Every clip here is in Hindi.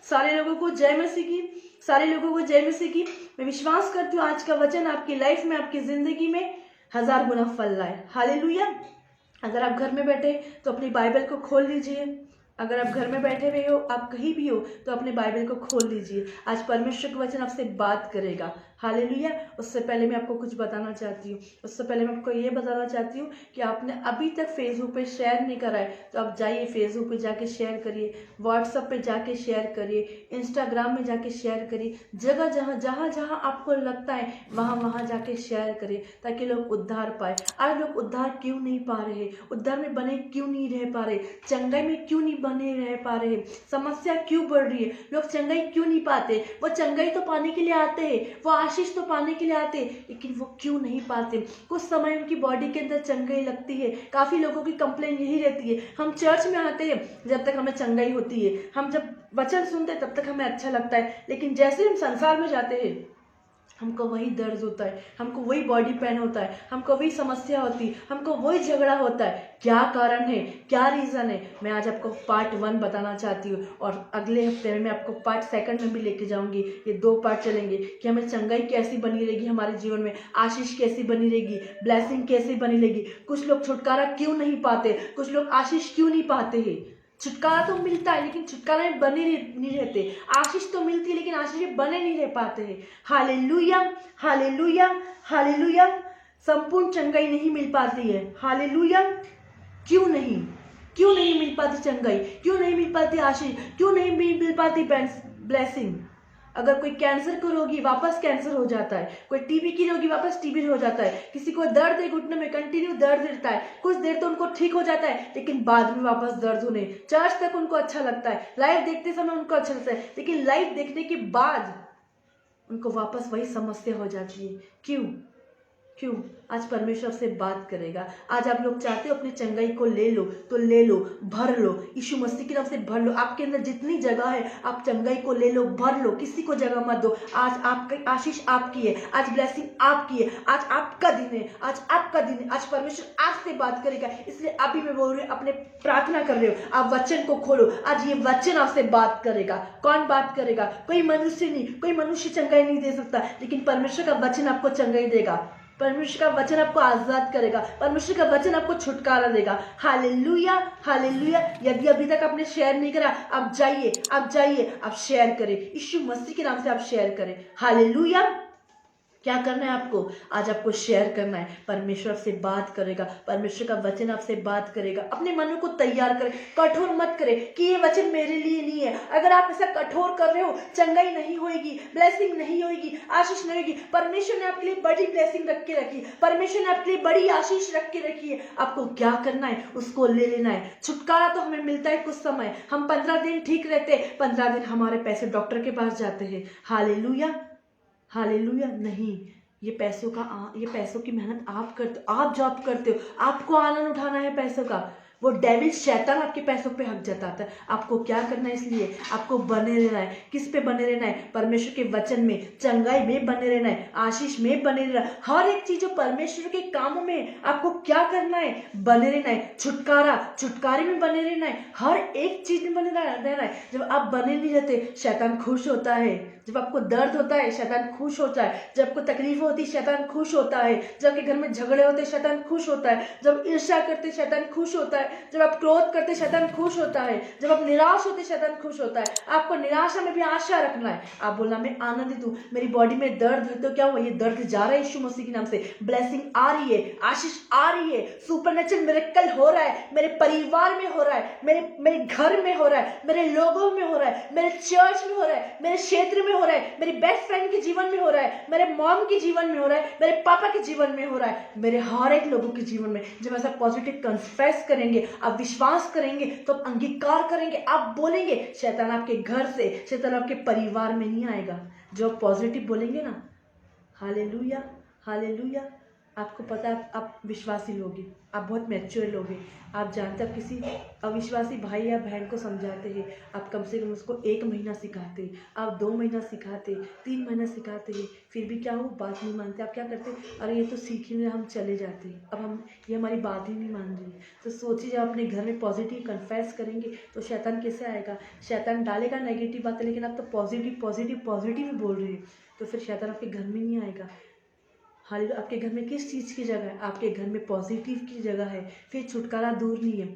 सारे लोगों को जय मसीह की, सारे लोगों को जय मसीह की। मैं विश्वास करती हूँ आज का वचन आपकी लाइफ में, आपकी जिंदगी में 1000 गुना फल लाए। हालेलुया। अगर आप घर में बैठे तो अपनी बाइबल को खोल लीजिए। अगर आप घर में बैठे हुए हो, आप कहीं भी हो, तो अपने बाइबल को खोल लीजिए। आज परमेश्वर का वचन आपसे बात करेगा। हालेलुया। उससे पहले मैं आपको कुछ बताना चाहती हूँ। उससे पहले मैं आपको ये बताना चाहती हूँ कि आपने अभी तक फेसबुक पे शेयर नहीं करा है तो आप जाइए, फेसबुक पे जाके शेयर करिए, व्हाट्सएप पे जाके शेयर करिए, इंस्टाग्राम में जाके शेयर करिए। जगह जहाँ जहाँ आपको लगता है वहाँ वहाँ जाके शेयर करिए, ताकि लोग उद्धार पाए। आज लोग उद्धार क्यों नहीं पा रहे, उद्धार में बने क्यों नहीं रह पा रहे, चंगाई में क्यों नहीं बने रह पा रहे, समस्या क्यों बढ़ रही है, लोग चंगाई क्यों नहीं पाते। वो चंगाई तो पाने के लिए आते हैं, वो आशीष तो पाने के लिए आते हैं, लेकिन वो क्यों नहीं पाते। कुछ समय उनकी बॉडी के अंदर चंगाई लगती है। काफी लोगों की कंप्लेन यही रहती है, हम चर्च में आते हैं जब तक हमें चंगाई होती है, हम जब वचन सुनते हैं तब तक हमें अच्छा लगता है, लेकिन जैसे हम संसार में जाते हैं हमको वही दर्द होता है, हमको वही बॉडी पेन होता है, हमको वही समस्या होती है, हमको वही झगड़ा होता है। क्या कारण है, क्या रीज़न है, मैं आज आपको पार्ट 1 बताना चाहती हूँ, और अगले हफ्ते में मैं आपको पार्ट 2 में भी लेके जाऊंगी। ये 2 पार्ट चलेंगे कि हमें चंगाई कैसी बनी रहेगी हमारे जीवन में, आशीष कैसी बनी रहेगी, ब्लेसिंग कैसी बनी रहेगी। कुछ लोग छुटकारा क्यों नहीं पाते, कुछ लोग आशीष क्यों नहीं पाते हैं। छुटकारा तो मिलता है लेकिन छुटकारा में बने नहीं रहते। आशीष तो मिलती है लेकिन आशीष में बने नहीं रह पाते हैं। Hallelujah, hallelujah, hallelujah. संपूर्ण चंगाई नहीं मिल पाती है। हालेलुया। क्यों नहीं, क्यों नहीं मिल पाती चंगाई, क्यों नहीं मिल पाती आशीष, क्यों नहीं मिल पाती ब्लेसिंग। अगर कोई कैंसर को रोगी वापस कैंसर हो जाता है, कोई टीबी की रोगी वापस टीबी हो जाता है, किसी को दर्द है घुटने में, कंटिन्यू दर्द रहता है, कुछ देर तो उनको ठीक हो जाता है लेकिन बाद में वापस दर्द होने। चर्च तक उनको अच्छा लगता है, लाइव देखते समय उनको अच्छा लगता है, लेकिन लाइव देखने के बाद उनको वापस वही समस्या हो जाती है। क्यों, क्यों। आज परमेश्वर से बात करेगा। आज आप लोग चाहते हो अपनी चंगाई को ले लो तो ले लो, भर लो, यीशु मसीह की नाम से भर लो। आपके अंदर जितनी जगह है आप चंगाई को ले लो, भर लो, किसी को जगह मत दो। आज आपकी आशीष आपकी है, आज ब्लेसिंग आपकी है, आज आपका दिन है, आज आपका दिन है। आज परमेश्वर आज से बात करेगा, इसलिए अभी मैं बोल रही हूँ, अपने प्रार्थना कर रहे हो, आप वचन को खोलो। आज ये वचन आपसे बात करेगा। कौन बात करेगा? कोई मनुष्य नहीं, कोई मनुष्य चंगाई नहीं दे सकता, लेकिन परमेश्वर का वचन आपको चंगाई देगा। परमेश्वर का वचन आपको आजाद करेगा, परमेश्वर का वचन आपको छुटकारा देगा। Hallelujah, hallelujah. यदि अभी तक आपने शेयर नहीं करा, आप जाइए, आप जाइए, आप शेयर करें, यीशु मसीह के नाम से आप शेयर करें। हालेलुया। क्या करना है आपको? आज आपको शेयर करना है। परमेश्वर से बात करेगा, परमेश्वर का वचन आपसे बात करेगा। अपने मन को तैयार करें, कठोर मत करें कि ये वचन मेरे लिए नहीं है। अगर आप ऐसा कठोर कर रहे हो, चंगाई नहीं होगी, ब्लेसिंग नहीं होगी, आशीष नहीं होगी। परमेश्वर ने आपके लिए बड़ी ब्लेसिंग रख के रखी, परमेश्वर ने आपके लिए बड़ी आशीष रख के रखी है। आपको क्या करना है? उसको ले लेना है। छुटकारा तो हमें मिलता है कुछ समय, हम 15 दिन ठीक रहते, 15 दिन हमारे पैसे डॉक्टर के पास जाते हैं। Hallelujah, hallelujah. नहीं, ये पैसों की मेहनत आप करते हो, आप जॉब करते हो, आपको आनंद उठाना है पैसों का। वो डेविल शैतान आपके पैसों पे हक जताता है। आपको क्या करना है? इसलिए आपको बने रहना है। किस पे बने रहना है? परमेश्वर के वचन में, चंगाई में बने रहना है, आशीष में बने रहना है। हर एक चीज जो परमेश्वर के कामों में आपको क्या करना है? बने रहना है। छुटकारे में बने रहना है, हर एक चीज में बने रहना है। जब आप बने नहीं रहते, शैतान खुश होता है। जब आपको दर्द होता है, शैतान खुश होता है। जब आपको तकलीफ होती है, शैतान खुश होता है। जब आपके घर में झगड़े होते, शैतान खुश होता है। जब ईर्ष्या करते, शैतान खुश होता है। जब आप क्रोध करते, शैतान खुश होता है। जब आप निराश होते, शैतान खुश होता है। आपको निराशा में भी आशा रखना है। आप बोलना, मैं आनंदित हूँ, मेरी बॉडी में दर्द है तो क्या हुआ? ये दर्द जा रहा है यीशु मसीह के नाम से। ब्लेसिंग आ रही है, आशीष आ रही है, सुपरनैचुरल मिरेकल हो रहा है। मेरे परिवार में हो रहा है, मेरे घर में हो रहा है, मेरे लोगों में हो रहा है, मेरे चर्च में हो रहा है, मेरे क्षेत्र में हो रहा है, मेरी बेस्ट फ्रेंड के जीवन में हो रहा है, मेरे मॉम के जीवन में हो रहा है, मेरे पापा के जीवन में हो रहा है, मेरे हर एक लोगों के जीवन में। जब ऐसा पॉजिटिव कन्फेस करेंगे, आप विश्वास करेंगे, तो आप अंगीकार करेंगे, आप बोलेंगे, शैतान आपके घर से, शैतान आपके परिवार में नहीं आएगा। जो आप पॉजिटिव बोलेंगे ना, हालेलुया, हालेलुया। आपको पता है आप विश्वासी लोग हैं, आप बहुत मैच्योर लोग हैं, आप जानते हैं आप किसी अविश्वासी भाई या बहन को समझाते हैं, आप कम से कम उसको 1 महीना सिखाते हैं, आप 2 महीना सिखाते, 3 महीना सिखाते हैं, फिर भी क्या हो, बात नहीं मानते, आप क्या करते हैं, अरे ये तो सीख ही नहीं, हम चले जाते हैं, अब हम ये हमारी बात ही नहीं मान रही। तो सोचिए जब अपने घर में पॉजिटिव कन्फेस करेंगे तो शैतान कैसे आएगा, शैतान डालेगा नेगेटिव बातें, लेकिन आप तो पॉजिटिव पॉजिटिव पॉजिटिव ही बोल रहे हैं, तो फिर शैतान आपके घर में नहीं आएगा। हाल आपके घर में किस चीज़ की जगह है, आपके घर में पॉजिटिव की जगह है, फिर छुटकारा दूर नहीं है,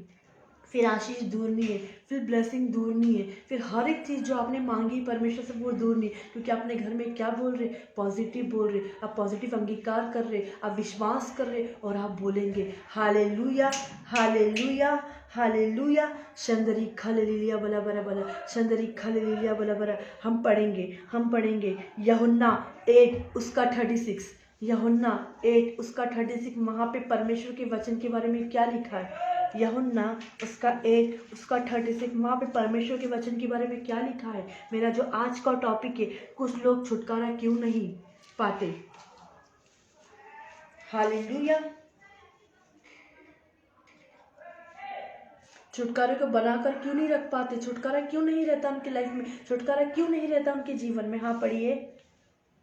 फिर आशीष दूर नहीं है, फिर ब्लेसिंग दूर नहीं है, फिर हर एक चीज़ जो आपने मांगी परमेश्वर से वो दूर नहीं, क्योंकि आपने घर में क्या बोल रहे, पॉजिटिव बोल रहे, आप पॉजिटिव अंगीकार कर रहे, आप विश्वास कर रहे और आप बोलेंगे हालेलुया हालेलुया हालेलुया। शंदरी खलेलिया बला बला बला, शंदरी खलेलिया बला बला। हम पढ़ेंगे यूहन्ना 8 उसका 36, यूहन्ना 8 उसका 36, वहाँ पे परमेश्वर के वचन के बारे में क्या लिखा है, यूहन्ना उसका 8 उसका 36, वहाँ पे परमेश्वर के वचन के बारे में क्या लिखा है। मेरा जो आज का टॉपिक है, कुछ लोग छुटकारा क्यों नहीं पाते। हालेलुया। छुटकारे को बनाकर क्यों नहीं रख पाते, छुटकारा क्यों नहीं रहता उनकी लाइफ में, छुटकारा क्यों नहीं रहता उनके जीवन में। हाँ पढ़िए।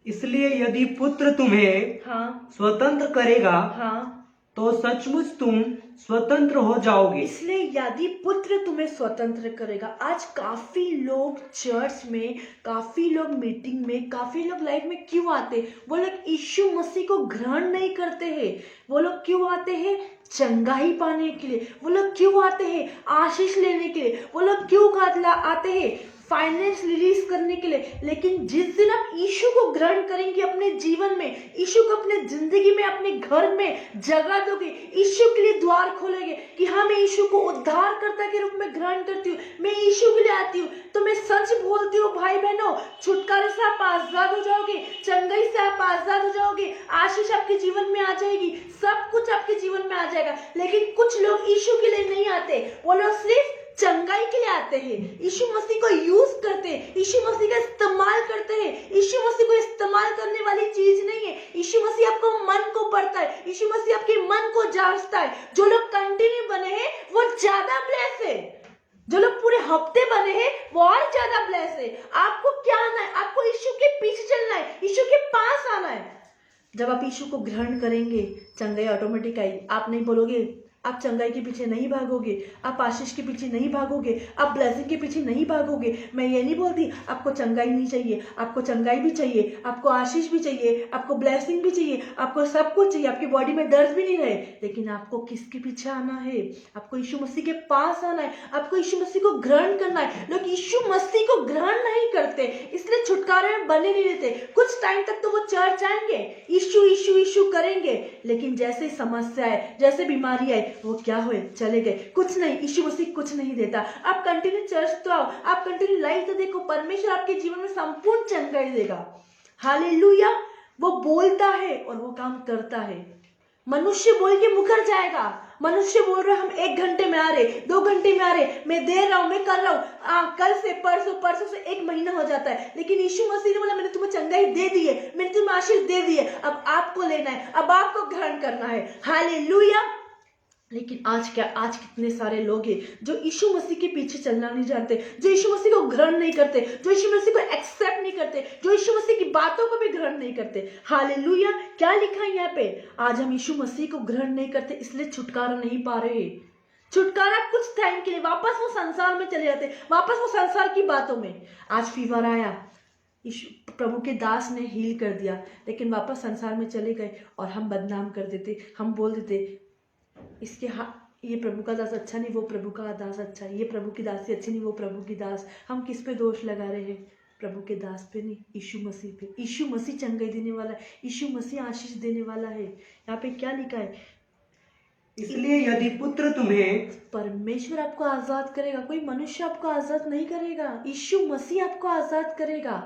इसलिए यदि पुत्र तुम्हें हाँ स्वतंत्र करेगा हाँ, तो सचमुच तुम स्वतंत्र हो जाओगे। इसलिए यदि पुत्र तुम्हें स्वतंत्र करेगा। आज काफी लोग चर्च में, काफी लोग मीटिंग में, काफी लोग लाइफ में क्यों आते, वो लोग यीशु मसीह को ग्रहण नहीं करते हैं। वो लोग क्यों आते हैं, चंगाई पाने के लिए। वो लोग क्यों आते हैं, आशीष लेने के लिए। वो लोग क्यों आते हैं, फाइनेंस रिलीज करने के लिए। लेकिन जिस दिन आप यीशु को ग्रहण करेंगे अपने जीवन में, यीशु को अपने जिंदगी में, अपने घर में जगह दोगे, यीशु के लिए द्वार खोलेंगे कि हाँ मैं यीशु को उद्धारकर्ता के रूप में ग्रहण करती हूँ, मैं यीशु के लिए आती हूँ, तो मैं सच बोलती हूँ भाई बहनों, छुटकारे से आप आजाद हो जाओगे, चंगाई से आप आजाद हो जाओगे, आशीष आपके जीवन में आ जाएगी, सब कुछ आपके जीवन में आ जाएगा। लेकिन कुछ लोग यीशु के लिए नहीं आते, वो लोग सिर्फ चंगाई के लिए आते हैं, यीशु मसीह को यूज करते हैं, यीशु मसीह का इस्तेमाल करते हैं। यीशु मसीह को इस्तेमाल करने वाली चीज नहीं है। यीशु मसीह आपको मन को पढ़ता है, यीशु मसीह आपके मन को जांचता है। जो लोग कंटिन्यू बने हैं वो ज्यादा ब्लेस है, जो लोग पूरे हफ्ते बने हैं वो और ज्यादा ब्लेस है। आपको क्या आना है, आपको यीशु के पीछे चलना है, यीशु के पास आना है। जब आप यीशु को ग्रहण करेंगे, चंगाई ऑटोमेटिक आएगी। आप नहीं बोलोगे, आप चंगाई के पीछे नहीं भागोगे, आप आशीष के पीछे नहीं भागोगे, आप ब्लेसिंग के पीछे नहीं भागोगे। मैं ये नहीं बोलती आपको चंगाई नहीं चाहिए, आपको चंगाई भी चाहिए, आपको आशीष भी चाहिए, आपको ब्लेसिंग भी चाहिए, आपको सब कुछ चाहिए, आपकी बॉडी में दर्द भी नहीं रहे। लेकिन आपको किसके पीछे आना है, आपको यीशु मसीह के पास आना है, आपको यीशु मसीह को ग्रहण करना है। लोग यीशु मसीह को ग्रहण नहीं करते, इसलिए छुटकारे में बने नहीं रहते। कुछ टाइम तक तो वो चर्च आएंगे, यीशु यीशु यीशु करेंगे, लेकिन जैसे समस्या है, जैसे बीमारी है, वो क्या हुए, चले गए। कुछ नहीं, यीशु मसीह कुछ नहीं देता। आप कंटिन्यू चर्च तो आओ, आप कंटिन्यू लाइफ तो देखो, परमेश्वर आपके जीवन में संपूर्ण चंगाई देगा। हालेलुया। वो बोलता है और वो काम करता है। मनुष्य बोल के मुकर जाएगा, मनुष्य बोल रहा है हम 1 घंटे में आ रहे, 2 घंटे में आ रहे, मैं दे रहा हूं, मैं कर रहा हूं, कल से परसों, परसों से 1 महीना हो जाता है। लेकिन यीशु मसीह ने बोला मैंने तुम्हें चंगाई दे दी है, मैंने तुम्हें आशीष दे दी है, अब आपको लेना है, अब आपको ग्रहण करना है। हालेलुया। लेकिन आज कितने सारे लोग हैं जो यीशु मसीह के पीछे चलना नहीं जानते, जो यीशु मसीह को ग्रहण नहीं करते, जो यीशु मसीह को एक्सेप्ट नहीं करते, जो यीशु मसीह की बातों को भी ग्रहण नहीं करते। हालेलुया। क्या लिखा है यहाँ पे, आज हम यीशु मसीह को ग्रहण नहीं करते, इसलिए छुटकारा नहीं पा रहे। छुटकारा कुछ टाइम के लिए, वापस वो संसार में चले जाते, वापस वो संसार की बातों में। आज फीवर आया, यीशु प्रभु के दास ने हील कर दिया, लेकिन वापस संसार में चले गए और हम बदनाम कर देते, हम बोल देते इसके ये प्रभु का दास अच्छा नहीं, वो प्रभु का दास अच्छा है, ये प्रभु की दासी अच्छी नहीं, वो प्रभु की दास। हम किस पे दोष लगा रहे हैं, प्रभु के दास पे नहीं, यीशु मसीह पे। यीशु मसीह चंगाई देने वाला है, यीशु मसीह आशीष देने वाला है। यहाँ पे क्या लिखा है, इसलिए यदि पुत्र तुम्हें, परमेश्वर आपको आजाद करेगा, कोई मनुष्य आपको आजाद नहीं करेगा, यीशु मसीह आपको आजाद करेगा।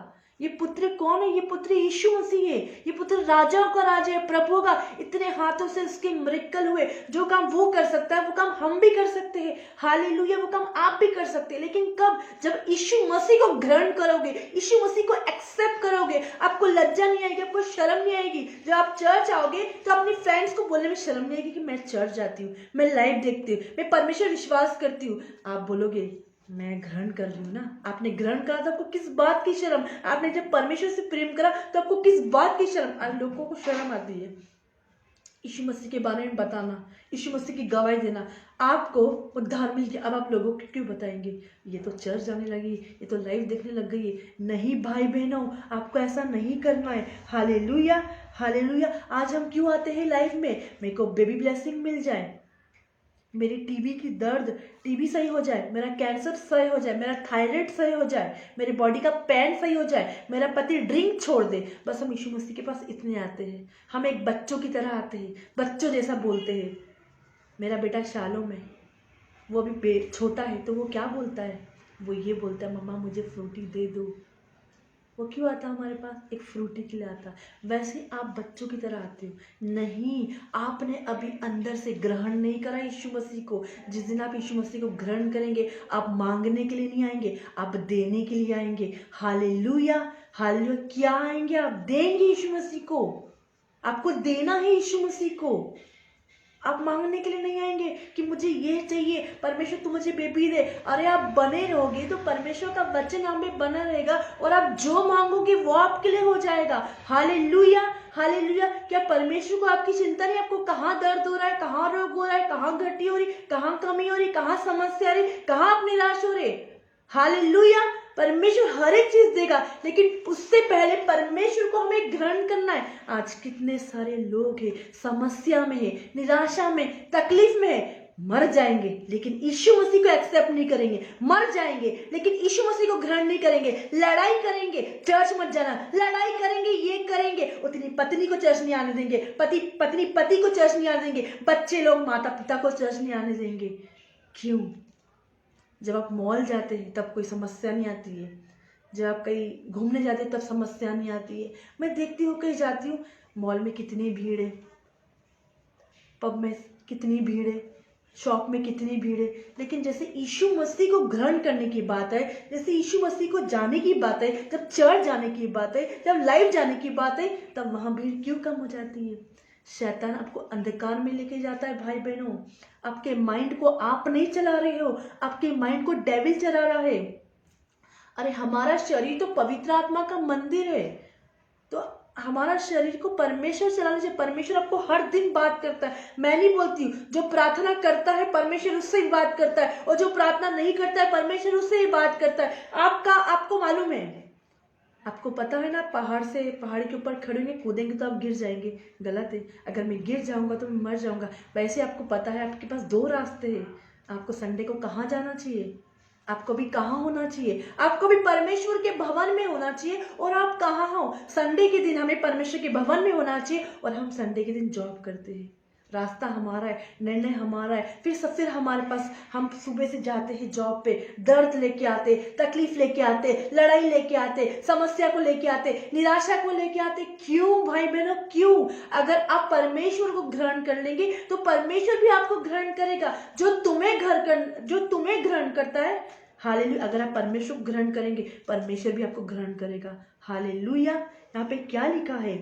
ये पुत्र कौन है? ये पुत्र यीशु मसीह है। ये पुत्र राजाओं का राजा है, प्रभु का। इतने हाथों से उसके मिरेकल हुए। जो काम वो कर सकता है वो काम हम भी कर सकते हैं। हालेलुया, वो काम आप भी कर सकते हैं। लेकिन कब? जब यीशु मसीह को ग्रहण करोगे, यीशु मसीह को एक्सेप्ट करोगे, आपको लज्जा नहीं आएगी, आपको शर्म नहीं आएगी। जब आप चर्च आओगे तो अपनी फ्रेंड्स को बोलने में शर्म नहीं आएगी कि मैं चर्च जाती हूँ, मैं लाइव देखती हूँ, मैं परमेश्वर विश्वास करती हूँ। आप बोलोगे मैं ग्रहण कर रही हूँ ना। आपने ग्रहण करा तो आपको किस बात की शर्म? आपने जब परमेश्वर से प्रेम करा तो आपको किस बात की शर्म? आज लोगों को शर्म आती है यीशु मसीह के बारे में बताना, यीशु मसीह की गवाही देना। आपको उद्धार मिल गया, अब आप लोगों को क्यों बताएंगे ये तो चर्च जाने लगी, ये तो लाइव देखने लग गई है? नहीं भाई बहनों, आपको ऐसा नहीं करना है। Hallelujah, hallelujah. आज हम क्यों आते हैं लाइव में? मेरे को बेबी ब्लेसिंग मिल जाए, मेरी टीबी की दर्द, टीबी सही हो जाए, मेरा कैंसर सही हो जाए, मेरा थायराइड सही हो जाए, मेरी बॉडी का पेन सही हो जाए, मेरा पति ड्रिंक छोड़ दे। बस हम यीशु मसीह के पास इतने आते हैं। हम एक बच्चों की तरह आते हैं, बच्चों जैसा बोलते हैं। मेरा बेटा शालोम है, वो अभी छोटा है, तो वो क्या बोलता है? वो ये बोलता है मम्मा मुझे फ्रूटी दे दो। वो क्यों आता हमारे पास? एक फ्रूटी के लिए आता। वैसे आप बच्चों की तरह आते हो। नहीं, आपने अभी अंदर से ग्रहण नहीं करा यीशु मसीह को। जिस दिन आप यीशु मसीह को ग्रहण करेंगे, आप मांगने के लिए नहीं आएंगे, आप देने के लिए आएंगे। Hallelujah, hallelujah. क्या आएंगे? आप देंगे यीशु मसीह को। आपको देना है यीशु मसीह को। आप मांगने के लिए नहीं आएंगे कि मुझे ये चाहिए, परमेश्वर तू मुझे बेबी दे। अरे आप बने रहोगे तो परमेश्वर का वचन आप में बना रहेगा और आप जो मांगोगे वो आपके लिए हो जाएगा। Hallelujah, hallelujah. क्या परमेश्वर को आपकी चिंता नहीं? आपको कहाँ दर्द हो रहा है, कहाँ रोग हो रहा है, कहाँ घटी हो रही, कहाँ कमी हो रही, कहाँ समस्या आ रही, कहाँ आप निराश हो रहे? हालेलुया। परमेश्वर हर एक चीज देगा, लेकिन उससे पहले परमेश्वर को हमें ग्रहण करना है। आज कितने सारे लोग हैं समस्या में है, निराशा में, तकलीफ में है। मर जाएंगे लेकिन यीशु मसीह को एक्सेप्ट नहीं करेंगे। मर जाएंगे लेकिन यीशु मसीह को ग्रहण नहीं करेंगे। लड़ाई करेंगे, चर्च मत जाना, लड़ाई करेंगे, ये करेंगे, उतनी पत्नी को चर्च नहीं आने देंगे, पत्नी पति को चर्च नहीं आने देंगे, बच्चे लोग माता पिता को चर्च नहीं आने देंगे। क्यों? जब आप मॉल जाते हैं तब कोई समस्या नहीं आती है, जब आप कहीं घूमने जाते हैं तब समस्या नहीं आती है। मैं देखती हूँ, कहीं जाती हूँ, मॉल में कितनी भीड़ है, पब में कितनी भीड़ है, शॉप में कितनी भीड़ है। लेकिन जैसे यीशु मसीह को ग्रहण करने की बात है, जैसे यीशु मसीह को जाने की बात है, जब चर्च जाने की बात है, जब लाइव जाने की बात है, तब वहाँ भीड़ क्यों कम हो जाती है? शैतान आपको अंधकार में लेके जाता है भाई बहनों। आपके माइंड को आप नहीं चला रहे हो, आपके माइंड को डेविल चला रहा है। अरे हमारा शरीर तो पवित्र आत्मा का मंदिर है, तो हमारा शरीर को परमेश्वर चलाने से। परमेश्वर आपको हर दिन बात करता है। मैं नहीं बोलती हूँ, जो प्रार्थना करता है परमेश्वर उससे ही बात करता है, और जो प्रार्थना नहीं करता है परमेश्वर उससे ही बात करता है। आपको मालूम है, आपको पता है ना, पहाड़ी के ऊपर खड़े होंगे, कूदेंगे तो आप गिर जाएंगे। गलत है। अगर मैं गिर जाऊंगा तो मैं मर जाऊंगा। वैसे आपको पता है आपके पास दो रास्ते हैं। आपको संडे को कहाँ जाना चाहिए, आपको भी कहाँ होना चाहिए? आपको भी परमेश्वर के भवन में होना चाहिए। और आप कहाँ हो? संडे के दिन हमें परमेश्वर के भवन में होना चाहिए, और हम संडे के दिन जॉब करते हैं। रास्ता हमारा है, निर्णय हमारा है। फिर हमारे पास, हम सुबह से जाते हैं जॉब पे, दर्द लेके आते, तकलीफ लेके आते, लड़ाई लेके आते, समस्या को लेके आते, निराशा को लेके आते। क्यों भाई बहनों, क्यों? अगर आप परमेश्वर को ग्रहण कर लेंगे तो परमेश्वर भी आपको ग्रहण करेगा। जो तुम्हें ग्रहण करता है, हालेलुया। अगर आप परमेश्वर को ग्रहण करेंगे, परमेश्वर भी आपको ग्रहण करेगा। हालेलुया। यहाँ पे क्या लिखा है?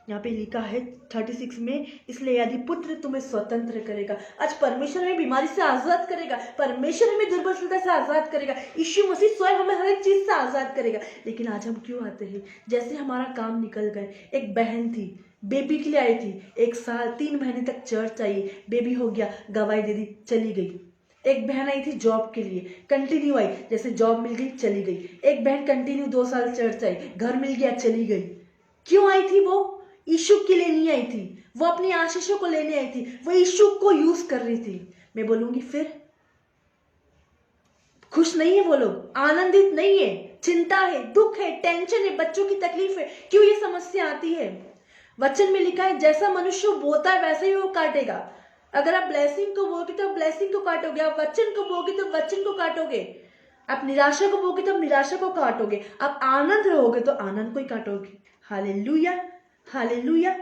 यहाँ पे लिखा है 36 में, इसलिए यदि पुत्र तुम्हें स्वतंत्र करेगा। आज परमेश्वर हमें बीमारी से आजाद करेगा, परमेश्वर हमें दुर्बलता से आजाद करेगा, यीशु मसीह स्वयं हमें हर एक चीज से आजाद करेगा। लेकिन आज हम क्यों आते हैं? जैसे हमारा काम निकल गए। एक बहन थी, बेबी के लिए आई थी, 1 साल 3 महीने तक चर्च आई, बेबी हो गया, गवाही दे दी, चली गई। एक बहन आई थी जॉब के लिए, कंटिन्यू आई, जैसे जॉब मिल गई चली गई। एक बहन कंटिन्यू 2 साल चर्च आई, घर मिल गया, चली गई। क्यों आई थी? वो यीशु के लिए नहीं आई थी, वो अपनी आशीषों को लेने आई थी, वो यीशु को यूज कर रही थी। मैं बोलूंगी फिर खुश नहीं है वो लोग, आनंदित नहीं है, चिंता है, दुख है, टेंशन है, बच्चों की तकलीफ है। क्यों ये समस्या आती है? वचन में लिखा है जैसा मनुष्य बोता है वैसे ही वो काटेगा। अगर आप ब्लेसिंग को बोगे तो ब्लेसिंग को काटोगे, आप वचन को बोगे तो वचन को काटोगे। आप निराशा को बोगे तो आप निराशा को काटोगे, आप आनंद रहोगे तो आनंद को ही काटोगे। Hallelujah, hallelujah.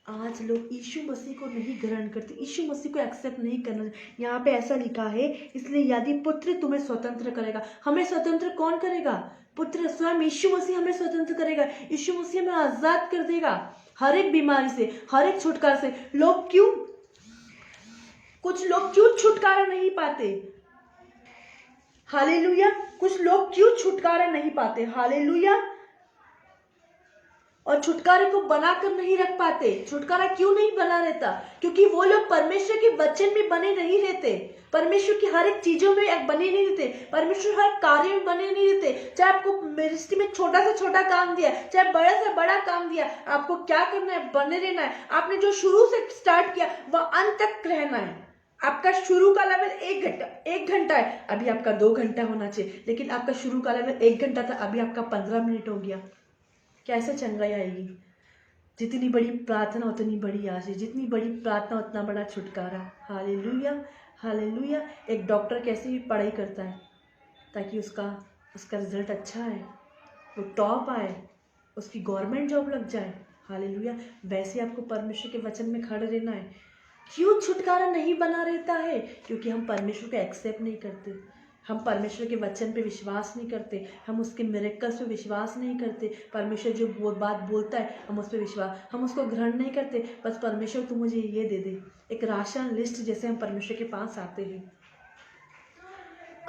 आज लोग यीशु मसीह को नहीं ग्रहण करते, यीशु मसीह को एक्सेप्ट नहीं करना। यहाँ पे ऐसा लिखा है, इसलिए यदि पुत्र तुम्हें स्वतंत्र करेगा। हमें स्वतंत्र कौन करेगा? पुत्र स्वयं यीशु मसीह हमें स्वतंत्र करेगा। यीशु मसीह हमें आजाद कर देगा हर एक बीमारी से, हर एक छुटकारे से। लोग क्यों, कुछ लोग क्यों छुटकारा नहीं पाते? हालेलुया। कुछ लोग क्यों छुटकारा नहीं पाते? हालेलुया। और छुटकारे को बनाकर नहीं रख पाते। छुटकारा क्यों नहीं बना रहता? क्योंकि वो लोग परमेश्वर के वचन में बने नहीं रहते, परमेश्वर की हर एक चीजों में बने नहीं रहते, परमेश्वर हर कार्य में बने नहीं रहते। चाहे आपको मिनिस्ट्री में छोटा से छोटा काम दिया, चाहे बड़ा से बड़ा काम दिया, आपको क्या करना है? बने रहना है। आपने जो शुरू से स्टार्ट किया वह अंत तक रहना है। आपका शुरू का लेवल 1 घंटा है, अभी आपका 2 घंटा होना चाहिए, लेकिन आपका शुरू का लेवल 1 घंटा था, अभी आपका 15 मिनट हो गया। कैसे चंगाई आएगी? जितनी बड़ी प्रार्थना उतनी बड़ी आशीष, जितनी बड़ी प्रार्थना उतना बड़ा छुटकारा। Hallelujah, hallelujah. एक डॉक्टर कैसे भी पढ़ाई करता है ताकि उसका रिजल्ट अच्छा आए, वो टॉप आए, उसकी गवर्नमेंट जॉब लग जाए। हालेलुया। वैसे आपको परमेश्वर के वचन में खड़े रहना है। क्यों छुटकारा नहीं बना रहता है? क्योंकि हम परमेश्वर को एक्सेप्ट नहीं करते, हम परमेश्वर के वचन पे विश्वास नहीं करते, हम उसके मिरेकल्स पे विश्वास नहीं करते। परमेश्वर जो बात बोलता है हम उस पर विश्वास, हम उसको ग्रहण नहीं करते। बस परमेश्वर तू मुझे ये दे दे, एक राशन लिस्ट जैसे हम परमेश्वर के पास आते हैं।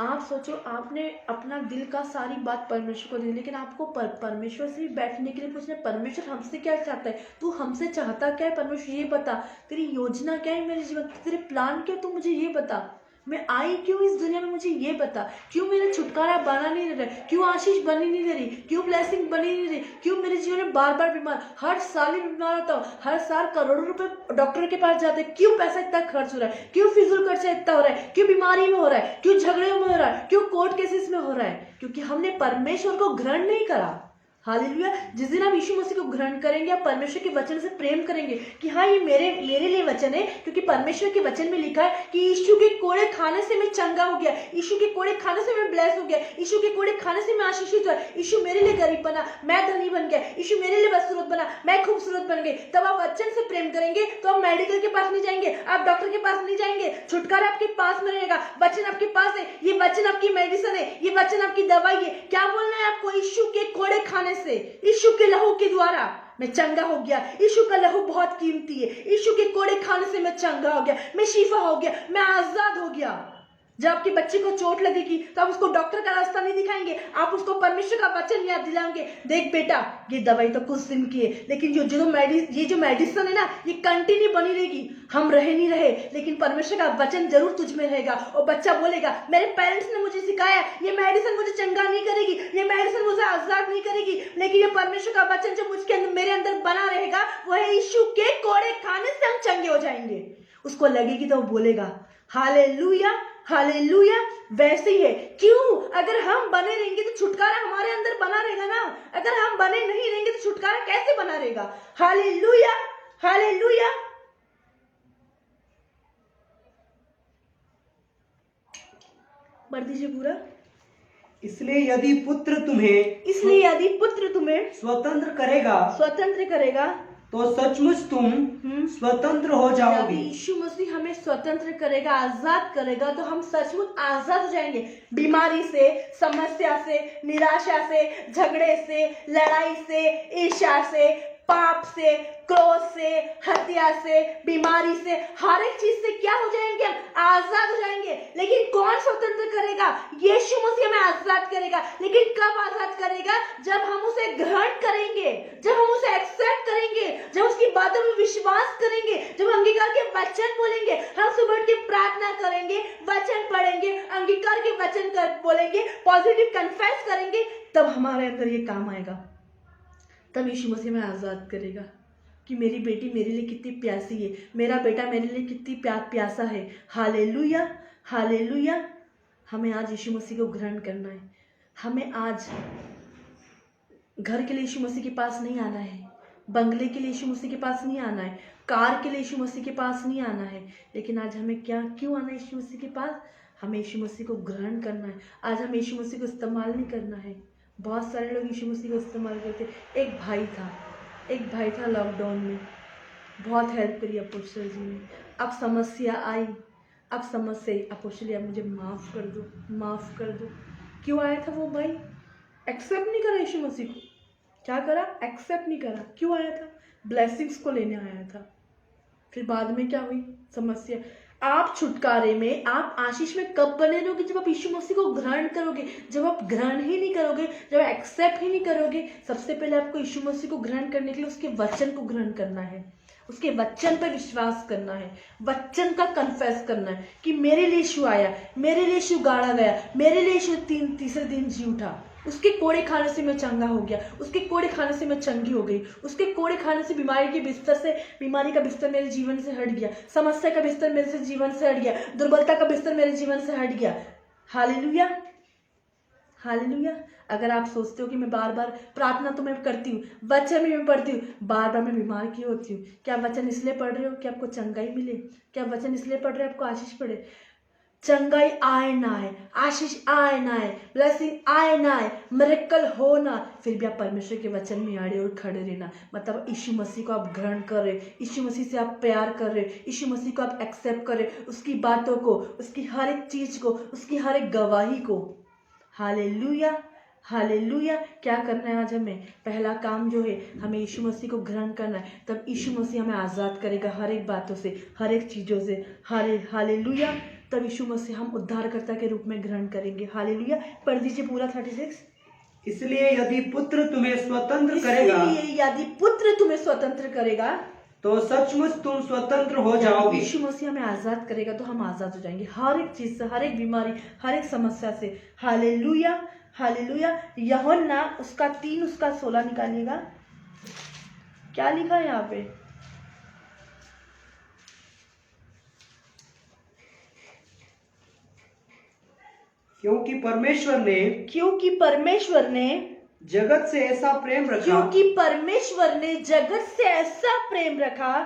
आप सोचो, आपने अपना दिल का सारी बात परमेश्वर को दी, लेकिन आपको परमेश्वर से भी बैठने के लिए पूछना, परमेश्वर हमसे क्या चाहता है? तू हमसे चाहता क्या है? परमेश्वर ये बता, तेरी योजना क्या है मेरे जीवन, तेरे प्लान क्या, तू मुझे ये बता। मैं आई क्यों इस दुनिया में, मुझे ये बता। क्यों मेरा छुटकारा बना नहीं रहा? क्यों आशीष बनी नहीं दे रही? क्यों ब्लेसिंग बनी नहीं रही? क्यों मेरे जीवन में बार बार बीमार, हर साल ही बीमार होता हूँ, हर साल करोड़ों रुपए डॉक्टर के पास जाते हैं? क्यों पैसा इतना खर्च हो रहा है? क्यों फिजूल खर्चा इतना हो रहा है? क्यों बीमारी में हो रहा है? क्यों झगड़े में हो रहा है? क्यों कोर्ट केसेस में हो रहा है? क्योंकि हमने परमेश्वर को ग्रहण नहीं करा। हालेलुया। जिस दिन आप यीशु मसीह को ग्रहण करेंगे, आप परमेश्वर के वचन से प्रेम करेंगे कि हाँ ये मेरे लिए वचन है, क्योंकि परमेश्वर के वचन में लिखा है कि यीशु के कोड़े खाने से मैं चंगा हो गया, यीशु के कोड़े खाने से मैं ब्लेस हो गया, यीशु के कोड़े खाने से मैं आशीषित हुआ, यीशु मेरे लिए गरीब बना, मैं धनी बन गया, यीशु मेरे लिए बदसूरत बना, मैं खूबसूरत बन गई। तब आप वचन से प्रेम करेंगे तो आप मेडिकल के पास नहीं जाएंगे, आप डॉक्टर के पास नहीं जाएंगे, छुटकारा आपके पास में रहेगा। वचन आपके पास है, ये वचन आपकी मेडिसिन है, ये वचन आपकी दवाई है। क्या बोलना है आपको? यीशु के कोड़े खाने से, यीशु के लहू के द्वारा मैं चंगा हो गया। यीशु का लहू बहुत कीमती है, यीशु के कोड़े खाने से मैं चंगा हो गया, मैं शिफा हो गया, मैं आजाद हो गया। जब आपके बच्चे को चोट लगेगी तो आप उसको डॉक्टर का रास्ता नहीं दिखाएंगे, आप उसको परमेश्वर का वचन याद दिलाएंगे। देख बेटा, ये दवाई तो कुछ दिन की है, लेकिन ये जो मेडिसिन है ना, ये कंटिन्यू बनी रहेगी। हम रहे नहीं रहे, लेकिन परमेश्वर का वचन जरूर तुझ में रहेगा। और बच्चा बोलेगा, मेरे पेरेंट्स ने मुझे सिखाया, ये मेडिसिन मुझे चंगा नहीं करेगी, ये मेडिसिन मुझे आजाद नहीं करेगी, लेकिन ये परमेश्वर का वचन जो मुझके अंदर, मेरे अंदर बना रहेगा, वो है यीशु के कोड़े खाने से हम चंगे हो जाएंगे। उसको लगेगी तो वो बोलेगा हालेलुया, हालेलुया। वैसे ही है, क्यों? अगर हम बने रहेंगे तो छुटकारा हमारे अंदर बना रहेगा ना। अगर हम बने नहीं रहेंगे तो छुटकारा कैसे बना रहेगा? Hallelujah, hallelujah. पढ़ दीजिए पूरा। इसलिए यदि पुत्र तुम्हें स्वतंत्र करेगा तो सचमुच तुम स्वतंत्र हो यदि जाओगे। यीशु मसीह हमें स्वतंत्र करेगा, आजाद करेगा, तो हम सचमुच आजाद हो जाएंगे। बीमारी से, समस्या से, निराशा से, झगड़े से, लड़ाई से, ईर्ष्या से, पाप से, क्रोध से, हत्या से, बीमारी से, हर एक चीज से क्या हो जाएंगे? हम आजाद हो जाएंगे। लेकिन कौन स्वतंत्र करेगा? यीशु मसीह हमें आजाद करेगा। लेकिन कब आजाद करेगा? जब हम उसे ग्रहण करेंगे, जब हम उसे एक्सेप्ट करेंगे, जब उसकी बातों में विश्वास करेंगे, जब अंगीकार के वचन बोलेंगे। हम सुबह उठ के प्रार्थना करेंगे, वचन पढ़ेंगे, अंगीकार के वचन बोलेंगे, पॉजिटिव कन्फेस करेंगे, तब हमारे अंदर ये काम आएगा। तब यीशु मसीह में आजाद करेगा कि मेरी बेटी मेरे लिए कितनी प्यासी है, मेरा बेटा मेरे लिए कितनी प्यासा है। Hallelujah, hallelujah. हमें आज यीशु मसीह को ग्रहण करना है। हमें आज घर के लिए यीशु मसीह के पास नहीं आना है, बंगले के लिए यीशु मसीह के पास नहीं आना है, कार के लिए यीशु मसीह के पास नहीं आना है, लेकिन आज हमें क्यों आना है यीशु मसीह के पास? हमें यीशु मसीह को ग्रहण करना है। आज हमें यीशु मसीह को इस्तेमाल नहीं करना है। बहुत सारे लोग यीशु मसीह को इस्तेमाल करते। एक भाई था लॉकडाउन में, बहुत हेल्प करी अपोस्टल जी ने। अब समस्या आई, अब समस्या आई, अपोस्टल जी आप मुझे माफ़ कर दो। क्यों आया था वो भाई? एक्सेप्ट नहीं करा यीशु मसीह को। क्या करा? एक्सेप्ट नहीं करा। क्यों आया था? ब्लेसिंग्स को लेने आया था। फिर बाद में क्या हुई? समस्या। आप छुटकारे में, आप आशीष में कब बने रहोगे? जब आप यीशु मसीह को ग्रहण करोगे। जब आप ग्रहण ही नहीं करोगे, जब एक्सेप्ट ही नहीं करोगे, सबसे पहले आपको यीशु मसीह को ग्रहण करने के लिए उसके वचन को ग्रहण करना है, उसके वचन पर विश्वास करना है, वचन का कन्फेस करना है कि मेरे लिए यीशु आया, मेरे लिए यीशु गाड़ा गया, मेरे लिए यीशु तीसरे दिन जी उठा। उसके कोड़े खाने से मैं चंगा हो गया, उसके कोड़े खाने से मैं चंगी हो गई, उसके कोड़े खाने से बीमारी का बिस्तर मेरे जीवन से हट गया, समस्या का बिस्तर मेरे से जीवन से हट गया, दुर्बलता का बिस्तर मेरे जीवन से हट गया। Hallelujah, hallelujah. अगर आप सोचते हो कि मैं बार बार प्रार्थना तो मैं करती हूँ, वचन भी मैं पढ़ती हूँ, बार बार मैं बीमार क्यों होती हूँ? क्या वचन इसलिए पढ़ रहे हो कि आपको चंगाई मिले? क्या वचन इसलिए पढ़ रहे हो आपको आशीष पड़े? चंगाई आए ना आए, आशीष आए ना आए, ब्लेसिंग आए ना आए, मिरेकल हो ना, फिर भी आप परमेश्वर के वचन में अड़े और खड़े रहना। मतलब यीशु मसीह को आप ग्रहण कर रहे, यीशु मसीह से आप प्यार कर रहे, यीशु मसीह को आप एक्सेप्ट कर रहे, उसकी बातों को, उसकी हर एक चीज को, उसकी हर एक गवाही को। Hallelujah, hallelujah. क्या करना है आज हमें? पहला काम जो है, हमें यीशु मसीह को ग्रहण करना है। तब यीशु मसीह हमें आज़ाद करेगा हर एक बातों से, हर एक चीज़ों से। हालेलुया। तब यीशु मसीह हम उद्धारकर्ता के रूप में ग्रहण करेंगे। हालेलुया। पढ़ दीजिए पूरा 36। इसलिए यदि पुत्र तुम्हें स्वतंत्र करेगा, इसलिए यदि पुत्र तुम्हें स्वतंत्र करेगा, तो सचमुच तुम स्वतंत्र हो जाओगे। यीशु मसीह हमें आज़ाद करेगा तो हम आज़ाद हो जाएंगे हर एक चीज़ से, हर एक बीमारी, हर एक समस्या से। Hallelujah, hallelujah. यूहन्ना उसका 3 उसका 16 निकालिएगा। क्या लिखा है यहाँ पे? क्योंकि परमेश्वर ने जगत से ऐसा प्रेम रखा, क्योंकि परमेश्वर ने जगत से ऐसा प्रेम रखा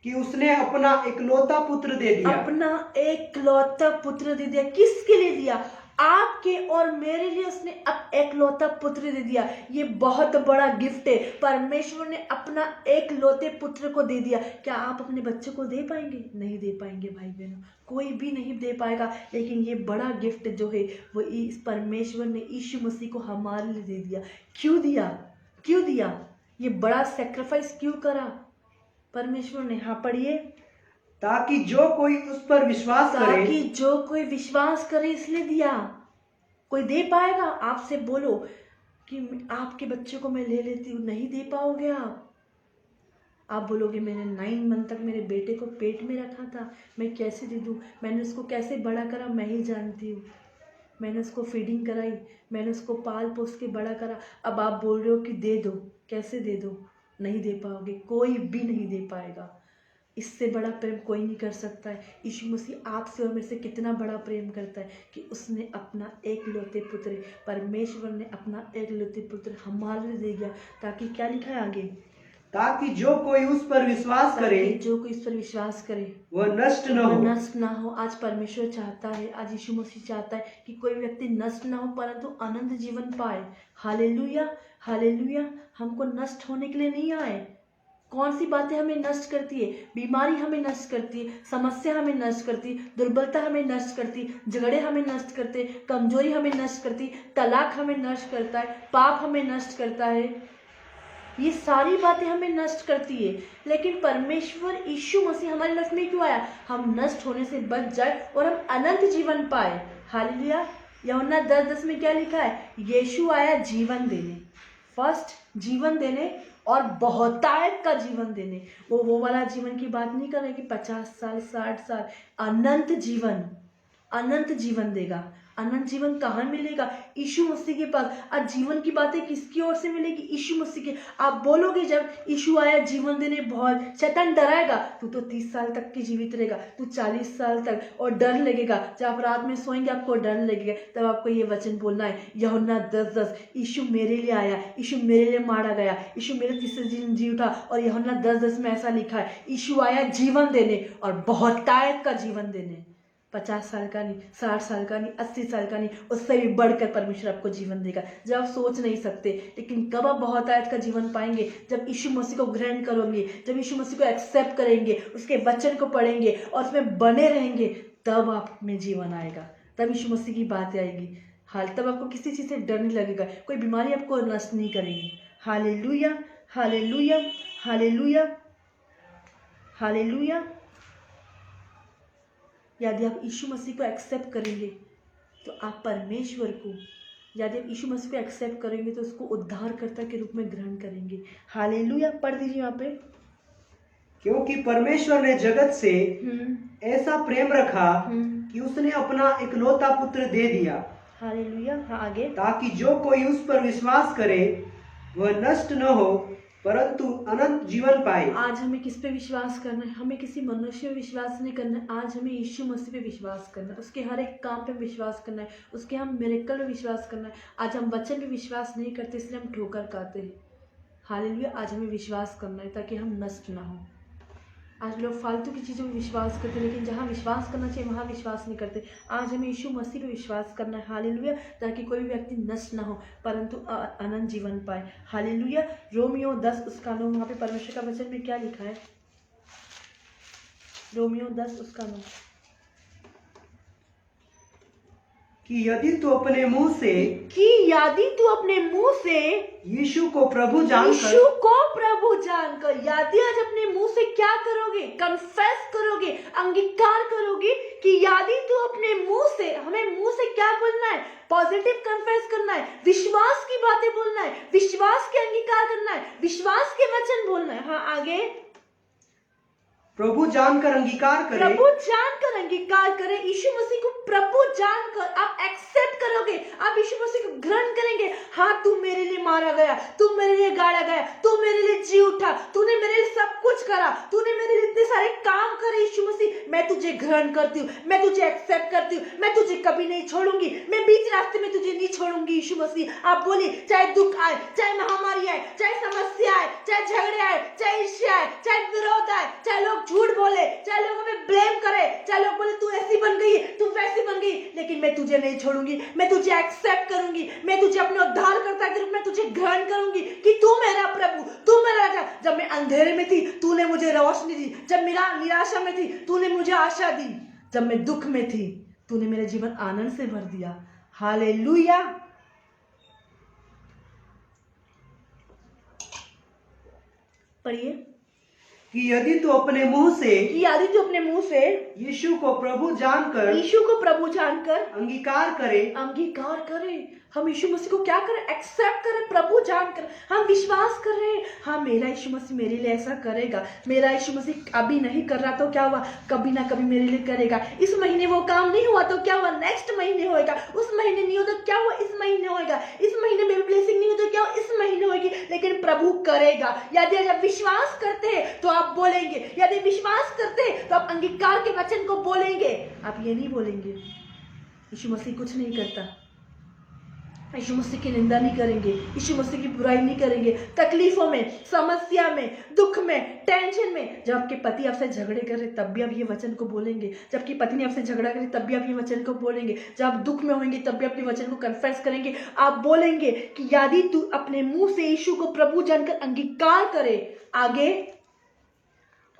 कि उसने अपना इकलौता पुत्र दे दिया। अपना एकलौता पुत्र दे दिया। किसके लिए दिया? आपके और मेरे लिए उसने अब एकलौता पुत्र दे दिया। ये बहुत बड़ा गिफ्ट है। परमेश्वर ने अपना एकलौते पुत्र को दे दिया। क्या आप अपने बच्चे को दे पाएंगे? नहीं दे पाएंगे भाई बहनों, कोई भी नहीं दे पाएगा। लेकिन ये बड़ा गिफ्ट जो है वो इस परमेश्वर ने यीशु मसीह को हमारे लिए दे दिया। क्यों दिया? क्यों दिया? ये बड़ा सेक्रीफाइस क्यों करा परमेश्वर ने? हाँ पढ़िए। ताकि जो कोई उस पर विश्वास करे, ताकि जो कोई विश्वास करे, इसलिए दिया। कोई दे पाएगा? आपसे बोलो कि आपके बच्चे को मैं ले लेती हूँ, नहीं दे पाओगे आप बोलोगे मैंने 9 मंथ तक मेरे बेटे को पेट में रखा था, मैं कैसे दे दूँ? मैंने उसको कैसे बड़ा करा मैं ही जानती हूँ। मैंने उसको फीडिंग कराई, मैंने उसको पाल पोस के बड़ा करा। अब आप बोल रहे हो कि दे दो, कैसे दे दो? नहीं दे पाओगे, कोई भी नहीं दे पाएगा। इससे बड़ा प्रेम कोई नहीं कर सकता है। यीशु मसीह आपसे और मेरे से कितना बड़ा प्रेम करता है कि उसने अपना एकलौते पुत्र, परमेश्वर ने अपना एकलौते पुत्र हमारे लिए दे दिया। ताकि क्या लिखा है आगे? ताकि जो कोई उस पर विश्वास करे, जो कोई इस पर विश्वास करे वह नष्ट न हो। नष्ट ना हो। आज परमेश्वर चाहता है, आज यीशु मसीह चाहता है कि कोई व्यक्ति नष्ट ना हो परंतु अनंत जीवन पाए। Hallelujah, hallelujah. हमको नष्ट होने के लिए नहीं आए। कौन सी बातें हमें नष्ट करती है? बीमारी हमें नष्ट करती है, समस्या हमें नष्ट करती, दुर्बलता हमें नष्ट करती, झगड़े हमें नष्ट करते, कमजोरी हमें नष्ट करती, तलाक हमें नष्ट करता है, पाप हमें नष्ट करता है। ये सारी बातें हमें नष्ट करती है। लेकिन परमेश्वर यीशु मसीह हमारे लाइफ में क्यों आया? हम नष्ट होने से बच जाए और हम अनंत जीवन पाए। हालेलुया। यूहन्ना 10:10 में क्या लिखा है? यीशु आया जीवन देने, फर्स्ट जीवन देने और बहुतायत का जीवन देने। वो वाला जीवन की बात नहीं कर रहे कि 50 साल 60 साल, अनंत जीवन, अनंत जीवन देगा। अनंत जीवन कहाँ मिलेगा? यीशु मसीह के पास। आज जीवन की बातें किसकी ओर से मिलेगी? यीशु मसीह के। आप बोलोगे जब यीशु आया जीवन देने, बहुत शैतान डराएगा, तू तो 30 साल तक की जीवित रहेगा, तू 40 साल तक, और डर लगेगा। जब आप रात में सोएंगे आपको डर लगेगा। तब आपको ये वचन बोलना है, यूहन्ना 10:10, यीशु मेरे लिए आया, यीशु मेरे लिए मारा गया, यीशु मेरे तीसरे दिन जी उठा। और यूहन्ना 10:10 में ऐसा लिखा है, यीशु आया जीवन देने और बहुतायत का जीवन देने। 50 साल का नहीं, 60 साल का नहीं, 80 साल का नहीं, उससे भी बढ़कर परमेश्वर आपको जीवन देगा जब आप सोच नहीं सकते। लेकिन कब आप बहुत आयत का जीवन पाएंगे? जब यीशु मसीह को ग्रहण करोगे, जब यीशु मसीह को एक्सेप्ट करेंगे, उसके वचन को पढ़ेंगे और उसमें बने रहेंगे, तब आप में जीवन आएगा, तब यीशु मसीह की बातें आएगी। हाल तब आपको किसी चीज़ से डर नहीं लगेगा, कोई बीमारी आपको नष्ट नहीं करेगी। Hallelujah, hallelujah, hallelujah, hallelujah. यदि आप यीशु मसीह को एक्सेप्ट करेंगे तो आप परमेश्वर को, यदि आप यीशु मसीह को एक्सेप्ट करेंगे तो उसको उद्धारकर्ता के रूप में ग्रहण करेंगे। हालेलुया। पढ़ दीजिए यहाँ पे। क्योंकि परमेश्वर ने जगत से ऐसा प्रेम रखा कि उसने अपना इकलौता पुत्र दे दिया। हालेलुया। हाँ, आगे। ताकि जो कोई उस पर विश्वास करे वह नष्ट न हो परंतु अनंत जीवन पाए। आज हमें किस पे विश्वास करना है? हमें किसी मनुष्य पे विश्वास नहीं करना है, आज हमें यीशु मसीह पे विश्वास करना है, उसके हर एक काम पे विश्वास करना है, उसके हम मिरेकल पे विश्वास करना है। आज हम वचन पे विश्वास नहीं करते इसलिए हम ठोकर खाते हैं। हालेलुया। आज हमें विश्वास करना है ताकि हम नष्ट ना हो। आज लोग फालतू की चीज़ों में विश्वास करते हैं, लेकिन जहाँ विश्वास करना चाहिए वहाँ विश्वास नहीं करते। आज हमें यीशु मसीह पे विश्वास करना है। हालेलुया। ताकि कोई भी व्यक्ति नष्ट ना हो परंतु अनंत जीवन पाए। हालेलुया। रोमियो 10 उसका 9, वहाँ पे परमेश्वर का वचन में क्या लिखा है? रोमियो 10 उसका 9। कि यदि तू अपने मुंह से यीशु को प्रभु जानकर यदि आज अपने मुंह से क्या करोगे? कन्फेस करोगे, अंगीकार करोगे कि यदि तू अपने मुंह से, हमें मुंह से क्या बोलना है? पॉजिटिव कन्फेस करना है, विश्वास की बातें बोलना है, विश्वास के अंगीकार करना है, विश्वास के वचन बोलना है। हाँ, आगे। प्रभु जानकर अंगीकार करे, प्रभु जानकर अंगीकार करे, यीशु मसीह को प्रभु जानकर आप एक्सेप्ट करोगे, आप यीशु मसीह को ग्रहण करेंगे। हाँ, तू मेरे लिए मारा गया, तू मेरे लिए गाड़ा गया, तू मेरे लिए जी उठा, तूने मेरे लिए सब कुछ करा, तूने मेरे लिए इतने सारे काम करे। यीशु मसीह, मैं तुझे ग्रहण करती हूँ, मैं तुझे एक्सेप्ट करती हूँ, मैं तुझे कभी नहीं छोड़ूंगी, मैं बीच रास्ते में तुझे नहीं छोड़ूंगी। यीशु मसीह, आप बोलिए, चाहे दुख आए, चाहे महामारी आए, चाहे समस्या आए, चाहे झगड़े आए, चाहे ईर्ष्या आए, चाहे विरोध आए, चाहे लोग झूठ बोले, चाहे लोग हमें ब्लेम करे, चाहे लोग बोले तू ऐसी बन गई, तू वैसी बन गई, लेकिन मैं तुझे नहीं छोड़ूंगी, मैं तुझे एक्सेप्ट करूंगी, मैं तुझे अपने उद्धारकर्ता के रूप में तुझे ग्रहण करूंगी कि तू मेरा प्रभु, तू मेरा राजा। जब मैं अंधेरे में थी तूने मुझे रोशनी दी, जब मेरा निराशा में थी तूने मुझे आशा दी, जब मैं दुख में थी तूने मेरा जीवन आनंद से भर दिया। हालेलुया। पढ़िए। कि यदि तू अपने मुंह से यीशु को प्रभु जानकर अंगीकार करे, हम यीशु मसीह को क्या करें? एक्सेप्ट करें, प्रभु जानकर हम विश्वास कर रहे हैं। हाँ, मेरा यीशु मसीह मेरे लिए ऐसा करेगा, मेरा यीशु मसीह अभी नहीं कर रहा तो क्या हुआ, कभी ना कभी मेरे लिए करेगा। इस महीने वो काम नहीं हुआ तो क्या हुआ, नेक्स्ट महीने होएगा। उस महीने नहीं हो तो क्या हुआ, इस महीने होएगा। इस महीने में ब्लेसिंग नहीं हो तो क्या हुआ, इस महीने होगी, लेकिन प्रभु करेगा। यदि आप विश्वास करते हैं तो आप बोलेंगे, यदि विश्वास करते हैं तो आप अंगीकार के वचन को बोलेंगे। आप ये नहीं बोलेंगे यीशु मसीह कुछ नहीं करता, यीशु मसीह की निंदा नहीं करेंगे, यीशु मसीह की बुराई नहीं करेंगे। तकलीफों में, समस्या में, दुख में, टेंशन में, जब आपके पति आपसे झगड़े कर रहे तब भी आप ये वचन को बोलेंगे, जबकि पत्नी आपसे झगड़ा करे तब भी आप ये वचन को बोलेंगे, जब आप दुख में होंगे तब भी अपने वचन को कन्फेस करेंगे। आप बोलेंगे कि यदि तू अपने मुंह से यीशु को प्रभु जानकर अंगीकार करे, आगे,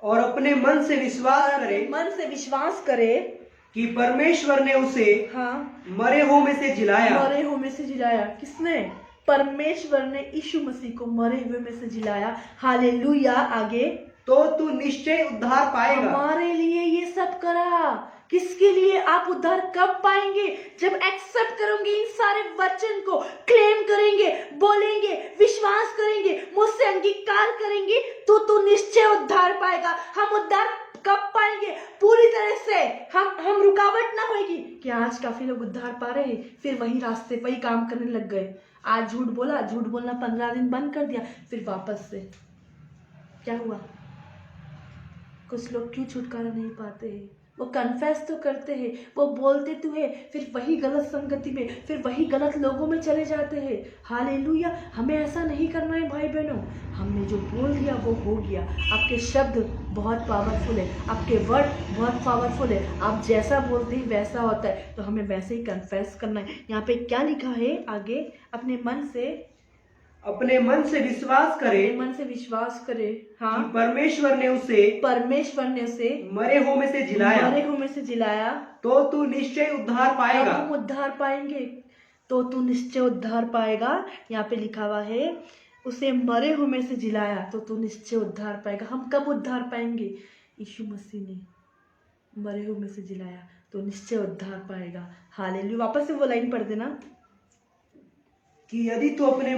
और अपने मन से विश्वास करे कि परमेश्वर ने उसे मरे हुओं में से जिलाया। किसने? परमेश्वर ने यीशु मसीह को मरे हुए में से जिलाया। हालेलुया। आगे, तो तू निश्चय उद्धार पाएगा। हमारे लिए ये सब करा। किसके लिए? आप उद्धार कब पाएंगे? जब एक्सेप्ट करोगे इन सारे वचन को, क्लेम करेंगे, बोलेंगे, विश्वास करेंगे, मुझसे अंगीकार करेंगे, तो तू निश्चय उद्धार पाएगा। हम उद्धार कब पाएंगे? पूरी तरह से हम रुकावट ना होगी कि आज काफी लोग उद्धार पा रहे हैं, फिर वही रास्ते वही काम करने लग गए। आज झूठ बोलना 15 दिन बंद कर दिया, फिर वापस से क्या हुआ? कुछ लोग क्यों छुटकारा नहीं पाते हैं? वो कन्फेस तो करते हैं, वो बोलते तो है, फिर वही गलत संगति में, फिर वही गलत लोगों में चले जाते हैं। हालेलुया। हमें ऐसा नहीं करना है भाई बहनों। हमने जो बोल दिया वो हो गया। आपके शब्द बहुत पावरफुल है, आपके वर्ड बहुत पावरफुल है। आप जैसा बोलते हैं वैसा होता है, तो हमें वैसे ही कन्फेस करना है। यहाँ पे क्या लिखा है आगे? अपने मन से विश्वास करे, मन से विश्वास करे, हाँ, कि परमेश्वर ने उसे मरे हुओं में से जिलाया, तो तू निश्चय उद्धार पाएगा। हम उद्धार पाएंगे, तो तू निश्चय उद्धार पाएगा। यहाँ पे लिखा हुआ है उसे मरे हुए में से जिलाया, तो तू निश्चय उद्धार पाएगा। हम कब उद्धार पाएंगे? यीशु मसीह ने मरे हुए में से जिलाया, तो निश्चय उद्धार पाएगा। हालेलुया। वापस से वो लाइन पढ़ देना कि यदि तू अपने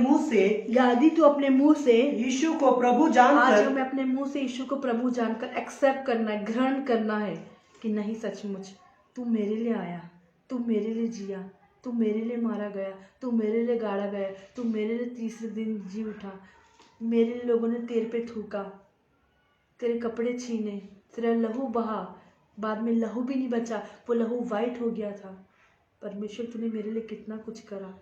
मुंह से यीशु को प्रभु जानकर, आज हमें अपने मुंह से यीशु को प्रभु जानकर एक्सेप्ट करना है, ग्रहण करना है कि नहीं, सचमुच तू मेरे लिए आया, तू मेरे लिए जिया, तू मेरे लिए मारा गया, तू मेरे लिए गाड़ा गया, तू मेरे लिए तीसरे दिन जी उठा, मेरे लिए लोगों ने तेरे पे थूका, तेरे कपड़े छीने, तेरा लहू बहा, बाद में लहू भी नहीं बचा, वो लहू वाइट हो गया था। परमेश्वर तूने मेरे लिए कितना कुछ करा,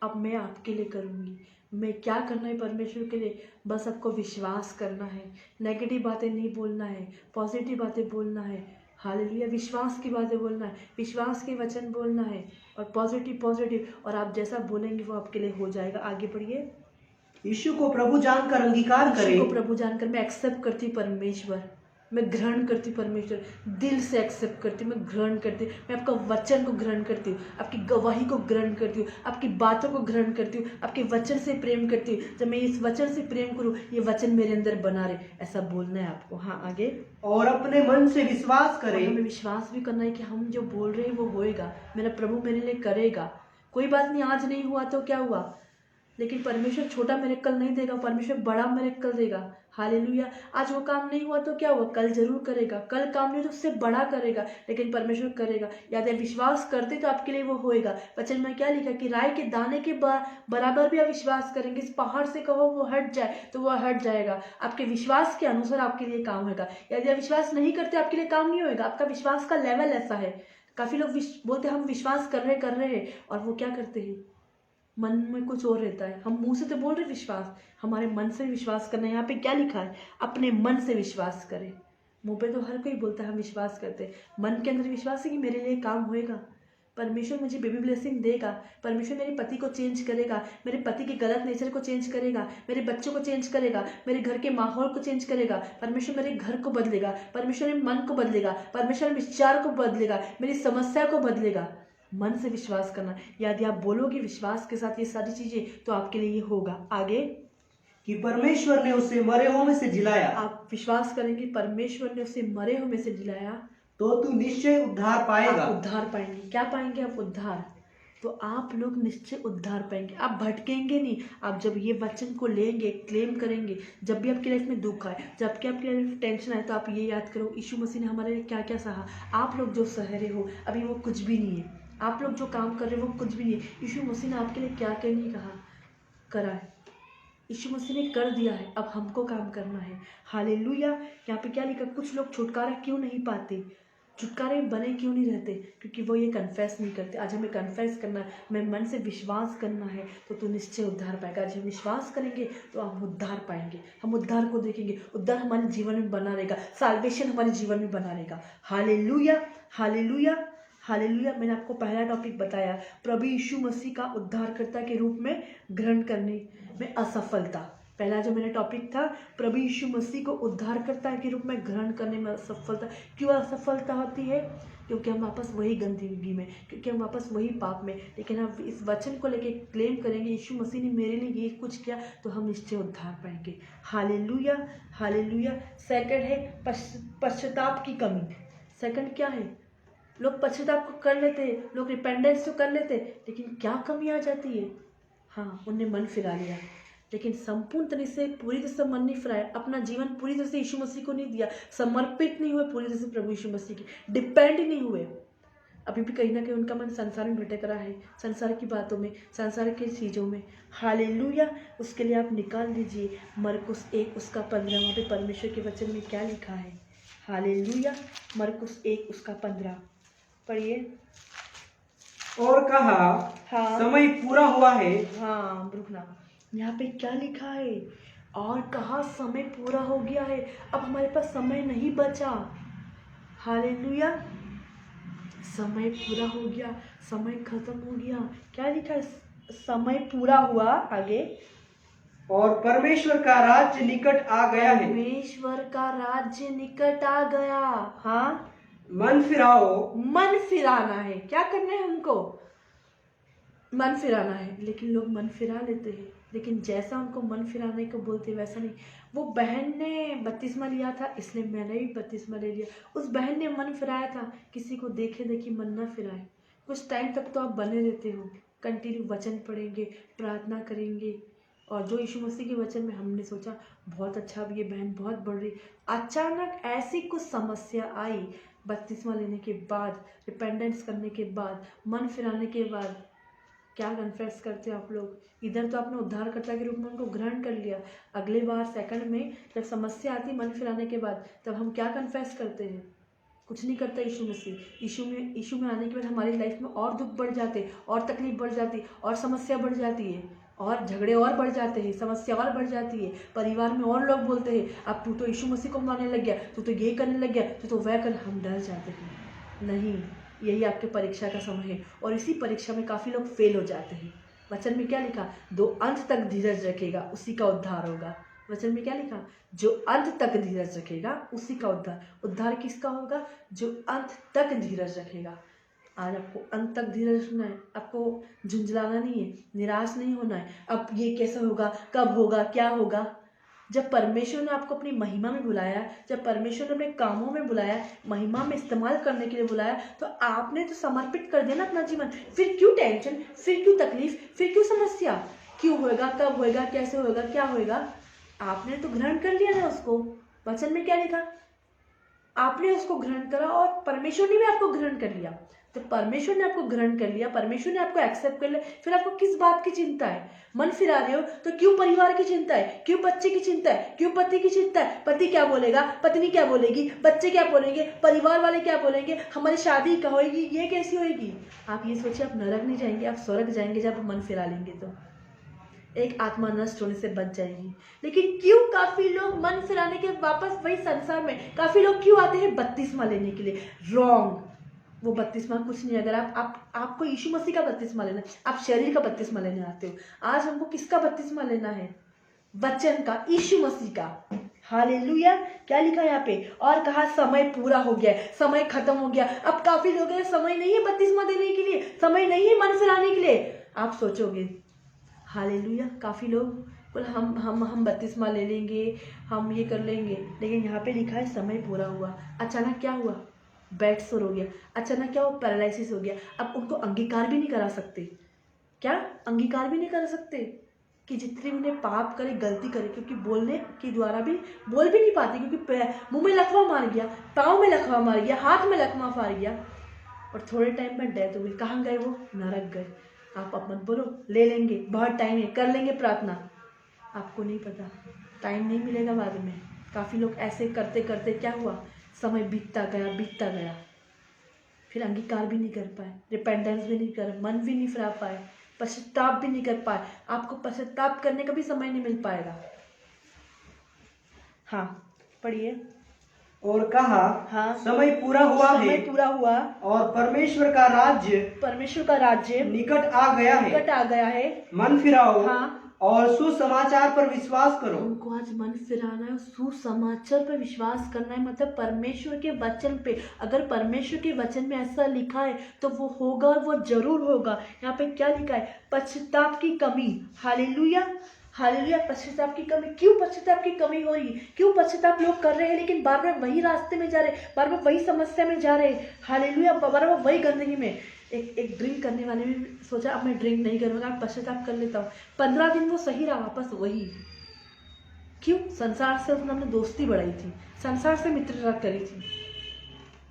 अब मैं आपके लिए करूँगी। मैं क्या करना है परमेश्वर के लिए? बस आपको विश्वास करना है, नेगेटिव बातें नहीं बोलना है, पॉजिटिव बातें बोलना है। हालेलुया। विश्वास की बातें बोलना है, विश्वास के वचन बोलना है, और पॉजिटिव, और आप जैसा बोलेंगे वो आपके लिए हो जाएगा। आगे बढ़िए। यीशु को प्रभु जानकर अंगीकार करें। यीशु को प्रभु जानकर मैं एक्सेप्ट करती हूँ परमेश्वर, मैं ग्रहण करती हूँ परमेश्वर, दिल से एक्सेप्ट करती हूँ, मैं ग्रहण करती हूँ, मैं आपका वचन को ग्रहण करती हूँ, आपकी गवाही को ग्रहण करती हूँ, आपकी बातों को ग्रहण करती हूँ, आपके वचन से प्रेम करती हूँ। जब मैं इस वचन से प्रेम करूँ, ये वचन मेरे अंदर बना रहे, ऐसा बोलना है आपको। हाँ, आगे। और अपने मन से विश्वास करें। हमें विश्वास भी करना है कि हम जो बोल रहे हैं वो होएगा, मेरा प्रभु मेरे लिए करेगा। कोई बात नहीं, आज नहीं हुआ तो क्या हुआ, लेकिन परमेश्वर छोटा मिरेकल नहीं देगा, परमेश्वर बड़ा मिरेकल देगा। हालेलुया। आज वो काम नहीं हुआ तो क्या हुआ, कल जरूर करेगा, कल काम नहीं तो उससे बड़ा करेगा, लेकिन परमेश्वर करेगा। यदि विश्वास करते तो आपके लिए वो होएगा। वचन में क्या लिखा कि राई के दाने के बराबर भी आप विश्वास करेंगे, इस पहाड़ से कहो वो हट जाए तो वो हट जाएगा। आपके विश्वास के अनुसार आपके लिए काम होगा। यदि आप विश्वास नहीं करते आपके लिए काम नहीं होगा। आपका विश्वास का लेवल ऐसा है। काफी लोग बोलते हम विश्वास कर रहे हैं, और वो क्या करते हैं, मन में कुछ और रहता है। हम मुंह से तो बोल रहे विश्वास, हमारे मन से विश्वास करना है। यहाँ पे क्या लिखा है, अपने मन से विश्वास करें। मुंह पे तो हर कोई बोलता है हम विश्वास करते हैं, मन के अंदर विश्वास है कि मेरे लिए काम होएगा, परमेश्वर मुझे बेबी ब्लेसिंग देगा, परमेश्वर मेरे पति को चेंज करेगा, मेरे पति के गलत नेचर को चेंज करेगा, मेरे बच्चों को चेंज करेगा, मेरे घर के माहौल को चेंज करेगा, परमेश्वर मेरे घर को बदलेगा, परमेश्वर मेरे मन को बदलेगा, परमेश्वर विचार को बदलेगा, मेरी समस्या को बदलेगा। मन से विश्वास करना। यदि आप बोलोगे विश्वास के साथ ये सारी चीजें, तो आपके लिए ये होगा। आगे। कि परमेश्वर ने उसे मरे हुओं में से जिलाया। आप विश्वास करेंगे परमेश्वर ने उसे मरे हुए में से जिलाया, तो तू निश्चय उद्धार पाएगा। आप उद्धार पाएंगे। क्या पाएंगे आप? उद्धार। तो आप लोग निश्चय उद्धार पाएंगे, आप भटकेंगे नहीं। आप जब ये वचन को लेंगे, क्लेम करेंगे, जब भी आपकी लाइफ में दुख आए, जब कि आपकी लाइफ में टेंशन आए, तो आप ये याद करो यीशु मसीह ने हमारे लिए क्या क्या सहा। आप लोग जो सह रहे हो अभी वो कुछ भी नहीं है, आप लोग जो काम कर रहे हो वो कुछ भी नहीं है। यीशु मसीह ने आपके लिए क्या क्या नहीं कहा, करा है, यीशु मसीह ने कर दिया है, अब हमको काम करना है। हालेलुया। यहाँ पे क्या लिखा, कुछ लोग छुटकारा क्यों नहीं पाते, छुटकारे बने क्यों नहीं रहते, क्योंकि वो ये कन्फेस नहीं करते। आज हमें कन्फेस करना है, हमें मन से विश्वास करना है, तो तू निश्चय उद्धार पाएगा। आज हम विश्वास करेंगे तो हम उद्धार पाएंगे, हम उद्धार को देखेंगे, उद्धार हमारे जीवन में बना रहेगा, साल्वेशन हमारे जीवन में बना रहेगा। Hallelujah, hallelujah, hallelujah. मैंने आपको पहला टॉपिक बताया, प्रभु यीशु मसीह का उद्धारकर्ता के रूप में ग्रहण करने में असफलता। पहला जो मेरा टॉपिक था, प्रभु यीशु मसीह को उद्धारकर्ता के रूप में ग्रहण करने में असफलता। क्यों असफलता होती है? क्योंकि हम वापस वही गंदगी में, क्योंकि हम वापस वही पाप में। लेकिन हम इस वचन को लेके क्लेम करेंगे, यीशु मसीह ने मेरे लिए ये कुछ किया, तो हम निश्चय उद्धार पाएंगे। Hallelujah, hallelujah. सेकंड है पश्चाताप की कमी। सेकंड क्या है, लोग पश्चाताप को कर लेते हैं, लोग रिपेंडेंस तो कर लेते हैं, लेकिन क्या कमी आ जाती है? हाँ, उनने मन फिरा लिया, लेकिन संपूर्ण तरह से पूरी तरह से मन नहीं फिराया, अपना जीवन पूरी तरह से यीशु मसीह को नहीं दिया, समर्पित नहीं हुए पूरी तरह से प्रभु यीशु मसीह की, डिपेंड नहीं हुए। अभी भी कहीं ना कहीं उनका मन संसार में भटक रहा है, संसार की बातों में, संसार की चीज़ों में। हालेलुया। उसके लिए आप निकाल लीजिए मरकुस 1 उसका 15, वहाँ पे परमेश्वर के वचन में क्या लिखा है। हालेलुया। मरकुस 1 उसका 15 पढ़िए। और कहा, हाँ, समय पूरा हुआ है। हाँ, रुकना, यहाँ पे क्या लिखा है? और कहा समय पूरा हो गया है, अब हमारे पास समय नहीं बचा। हालेलुया, समय पूरा हो गया, समय खत्म हो गया। क्या लिखा है? समय पूरा हुआ। आगे, और परमेश्वर का राज्य निकट आ गया है। परमेश्वर का राज्य निकट आ गया। हाँ, मन फिराओ। मन फिराना है। क्या करना है हमको? मन फिराना है। लेकिन लोग मन फिरा लेते हैं, लेकिन जैसा उनको मन फिराने को बोलते वैसा नहीं। वो बहन ने बपतिस्मा लिया था, इसलिए मैंने भी बपतिस्मा ले लिया। उस बहन ने मन फिराया था, किसी को देखे देखी मन ना फिराए। कुछ टाइम तक तो आप बने रहते हो, कंटिन्यू वचन पढ़ेंगे, प्रार्थना करेंगे, और जो यीशु मसीह के वचन में हमने सोचा बहुत अच्छा, अब ये बहन बहुत बढ़ रही। अचानक ऐसी कुछ समस्या आई बपतिस्मा लेने के बाद, रिपेंडेंस करने के बाद, मन फिराने के बाद। क्या कन्फेस करते हो आप लोग? इधर तो आपने उद्धारकर्ता के रूप में उनको ग्रहण कर लिया, अगले बार सेकंड में जब समस्या आती मन फिराने के बाद, तब हम क्या कन्फेस करते हैं? कुछ नहीं करता यीशु मसीह। यीशु में आने के बाद हमारी लाइफ में और दुख बढ़ जाते, और तकलीफ बढ़ जाती, और समस्या बढ़ जाती है, और झगड़े और बढ़ जाते हैं, समस्या और बढ़ जाती है। परिवार में और लोग बोलते हैं, अब तू तो यीशु मसीह को मानने लग गया, तू तो ये करने लग गया, तू तो वह कर। हम डर जाते हैं। नहीं, यही आपके परीक्षा का समय है, और इसी परीक्षा में काफ़ी लोग फेल हो जाते हैं। वचन में क्या लिखा? जो अंत तक धीरज रखेगा उसी का उद्धार होगा। वचन में क्या लिखा? जो अंत तक धीरज रखेगा उसी का उद्धार। उद्धार किसका होगा? जो अंत तक धीरज रखेगा। आज आपको अंत तक धीरज रखना है, आपको झुंझलाना नहीं है, निराश नहीं होना है। अब ये कैसा होगा, कब होगा, क्या होगा? जब परमेश्वर ने आपको अपनी महिमा में बुलाया, जब परमेश्वर ने अपने कामों में बुलाया, महिमा में इस्तेमाल करने के लिए बुलाया, तो आपने तो समर्पित कर दिया ना अपना जीवन। फिर क्यों टेंशन, फिर क्यों तकलीफ, फिर क्यों समस्या? क्यों होएगा, कब होएगा, कैसे होएगा, क्या होएगा? आपने तो ग्रहण कर लिया ना उसको। वचन में क्या लिखा? आपने उसको ग्रहण करा, और परमेश्वर ने भी आपको ग्रहण कर लिया। तो परमेश्वर ने आपको ग्रहण कर लिया, परमेश्वर ने आपको एक्सेप्ट कर लिया, फिर आपको किस बात की चिंता है? मन फिरा रहे हो तो क्यों परिवार की चिंता है, क्यों बच्चे की चिंता है, क्यों पति की चिंता है? पति क्या बोलेगा, पत्नी क्या बोलेगी, बच्चे क्या बोलेंगे, परिवार वाले क्या बोलेंगे, हमारी शादी कब होएगी, ये कैसी होएगी? आप ये सोचिए, आप नरक नहीं जाएंगे, आप स्वर्ग जाएंगे जब मन फिरा लेंगे। तो एक आत्मा नष्ट होने से बच जाएगी। लेकिन क्यों काफी लोग मन फिराने के वापस वही संसार में, काफी लोग क्यों आते हैं बपतिस्मा लेने के लिए? रॉन्ग। वो बपतिस्मा कुछ नहीं। अगर आपको यीशु मसीह का बपतिस्मा लेना है, आप शरीर का बपतिस्मा लेने आते हो। आज हमको किसका बपतिस्मा लेना है? वचन का, यीशु मसीह का। हालेलुया। क्या लिखा है यहाँ पे? और कहा समय पूरा हो गया, समय खत्म हो गया। अब काफी लोग हैं, समय नहीं है बपतिस्मा देने के लिए, समय नहीं है मन फिराने के लिए। आप सोचोगे, हालेलुया, काफ़ी लोग बोले हम बपतिस्मा ले लेंगे, हम ये कर लेंगे, लेकिन यहाँ पे लिखा है समय पूरा हुआ। अचानक क्या हुआ? बेड सोर हो गया। अचानक क्या हुआ? पैरालिसिस हो गया। अब उनको अंगीकार भी नहीं करा सकते। क्या अंगीकार भी नहीं कर सकते कि जितने उन्हें पाप करे, गलती करे, क्योंकि बोलने के द्वारा भी बोल भी नहीं पाते, क्योंकि मुंह में लकवा मार गया, पाँव में लकवा मार गया, हाथ में लकवा मार गया, और थोड़े टाइम में डेथ हो गई। कहाँ गए वो? नरक गए। आप अब मत बोलो ले लेंगे, बहुत टाइम है, कर लेंगे प्रार्थना। आपको नहीं पता, टाइम नहीं मिलेगा बाद में। काफ़ी लोग ऐसे करते करते क्या हुआ? समय बीतता गया, बीतता गया, फिर अंगीकार भी नहीं कर पाए, रिपेंडेंस भी नहीं कर, मन भी नहीं फिरा पाए, पश्चाताप भी नहीं कर पाए। आपको पश्चाताप करने का भी समय नहीं मिल पाएगा। हाँ, पढ़िए। और कहा, हाँ, समय पूरा हुआ है, समय पूरा हुआ, और परमेश्वर का राज्य निकट आ गया है, निकट आ गया है। मन फिराओ। हाँ, और सुसमाचार पर विश्वास करो। हमको आज मन फिराना है, सुसमाचार पर विश्वास करना है, मतलब परमेश्वर के वचन पे। अगर परमेश्वर के वचन में ऐसा लिखा है तो वो होगा, और वो जरूर होगा। यहाँ पे क्या लिखा है? पश्चाताप की कमी। Hallelujah, hallelujah. पश्चाताप की कमी। क्यों पश्चाताप की कमी हो रही है? क्यों पश्चाताप लोग कर रहे हैं, लेकिन बार बार वही रास्ते में जा रहे, बार बार वही समस्या में जा रहे? हालेलुया। बार बार वही गंदगी में। एक ड्रिंक करने वाले ने सोचा अब मैं ड्रिंक नहीं करूँगा, पश्चाताप कर लेता हूँ। 15 दिन वो सही रहा, वापस वही। क्यों? संसार से उसने अपनी दोस्ती बढ़ाई थी, संसार से मित्रता करी थी।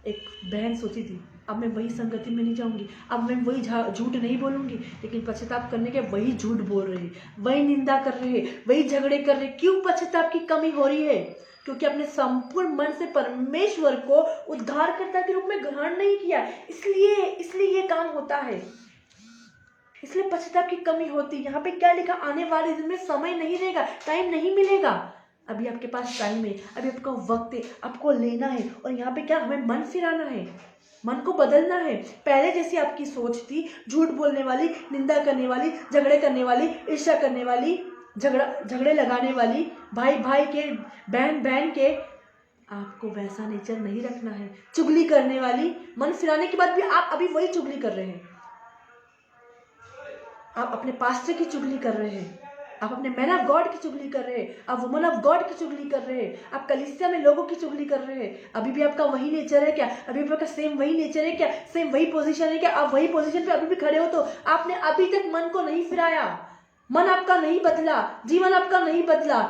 एक बहन सोची थी, अब मैं वही संगति में नहीं जाऊंगी, अब मैं वही झूठ नहीं बोलूंगी, लेकिन पश्चाताप करने के वही झूठ बोल रहे हैं, वही निंदा कर रहे हैं, वही झगड़े कर रहे हैं। क्यों पश्चाताप की कमी हो रही है? क्योंकि अपने संपूर्ण मन से परमेश्वर को उद्धारकर्ता के रूप में ग्रहण नहीं किया, इसलिए ये काम होता है, इसलिए पश्चाताप की कमी होती है। यहाँ पे क्या लिखा? आने वाले दिन में समय नहीं रहेगा, टाइम नहीं मिलेगा। अभी आपके पास टाइम है, अभी आपका वक्त है, आपको लेना है। और यहाँ पे क्या, हमें मन फिराना है, मन को बदलना है। पहले जैसी आपकी सोच थी, झूठ बोलने वाली, निंदा करने वाली, झगड़े करने वाली, ईर्ष्या करने वाली, झगड़े लगाने वाली, भाई भाई के, बहन बहन के, आपको वैसा नेचर नहीं रखना है। चुगली करने वाली, मन फिराने के बाद भी आप अभी वही चुगली कर रहे हैं। आप अपने पास्टर की चुगली कर रहे हैं, आप अपने मैन ऑफ गॉड की चुगली कर रहे हैं, आप वुमन ऑफ गॉड की चुगली कर रहे हैं, आप कलीसिया में लोगों की चुगली कर रहे हैं। अभी भी आपका वही नेचर है क्या? अभी भी आपका सेम वही नेचर है क्या? सेम वही पोजीशन है क्या? आप वही पोजीशन पे अभी भी खड़े हो तो आपने अभी तक मन को नहीं फिराया, मन आपका नहीं बदला, जीवन आपका नहीं बदला।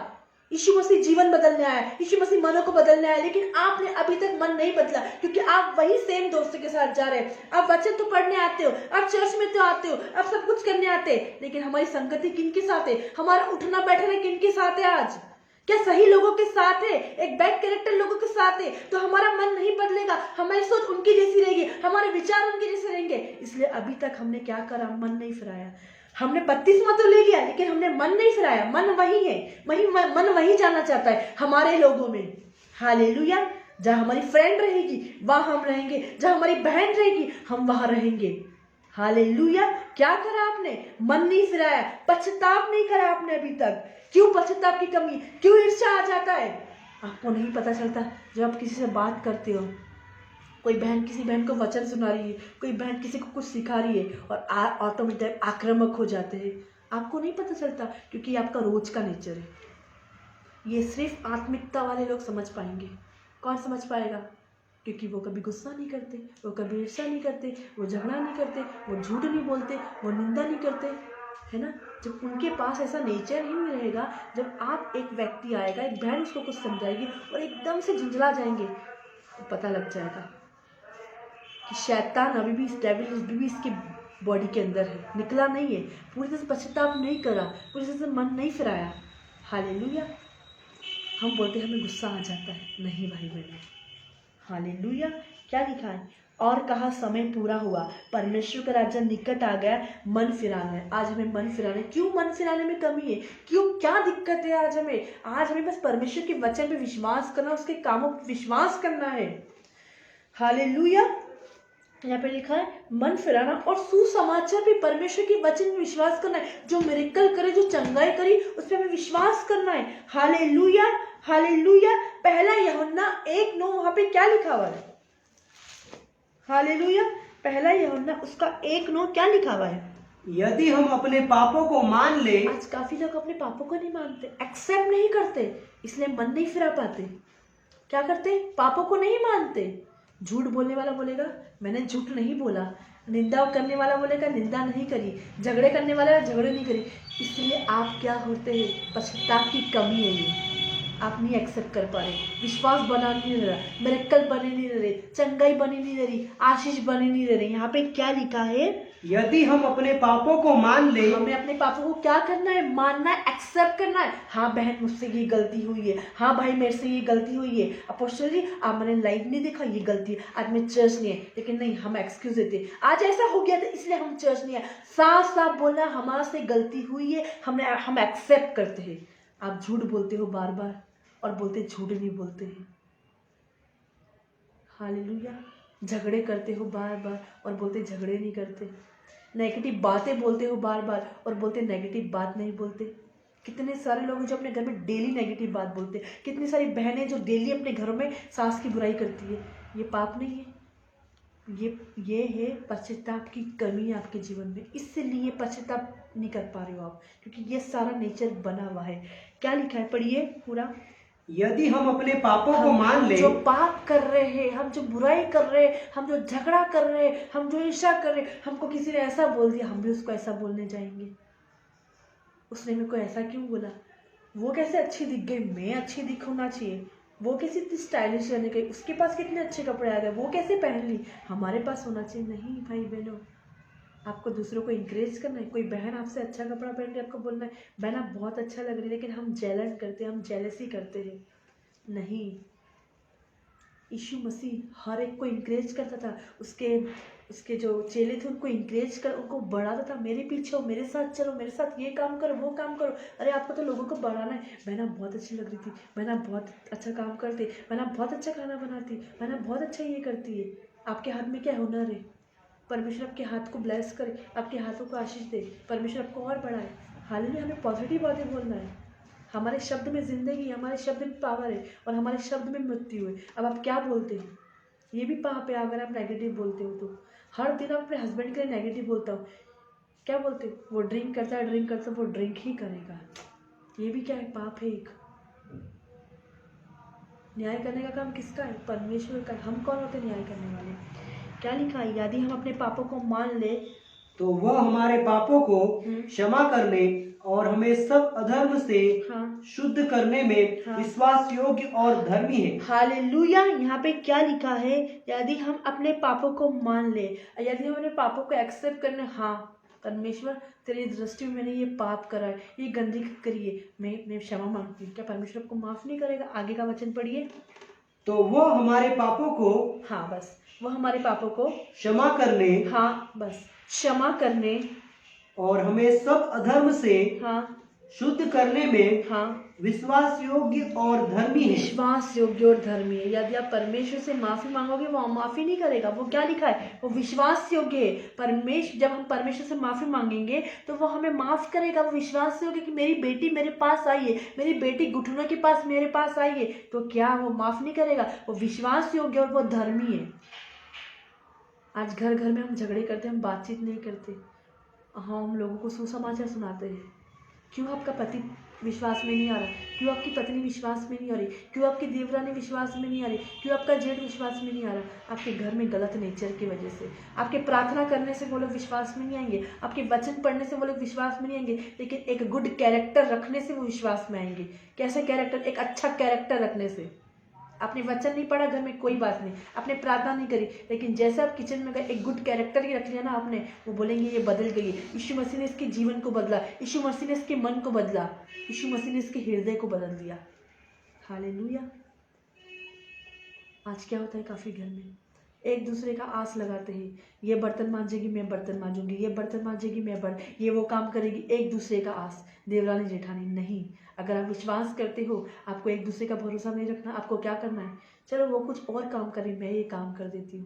यीशु मसीह जीवन बदलने आया, यीशु मसीह मनों को बदलने आया, लेकिन आपने अभी तक मन नहीं बदला, क्योंकि आप वही सेम दोस्तों के साथ जा रहे हैं। आप वचन तो पढ़ने आते हो, आप चर्च में तो आते हो, आप सब कुछ करने आते हैं, लेकिन हमारी संगति किनके साथ है? हमारा उठना बैठना किनके साथ है? आज क्या सही लोगों के साथ है? एक बैड कैरेक्टर लोगों के साथ है, तो हमारा मन नहीं बदलेगा, हमारी सोच उनकी जैसी रहेगी, हमारे विचार उनके जैसे रहेंगे। इसलिए अभी तक हमने क्या करा? मन नहीं फिराया। हमने बपतिस्मा तो ले लिया, लेकिन हमने मन नहीं फिराया। मन वही है, मन वही जाना चाहता है हमारे लोगों में। हालेलुया। जहां हमारी फ्रेंड रहेगी वहां हम रहेंगे, जहां हमारी बहन रहेगी हम वहां रहेंगे। हालेलुया। क्या करा आपने? मन नहीं फिराया, पश्चाताप नहीं करा आपने अभी तक। क्यों पश्चाताप की कमी? क्यों ईर्ष्या आ जाता है? आपको नहीं पता चलता। जब आप किसी से बात करते हो, कोई बहन किसी बहन को वचन सुना रही है, कोई बहन किसी को कुछ सिखा रही है, और ऑटोमेटिक आक्रामक हो जाते हैं, आपको नहीं पता चलता, क्योंकि आपका रोज का नेचर है। ये सिर्फ आत्मिकता वाले लोग समझ पाएंगे। कौन समझ पाएगा? क्योंकि वो कभी गुस्सा नहीं करते, वो कभी ईर्ष्या नहीं करते, वो झगड़ा नहीं करते, वो झूठ नहीं बोलते, वो निंदा नहीं करते, है ना। जब उनके पास ऐसा नेचर ही नहीं रहेगा, जब आप एक व्यक्ति आएगा, एक बहन उसको कुछ समझाएगी और एकदम से झुंझला जाएंगे, तो पता लग जाएगा कि शैतान अभी भी, डेविल अभी भी इसकी बॉडी के अंदर है, निकला नहीं है, पूरी तरह से पश्चाताप नहीं करा, पूरी तरह से मन नहीं फिराया। हालेलुया। हम बोलते हैं हमें गुस्सा आ जाता है, नहीं भाई बहन। हालेलुया। क्या लिखा है? और कहा समय पूरा हुआ, परमेश्वर का राज्य निकट आ गया, मन फिराना है। आज हमें मन फिराना है। क्यों मन फिराने में कमी है? क्यों, क्या दिक्कत है आज हमें? आज हमें बस परमेश्वर के वचन पे विश्वास करना, उसके कामों पर विश्वास करना है। हालेलुया। यहाँ पे लिखा है मन फिराना और सुसमाचार भी परमेश्वर के वचन में विश्वास करना है। जो मिरेकल करे, जो चंगाई करी, उस पर हमें विश्वास करना है। हालेलुया। हालेलुया। पहला यूहन्ना 1:9, वहां पे क्या लिखा हुआ है? हालेलुया। पहला यूहन्ना उसका 1:9 क्या लिखा हुआ है? यदि हम अपने पापों को मान ले। आज काफी लोग अपने पापों को नहीं मानते, एक्सेप्ट नहीं करते, इसलिए मन नहीं फिरा पाते। क्या करते? पापों को नहीं मानते। झूठ बोलने वाला बोलेगा मैंने झूठ नहीं बोला, निंदा करने वाला बोलेगा निंदा नहीं करी, झगड़े करने वाला झगड़े नहीं करी। इसलिए आप क्या होते हैं? पश्चाताप की कमी है ये, आप नहीं एक्सेप्ट कर पा रहे, विश्वास बना नहीं रहा, मिरेकल बने नहीं रहे, चंगाई बनी नहीं रही, आशीष बनी नहीं रही। यहाँ पे क्या लिखा है? यदि हम अपने पापों को मान ले। हमें अपने पापों को क्या करना है? मानना है, एक्सेप्ट करना है। हाँ बहन, मुझसे ये गलती हुई है, हाँ भाई मेरे से ये गलती हुई है, अपोस्टल जी आप मैंने लाइव नहीं देखा, ये गलती है, आज मैं चर्च नहीं है, लेकिन नहीं, हम एक्सक्यूज देते, आज ऐसा हो गया था इसलिए हम चर्च नहीं है। साफ साफ बोलना हमारे से गलती हुई है, हम एक्सेप्ट करते हैं। आप झूठ बोलते हो बार बार और बोलते झूठ नहीं बोलते हैं। हालेलुया। झगड़े करते हो बार बार और बोलते झगड़े नहीं करते। नेगेटिव बातें बोलते हो बार बार और बोलते नेगेटिव बात नहीं बोलते। कितने सारे लोग हैं जो अपने घर में डेली नेगेटिव बात बोलते हैं। कितनी सारी बहनें जो डेली अपने घरों में सास की बुराई करती है। ये पाप नहीं है, ये है पश्चाताप की कमी आपके जीवन में। इसलिए पश्चाताप नहीं कर पा रहे हो आप, क्योंकि ये सारा नेचर बना हुआ है। क्या लिखा है? पढ़िए पूरा। यदि हम अपने पापों को मान ले। जो पाप कर रहे हैं, हम जो बुराई कर रहे हैं, हम जो झगड़ा कर रहे हैं, हम जो ईर्ष्या कर रहे हैं, हमको किसी ने ऐसा बोल दिया, हम भी उसको ऐसा बोलने जाएंगे। उसने मेरे को ऐसा क्यों बोला, वो कैसे अच्छी दिख गई, मैं अच्छी दिखना चाहिए। वो कैसी इतनी स्टाइलिश रहने गई, उसके पास कितने अच्छे कपड़े आ गए, वो कैसे पहन ली, हमारे पास होना चाहिए। नहीं भाई बहनों, आपको दूसरों को इंकरेज करना है। कोई बहन आपसे अच्छा कपड़ा पहन के आपको बोलना है बहन आप बहुत अच्छा लग रही है, लेकिन हम जलन करते हैं, हम जेलसी करते हैं। नहीं, यीशु मसीह हर एक को इंकरेज करता था। उसके जो चेले थे उनको इंकरेज कर, उनको बढ़ाता था, मेरे पीछे हो, मेरे साथ चलो, मेरे साथ ये काम करो, वो काम करो। अरे आपको तो लोगों को बढ़ाना है। बहन आप बहुत अच्छी लग रही थी, बहन आप बहुत अच्छा काम करती, बहन आप बहुत अच्छा खाना बनाती, बहन आप बहुत अच्छा ये करती है। आपके हाथ में क्या हुनर है, परमेश्वर आपके हाथ को ब्लेस करे, आपके हाथों को आशीष दे, परमेश्वर आपको और बढ़ाए। हालेलुया। हमें पॉजिटिव बातें बोलना है। हमारे शब्द में जिंदगी है, हमारे शब्द में पावर है और हमारे शब्द में मृत्यु है। अब आप क्या बोलते हैं, ये भी पाप है अगर आप नेगेटिव बोलते हो तो। हर दिन आप अपने हस्बैंड के लिए नेगेटिव बोलता हो, क्या बोलते हो, वो ड्रिंक करता है, ड्रिंक करता है, वो ड्रिंक ही करेगा। ये भी क्या है, पाप है एक। न्याय करने का काम किसका है, परमेश्वर का। हम कौन होते न्याय करने वाले। क्या लिखा है, यदि हम अपने पापों को मान ले तो वह हमारे पापों को क्षमा करने और हमें सब अधर्म से शुद्ध करने में विश्वास योग्य और धर्मी है। हालेलुया। यहाँ पे क्या लिखा है, यदि हम अपने पापों को मान ले, यदि हम अपने पापों को एक्सेप्ट करने, हाँ परमेश्वर तेरी दृष्टि में मैंने ये पाप करा है, ये गंदगी करी है, मैं क्षमा मांगती हूँ, क्या परमेश्वर आपको माफ नहीं करेगा। आगे का वचन पढ़िए। तो वो हमारे पापों को, हाँ बस, वो हमारे पापों को क्षमा करने, हाँ बस, क्षमा करने और हमें सब अधर्म से शुद्ध करने में विश्वास योग्य और धर्मी है। विश्वास योग्य और धर्मी है। यदि आप परमेश्वर से माफी मांगोगे वो माफी नहीं करेगा। वो क्या लिखा है, वो विश्वास योग्य है। परमेश्वर, जब हम परमेश्वर से माफी मांगेंगे तो वो हमें माफ करेगा। वो विश्वास योग्य कि मेरी बेटी मेरे पास आई है, मेरी बेटी घुटनों के पास मेरे पास आई है, तो क्या वो माफ नहीं करेगा। वो विश्वास योग्य और वो धर्मी है। आज घर घर में हम झगड़े करते, हम बातचीत नहीं करते, हाँ हम लोगों को सुसमाचार सुनाते हैं। क्यों आपका पति विश्वास में नहीं आ रहा, क्यों आपकी पत्नी विश्वास में नहीं आ रही, क्यों आपकी देवरानी विश्वास में नहीं आ रही, क्यों आपका जेठ विश्वास में नहीं आ रहा। आपके घर में गलत नेचर की वजह से। आपके प्रार्थना करने से वो लोग विश्वास में नहीं आएंगे, आपके वचन पढ़ने से वो लोग विश्वास में नहीं आएंगे, लेकिन एक गुड कैरेक्टर रखने से वो विश्वास में आएंगे। कैसे कैरेक्टर, एक अच्छा कैरेक्टर रखने से। आपने वचन नहीं पढ़ा घर में, कोई बात नहीं, आपने प्रार्थना नहीं करी, लेकिन जैसे आप किचन में गए एक गुड कैरेक्टर ही रख लिया ना आपने, वो बोलेंगे ये बदल गई है। यीशु मसीह ने इसके जीवन को बदला, यीशु मसीह ने इसके मन को बदला, यीशु मसीह ने इसके हृदय को बदल दिया। हालेलुया। आज क्या होता है, काफ़ी घर में एक दूसरे का आस लगाते हैं, ये बर्तन मांजेगी मैं बर्तन मांजूंगी, ये बर्तन मांजेगी ये वो काम करेगी, एक दूसरे का आस, देवरानी जेठानी। नहीं, अगर आप विश्वास करते हो, आपको एक दूसरे का भरोसा नहीं रखना। आपको क्या करना है, चलो वो कुछ और काम करे, मैं ये काम कर देती हूँ।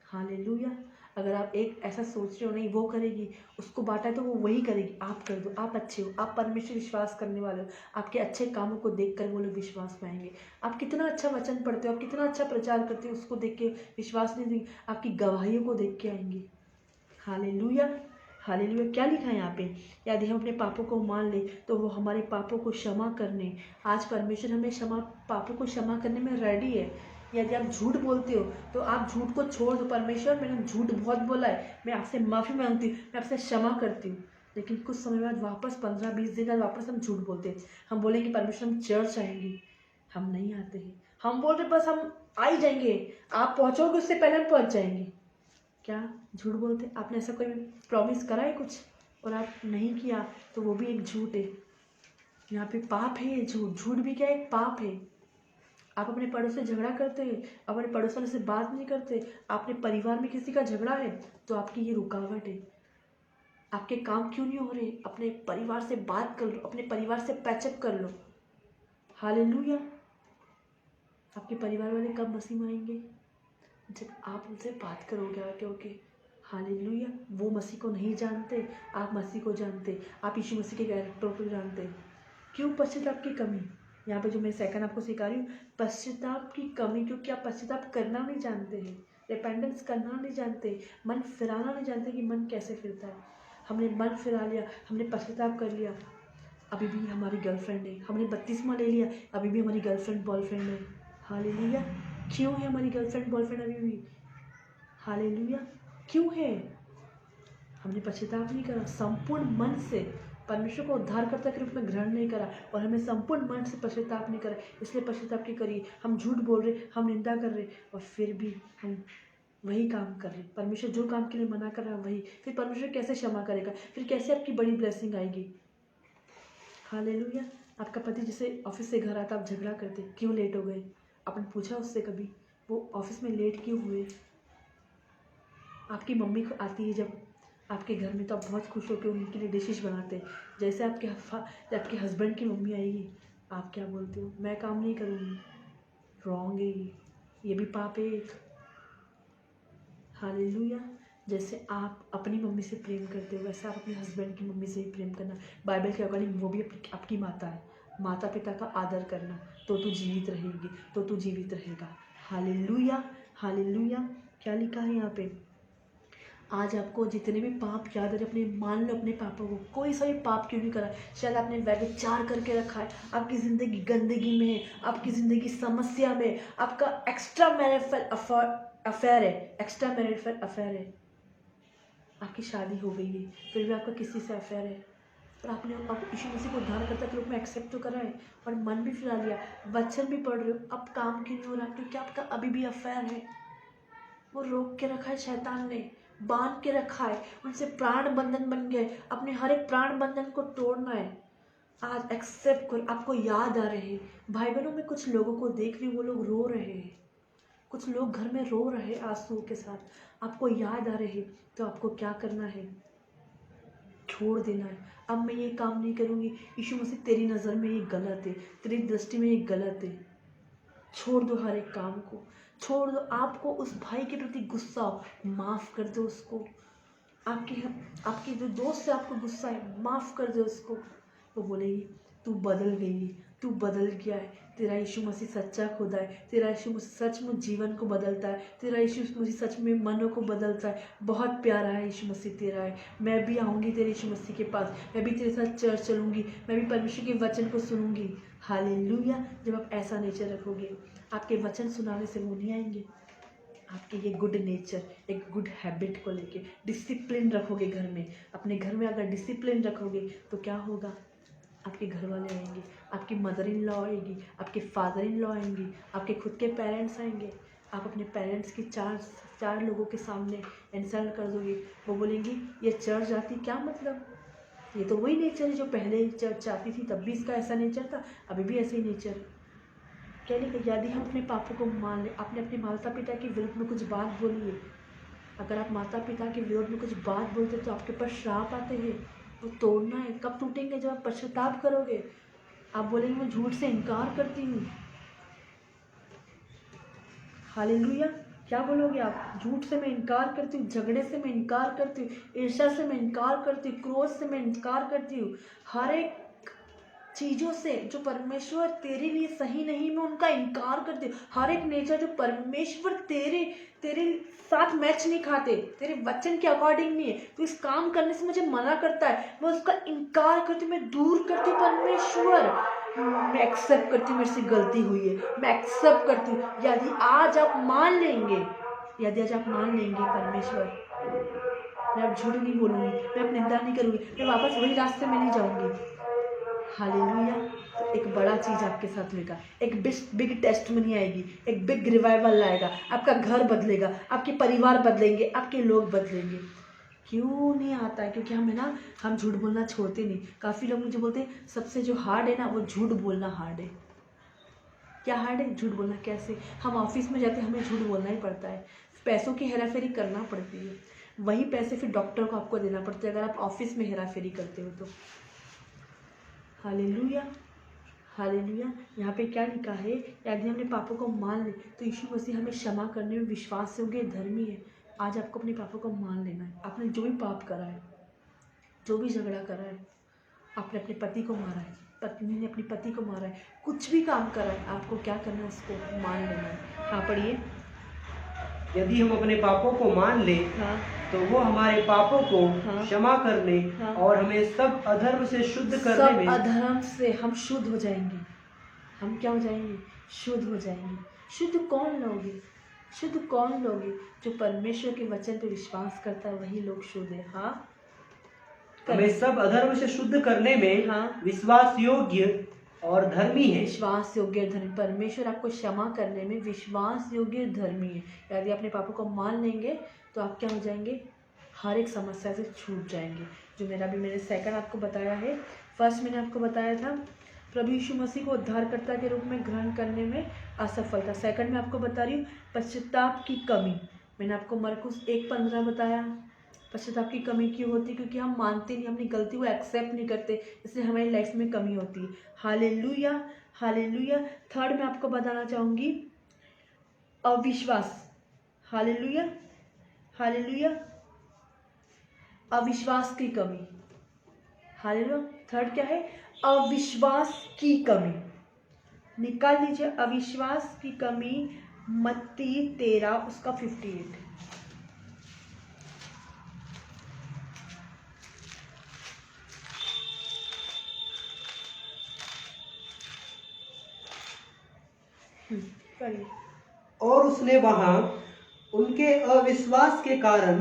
हालेलुया। अगर आप एक ऐसा सोच रहे हो नहीं वो करेगी, उसको बांटा है तो वो वही करेगी, आप कर दो। आप अच्छे हो, आप परमेश्वर विश्वास करने वाले हो, आपके अच्छे कामों को देखकर वो लोग विश्वास पाएंगे। आप कितना अच्छा वचन पढ़ते हो, आप कितना अच्छा प्रचार करते हो, उसको देख के विश्वास नहीं देंगे, आपकी गवाहियों को देख के आएंगे। हालेलुया। हालेलुया। क्या लिखा है यहाँ पे, यदि हम अपने पापों को मान ले तो वो हमारे पापों को क्षमा करने, आज परमेश्वर हमें पापों को क्षमा करने में रेडी है। यदि आप झूठ बोलते हो तो आप झूठ को छोड़ दो, परमेश्वर मैंने झूठ बहुत बोला है, मैं आपसे माफ़ी मांगती हूँ, मैं आपसे क्षमा करती हूँ। लेकिन कुछ समय बाद वापस 15-20 दिन बाद वापस हम झूठ बोलते हैं। हम बोलेंगे परमेश्वर हम चर्च आएंगे, हम नहीं आते हैं। हम बोल रहे बस हम आ ही जाएंगे, आप पहुँचोगे उससे पहले हम पहुँच जाएंगे। क्या झूठ बोलते, आपने ऐसा कोई प्रॉमिस करा है कुछ और आप नहीं किया, तो वो भी एक झूठ है। यहाँ पे पाप है ये झूठ। झूठ भी क्या है, एक पाप है। आप अपने पड़ोस से झगड़ा करते हैं, अपने पड़ोस वाले से बात नहीं करते, आपने परिवार में किसी का झगड़ा है, तो आपकी ये रुकावट है। आपके काम क्यों नहीं हो रहे, अपने परिवार से बात कर लो, अपने परिवार से पैचअप कर लो। हालेलुया। आपके परिवार वाले कब मसीह में आएंगे, जब आप उनसे बात करोगे आके ओके। हालेलुया। वो मसीह को नहीं जानते, आप मसीह को जानते, आप यीशु मसीह के कैरेक्टर को जानते। क्यों पश्चाताप की कमी, यहाँ पे जो मैं सेकंड आपको सिखा रही हूँ, पश्चाताप की कमी, क्योंकि आप पश्चाताप करना नहीं जानते हैं, रिपेंटेंस करना नहीं जानते, मन फिराना नहीं जानते कि मन कैसे फिरता है। हमने मन फिरा लिया, हमने पश्चाताप कर लिया, अभी भी हमारी गर्लफ्रेंड है, हमने 32वां ले लिया, अभी भी हमारी गर्लफ्रेंड बॉयफ्रेंड है। हालेलुया। क्यों है हमारी गर्लफ्रेंड बॉयफ्रेंड अभी भी, हालेलुया, क्यों है, हमने पश्चाताप नहीं करा संपूर्ण मन से। परमेश्वर को उद्धारकर्ता के रूप में ग्रहण नहीं करा और हमें संपूर्ण मन से पश्चाताप नहीं करा, इसलिए पश्चाताप की करिए। हम झूठ बोल रहे, हम निंदा कर रहे और फिर भी हम वही काम कर रहे। परमेश्वर जो काम के लिए मना कर रहा है वही, फिर परमेश्वर कैसे क्षमा करेगा? फिर कैसे आपकी बड़ी ब्लेसिंग आएगी? हालेलुया। आपका पति जैसे ऑफिस से घर आता, आप झगड़ा करते, क्यों लेट हो गए? आपने पूछा उससे कभी वो ऑफिस में लेट क्यों हुए? आपकी मम्मी को आती है जब आपके घर में, तो आप बहुत खुश होकर उनके लिए डिशेस बनाते हैं। जैसे आपके हस्बैंड की मम्मी आएगी, आप क्या बोलते हो? मैं काम नहीं करूँगी। रॉन्ग है ये भी पाप है एक। हालेलुया। जैसे आप अपनी मम्मी से प्रेम करते हो, वैसे आप अपने हस्बैंड की मम्मी से ही प्रेम करना। बाइबल के अकॉर्डिंग वो भी आपकी माता है। माता पिता का आदर करना, तो तू जीवित रहेगी, तो तू जीवित रहेगा। Hallelujah, hallelujah. क्या लिखा है यहाँ पे? आज आपको जितने भी पाप याद है, अपने मान लो अपने पापों को। कोई सा भी पाप क्यों नहीं करा, शायद आपने व्यभिचार करके रखा है, आपकी ज़िंदगी गंदगी में है, आपकी ज़िंदगी समस्या में, आपका एक्स्ट्रा मैरिटल अफेयर है, एक्स्ट्रा मैरिटल अफेयर है। आपकी शादी हो गई है फिर भी आपका किसी से अफेयर है, पर आपने अब यीशु मसीह को उद्धारकर्ता के रूप में एक्सेप्ट तो करा है और मन भी फिरा लिया, वचन भी पढ़ रहे हो, अब काम क्यों नहीं हो रहा? क्योंकि आपका अभी भी अफेयर है। वो रोक के रखा है, शैतान ने बांध के रखा है, उनसे प्राण बंधन बन गए। अपने हर एक प्राण बंधन को तोड़ना है। आज एक्सेप्ट कर। आपको याद आ रहे हैं, भाई बहनों में कुछ लोगों को देख रही, वो लोग रो रहे हैं, कुछ लोग घर में रो रहे आंसू के साथ। आपको याद आ रहे हैं, तो आपको क्या करना है? छोड़ देना है। अब मैं ये काम नहीं करूँगी, यीशु मसीह तेरी नज़र में ये गलत है, तेरी दृष्टि में ये गलत है। छोड़ दो हर एक काम को, छोड़ दो। आपको उस भाई के प्रति गुस्सा हो, माफ़ कर दो उसको। आपके जो दोस्त से आपको गुस्सा है, माफ़ कर दो उसको। वो बोलेगी तू बदल गई है, तू बदल गया है, तेरा यीशु मसीह सच्चा खुदा है, तेरा यीशु मसीह सचमुच जीवन को बदलता है, तेरा यीशु मसीह सच में मनों को बदलता है। बहुत प्यारा है यीशु मसीह तेरा है। मैं भी आऊँगी तेरे यीशु मसीह के पास, मैं भी तेरे साथ चर्च चलूँगी, मैं भी परमेश्वर के वचन को सुनूंगी। हालेलुया। जब आप ऐसा नेचर रखोगे, आपके वचन सुनाने से वो नहीं आएंगे। आपके ये गुड नेचर, एक गुड हैबिट को लेके डिसिप्लिन रखोगे घर में। अपने घर में अगर डिसिप्लिन रखोगे तो क्या होगा? आपके घर वाले आएंगे, आपकी मदर इन लॉ आएगी, आपके फादर इन लॉ आएंगी, आपके खुद के पेरेंट्स आएंगे। आप अपने पेरेंट्स की चार लोगों के सामने इंसल्ट कर दोगे। वो बोलेंगी ये चर्च जाती, क्या मतलब? ये तो वही नेचर है जो पहले चर्च जाती थी, तब भी इसका ऐसा नेचर था, अभी भी ऐसे ही नेचर है। क्या लिखा? यदि हम अपने पापों को मान लें, आपने अपने माता पिता के विरुद्ध में कुछ बात बोली है, अगर आप माता पिता के विरोध में कुछ बात बोलते तो आपके ऊपर श्राप आते हैं। वो तोड़ना है। कब टूटेंगे? जब आप पश्चाताप करोगे। आप बोलेंगे मैं झूठ से इनकार करती हूँ। हालेलुया। क्या बोलोगे आप? झूठ से मैं इनकार करती हूँ, झगड़े से मैं इनकार करती हूँ, ईर्ष्या से मैं इनकार करती हूँ, क्रोध से मैं इनकार करती हूँ। हर एक चीज़ों से जो परमेश्वर तेरे लिए सही नहीं, मैं उनका इनकार करती हूँ। हर एक नेचर जो परमेश्वर तेरे साथ मैच नहीं खाते, तेरे वचन के अकॉर्डिंग नहीं है, तो इस काम करने से मुझे मना करता है, मैं उसका इनकार करती हूँ, मैं दूर करती हूँ। परमेश्वर, मैं एक्सेप्ट करती हूँ मेरे से गलती हुई है, मैं एक्सेप्ट करती हूँ। यदि आज आप मान लेंगे, परमेश्वर, मैं अब झूठ नहीं बोलूँगी, मैं अब निंदा नहीं करूँगी, मैं वापस वही रास्ते में नहीं जाऊँगी। हालेलुया। तो एक बड़ा चीज आपके साथ होगा, एक बिग टेस्टमनी आएगी, एक बिग रिवाइवल आएगा, आपका घर बदलेगा, आपके परिवार बदलेंगे, आपके लोग बदलेंगे। क्यों नहीं आता है? क्योंकि हम झूठ बोलना छोड़ते नहीं। काफ़ी लोग मुझे बोलते हैं सबसे जो हार्ड है ना, वो झूठ बोलना हार्ड है। क्या हार्ड है? झूठ बोलना। कैसे? हम ऑफिस में जाते हमें झूठ बोलना ही पड़ता है, पैसों की हेराफेरी करना पड़ती है, वही पैसे फिर डॉक्टर को आपको देना पड़ता है अगर आप ऑफिस में हेराफेरी करते हो तो। Hallelujah, hallelujah. यहाँ पे क्या लिखा है? यदि हमने पापों को मान ले तो यीशु मसीह हमें क्षमा करने में विश्वास योग्य धर्मी है। आज आपको अपने पापों को मान लेना है। आपने जो भी पाप करा है, जो भी झगड़ा करा है, आपने अपने पति को मारा है, पत्नी ने अपने पति को मारा है, कुछ भी काम करा है, आपको क्या करना है? उसको मान लेना है। हाँ पढ़िए। यदि हम अपने पापों को मान ले, हाँ, तो वो हमारे पापों को हाँ, क्षमा करने हाँ, और हमें सब अधर्म से शुद्ध करने सब में, अधर्म से हम शुद्ध हो जाएंगे। हम क्या हो जाएंगे? शुद्ध हो जाएंगे। शुद्ध कौन लोगे? शुद्ध कौन लोगे? जो परमेश्वर के वचन पर विश्वास करता है, वही लोग शुद्ध है। हाँ, हमें सब अधर्म से शुद्ध करने में विश्वास योग्य और धर्मी है। विश्वास योग्य धर्मी, परमेश्वर आपको क्षमा करने में विश्वास योग्य धर्मी है। यदि अपने पापों को मान लेंगे तो आप क्या हो जाएंगे, हर एक समस्या से छूट जाएंगे। जो मैंने सेकंड आपको बताया है, फर्स्ट मैंने आपको बताया था प्रभु यीशु मसीह को उद्धारकर्ता के रूप में ग्रहण करने में असफलता। सेकंड में आपको बता रही हूँ पश्चाताप की कमी। मैंने आपको मरकुस 1:15 बताया। पश्चाताप की कमी क्यों होती, क्योंकि हम मानते नहीं, अपनी गलती को एक्सेप्ट नहीं करते, इसलिए हमारी लाइफ में कमी होती है। Hallelujah, hallelujah. थर्ड मैं आपको बताना चाहूँगी अविश्वास। Hallelujah, hallelujah. अविश्वास की कमी। हालेलुया। थर्ड क्या है, अविश्वास की कमी। निकाल लीजिए अविश्वास की कमी, मत्ती 13 उसका 58। करिए। और उसने वहां उनके अविश्वास के कारण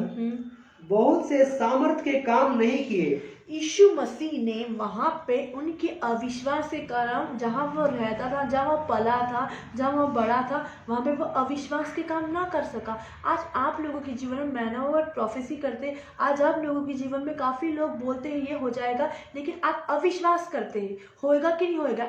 बहुत से सामर्थ के काम नहीं किए। यीशु मसीह ने वहाँ पे उनके अविश्वास के कारण, जहाँ वो रहता था, जहाँ वो पला था, जहाँ वो बड़ा था, वहाँ पे वो अविश्वास के काम ना कर सका। आज आप लोगों के जीवन में मैंने वो प्रोफेसी करते, आज आप लोगों के जीवन में काफ़ी लोग बोलते हैं ये हो जाएगा, लेकिन आप अविश्वास करते हैं, होएगा कि नहीं होएगा,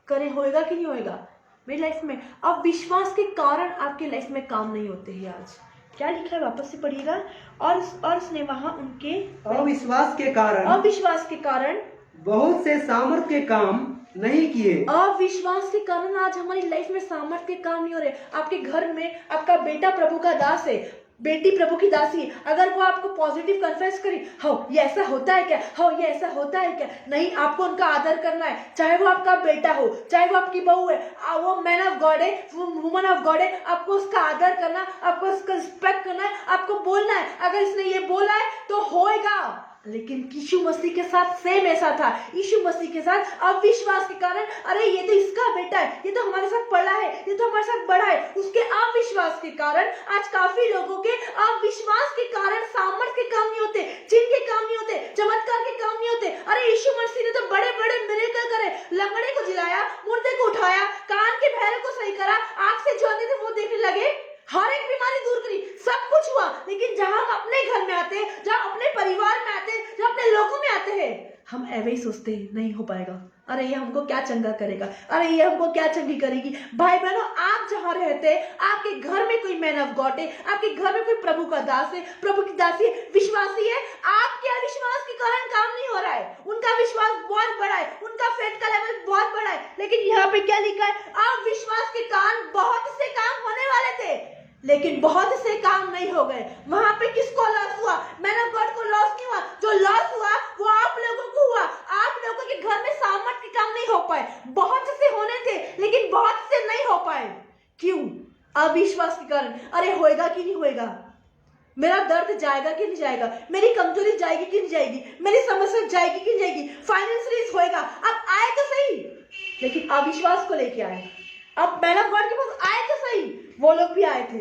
करें होएगा कि नहीं होएगा। मेरी लाइफ में अविश्वास के कारण आपके लाइफ में काम नहीं होते हैं। आज क्या लिखा है, वापस से पढ़िएगा। और उसने वहां उनके अविश्वास के कारण बहुत से सामर्थ के काम नहीं किए। अविश्वास के कारण आज हमारी लाइफ में सामर्थ के काम नहीं हो रहे। आपके घर में आपका बेटा प्रभु का दास है, बेटी प्रभु की दासी है, अगर वो आपको पॉजिटिव कन्फेस करी, हो ये ऐसा होता है क्या, हो ये ऐसा होता है क्या, नहीं, आपको उनका आदर करना है, चाहे वो आपका बेटा हो, चाहे वो आपकी बहू है, वो मैन ऑफ गॉड है, वो वुमन ऑफ गॉड है, आपको उसका आदर करना, आपको उसका रिस्पेक्ट करना है, आपको बोलना है, अगर इसने ये बोला है तो होएगा। लेकिन यीशु मसीह के साथ सेम ऐसा था। यीशु मसीह के साथ अविश्वास के कारण, अरे ये तो इसका बेटा है, ये तो हमारे साथ पढ़ा है, ये तो हमारे साथ बड़ा है, उसके अविश्वास के कारण आज काफी लोगों के अविश्वास के कारण सामर्थ के काम नहीं होते, चिन्ह के काम नहीं होते, चमत्कार के काम नहीं होते। अरे यीशु मसीह ने तो बड़े बड़े मिरेकल करे, लंगड़े को जिलाया, मुर्दे को उठाया, कान के बहरे को सही करा, आंख से जो आते थे वो देखने लगे, हर एक बीमारी दूर करी, सब कुछ हुआ। लेकिन जहां हम अपने घर में आते हैं, जहां अपने परिवार में आते हैं, जहां अपने लोगों में आते हैं, हम ऐसे ही सोचते हैं नहीं हो पाएगा, अरे ये हमको क्या चंगा करेगा, अरे ये हमको क्या चंगी करेगी। भाई बहनों, आप जहां रहते हैं, आपके घर में कोई मैन ऑफ गॉड है, आपके घर में कोई प्रभु का दास है, प्रभु की दासी है, विश्वासी है, आपके अविश्वास के कारण काम नहीं हो रहा है। उनका विश्वास बहुत बड़ा है, उनका फेथ का लेवल बहुत बड़ा है, लेकिन यहाँ पे क्या लिखा है, अविश्वास के कारण बहुत से काम होने वाले थे, लेकिन बहुत से काम नहीं हो गए। वहां पे किसको लॉस हुआ, मैन ऑफ गॉड को लॉस नहीं हुआ, जो लॉस हुआ वो आप लोगों को हुआ। आप लोगों के घर में सामर्थ के काम नहीं हो पाए, बहुत से होने थे लेकिन बहुत से नहीं हो पाए। क्यों? अविश्वास के कारण। अरे होएगा कि नहीं होएगा, मेरा दर्द जाएगा कि नहीं जाएगा, मेरी कमजोरी जाएगी कि नहीं जाएगी, मेरी समस्या जाएगी कि नहीं जाएगी, फाइनेंशियली होएगा। अब आए तो सही, लेकिन अविश्वास को लेके आए। अब मैन ऑफ गॉड के पास आए तो सही, वो लोग भी आए थे,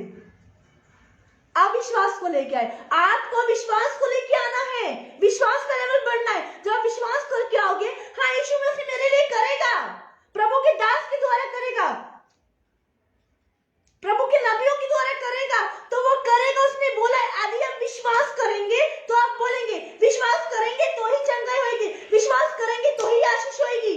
अविश्वास को लेके आए। आपको विश्वास को लेके आना है, विश्वास का लेवल बढ़ना है। जब आप विश्वास करके आओगे, हाँ यीशु मसीह मेरे लिए करेगा, प्रभु के दास के द्वारा करेगा, प्रभु के नबियों के द्वारा करेगा, तो वो करेगा। उसने बोला यदि हम विश्वास करेंगे तो आप बोलेंगे, विश्वास करेंगे तो ही चंगाई होगी, विश्वास करेंगे तो ही आशीष होगी,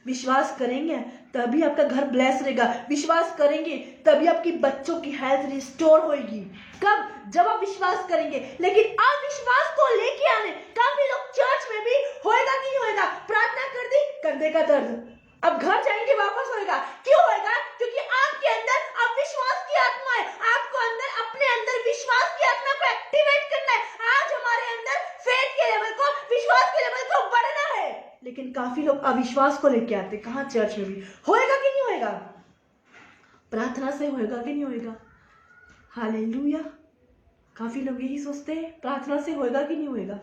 विश्वास करेंगे तभी आपका घर ब्लेस रहेगा, विश्वास करेंगे तभी आपकी बच्चों की हेल्थ रिस्टोर होगी। कब? जब आप विश्वास करेंगे। लेकिन अविश्वास को लेके आने, काफी लोग चर्च में भी होएगा कि नहीं होएगा, प्रार्थना कर दी, कंधे का दर्द, अब घर जाएंगे वापस होएगा। क्यों होएगा? क्योंकि आपके अंदर अविश्वास की आत्मा है, आपको अंदर अपने अंदर विश्वास की आत्मा को एक्टिवेट करना है। आज हमारे अंदर फेथ के लेवल को, विश्वास के लेवल को बढ़ना है, लेकिन काफी लोग अविश्वास को लेके आते। कहाँ? चर्च में भी। होएगा कि नहीं होएगा? प्रार्थना से होएगा कि नहीं होएगा? हालेलुया। काफी लोग यही सोचते हैं, प्रार्थना से होएगा कि नहीं होएगा।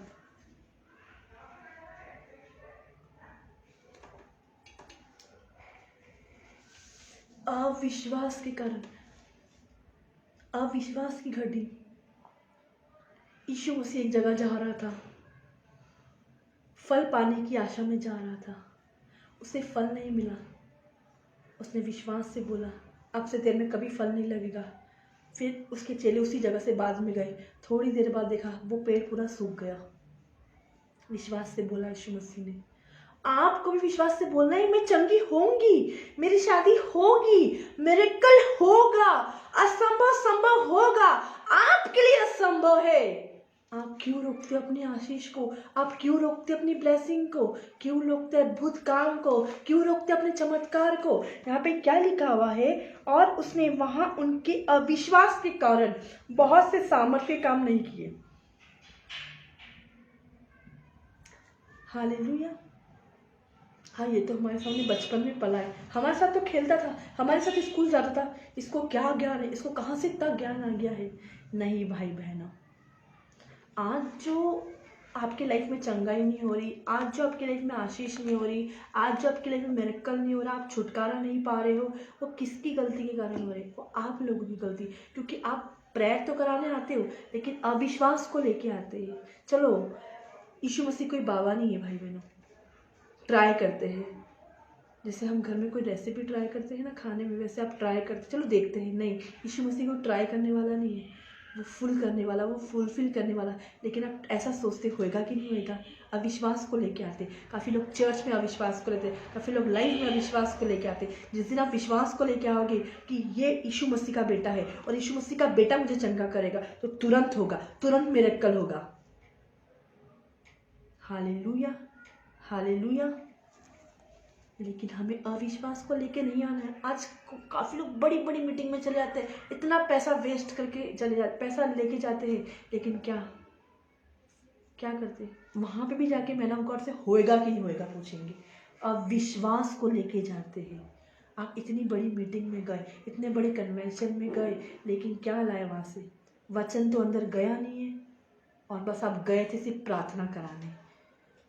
अविश्वास के कारण, अविश्वास की घड़ी। यीशु मसीह एक जगह जा रहा था, फल पाने की आशा में जा रहा था, उसे फल नहीं मिला। उसने विश्वास से बोला अब से तेरे में कभी फल नहीं लगेगा। फिर उसके चेले उसी जगह से बाद में गए। थोड़ी देर बाद देखा वो पेड़ पूरा सूख गया। विश्वास से बोला यीशु मसीह ने, आपको भी विश्वास से बोलना है मैं चंगी होंगी, मेरी शादी होगी, मिरेकल होगा, असंभव संभव होगा। आपके लिए असंभव है। आप क्यों रोकते हो अपनी आशीष को? आप क्यों रोकते अपनी ब्लेसिंग को? क्यों रोकते अद्भुत काम को? क्यों रोकते अपने चमत्कार को? यहाँ पे क्या लिखा हुआ है? और उसने वहां उनके अविश्वास के कारण बहुत से सामर्थ्य काम नहीं किए। हालेलुया। हाँ, ये तो हमारे सामने बचपन में पला है। हमारे साथ तो खेलता था, हमारे साथ स्कूल जाता था। इसको क्या ज्ञान है? इसको कहाँ से इतना ज्ञान आ गया है? नहीं भाई बहनों, आज जो आपके लाइफ में चंगाई नहीं हो रही, आज जो आपके लाइफ में आशीष नहीं हो रही, आज जो आपके लाइफ में मिरेकल नहीं हो रहा, आप छुटकारा नहीं पा रहे हो, वो किसकी गलती के कारण हो रहे? वो आप लोगों की गलती। क्योंकि आप प्रेयर तो कराने आते हो लेकिन अविश्वास को लेके आते हैं। चलो, यीशु मसीह कोई बाबा नहीं है भाई बहनों। ट्राई करते हैं, जैसे हम घर में कोई रेसिपी ट्राई करते हैं ना खाने में, वैसे आप ट्राई करते, चलो देखते हैं। नहीं, यीशु मसीह को ट्राई करने वाला नहीं है, वो फुल करने वाला, वो फुलफिल करने वाला। लेकिन आप ऐसा सोचते होएगा कि नहीं होएगा, अविश्वास को लेके आते। काफ़ी लोग चर्च में अविश्वास को लेते, काफ़ी लोग लाइफ में अविश्वास को लेके आते। जिस दिन आप विश्वास को लेके आओगे कि ये यीशु मसीह का बेटा है और यीशु मसीह का बेटा मुझे चंगा करेगा, तो तुरंत होगा, तुरंत मिरेकल होगा। Hallelujah, hallelujah. लेकिन हमें अविश्वास को लेके नहीं आना है। आज काफ़ी लोग बड़ी बड़ी मीटिंग में चले जाते हैं, इतना पैसा वेस्ट करके चले जाते, पैसा लेके जाते हैं, लेकिन क्या क्या करते हैं? वहाँ पे भी जाके मैन ऑफ गॉड से होएगा कि नहीं होएगा पूछेंगे। अविश्वास को लेके जाते हैं। आप इतनी बड़ी मीटिंग में गए, इतने बड़े कन्वेंशन में गए, लेकिन क्या लाए वहाँ से? वचन तो अंदर गया नहीं है, और बस आप गए थे सिर्फ प्रार्थना कराने।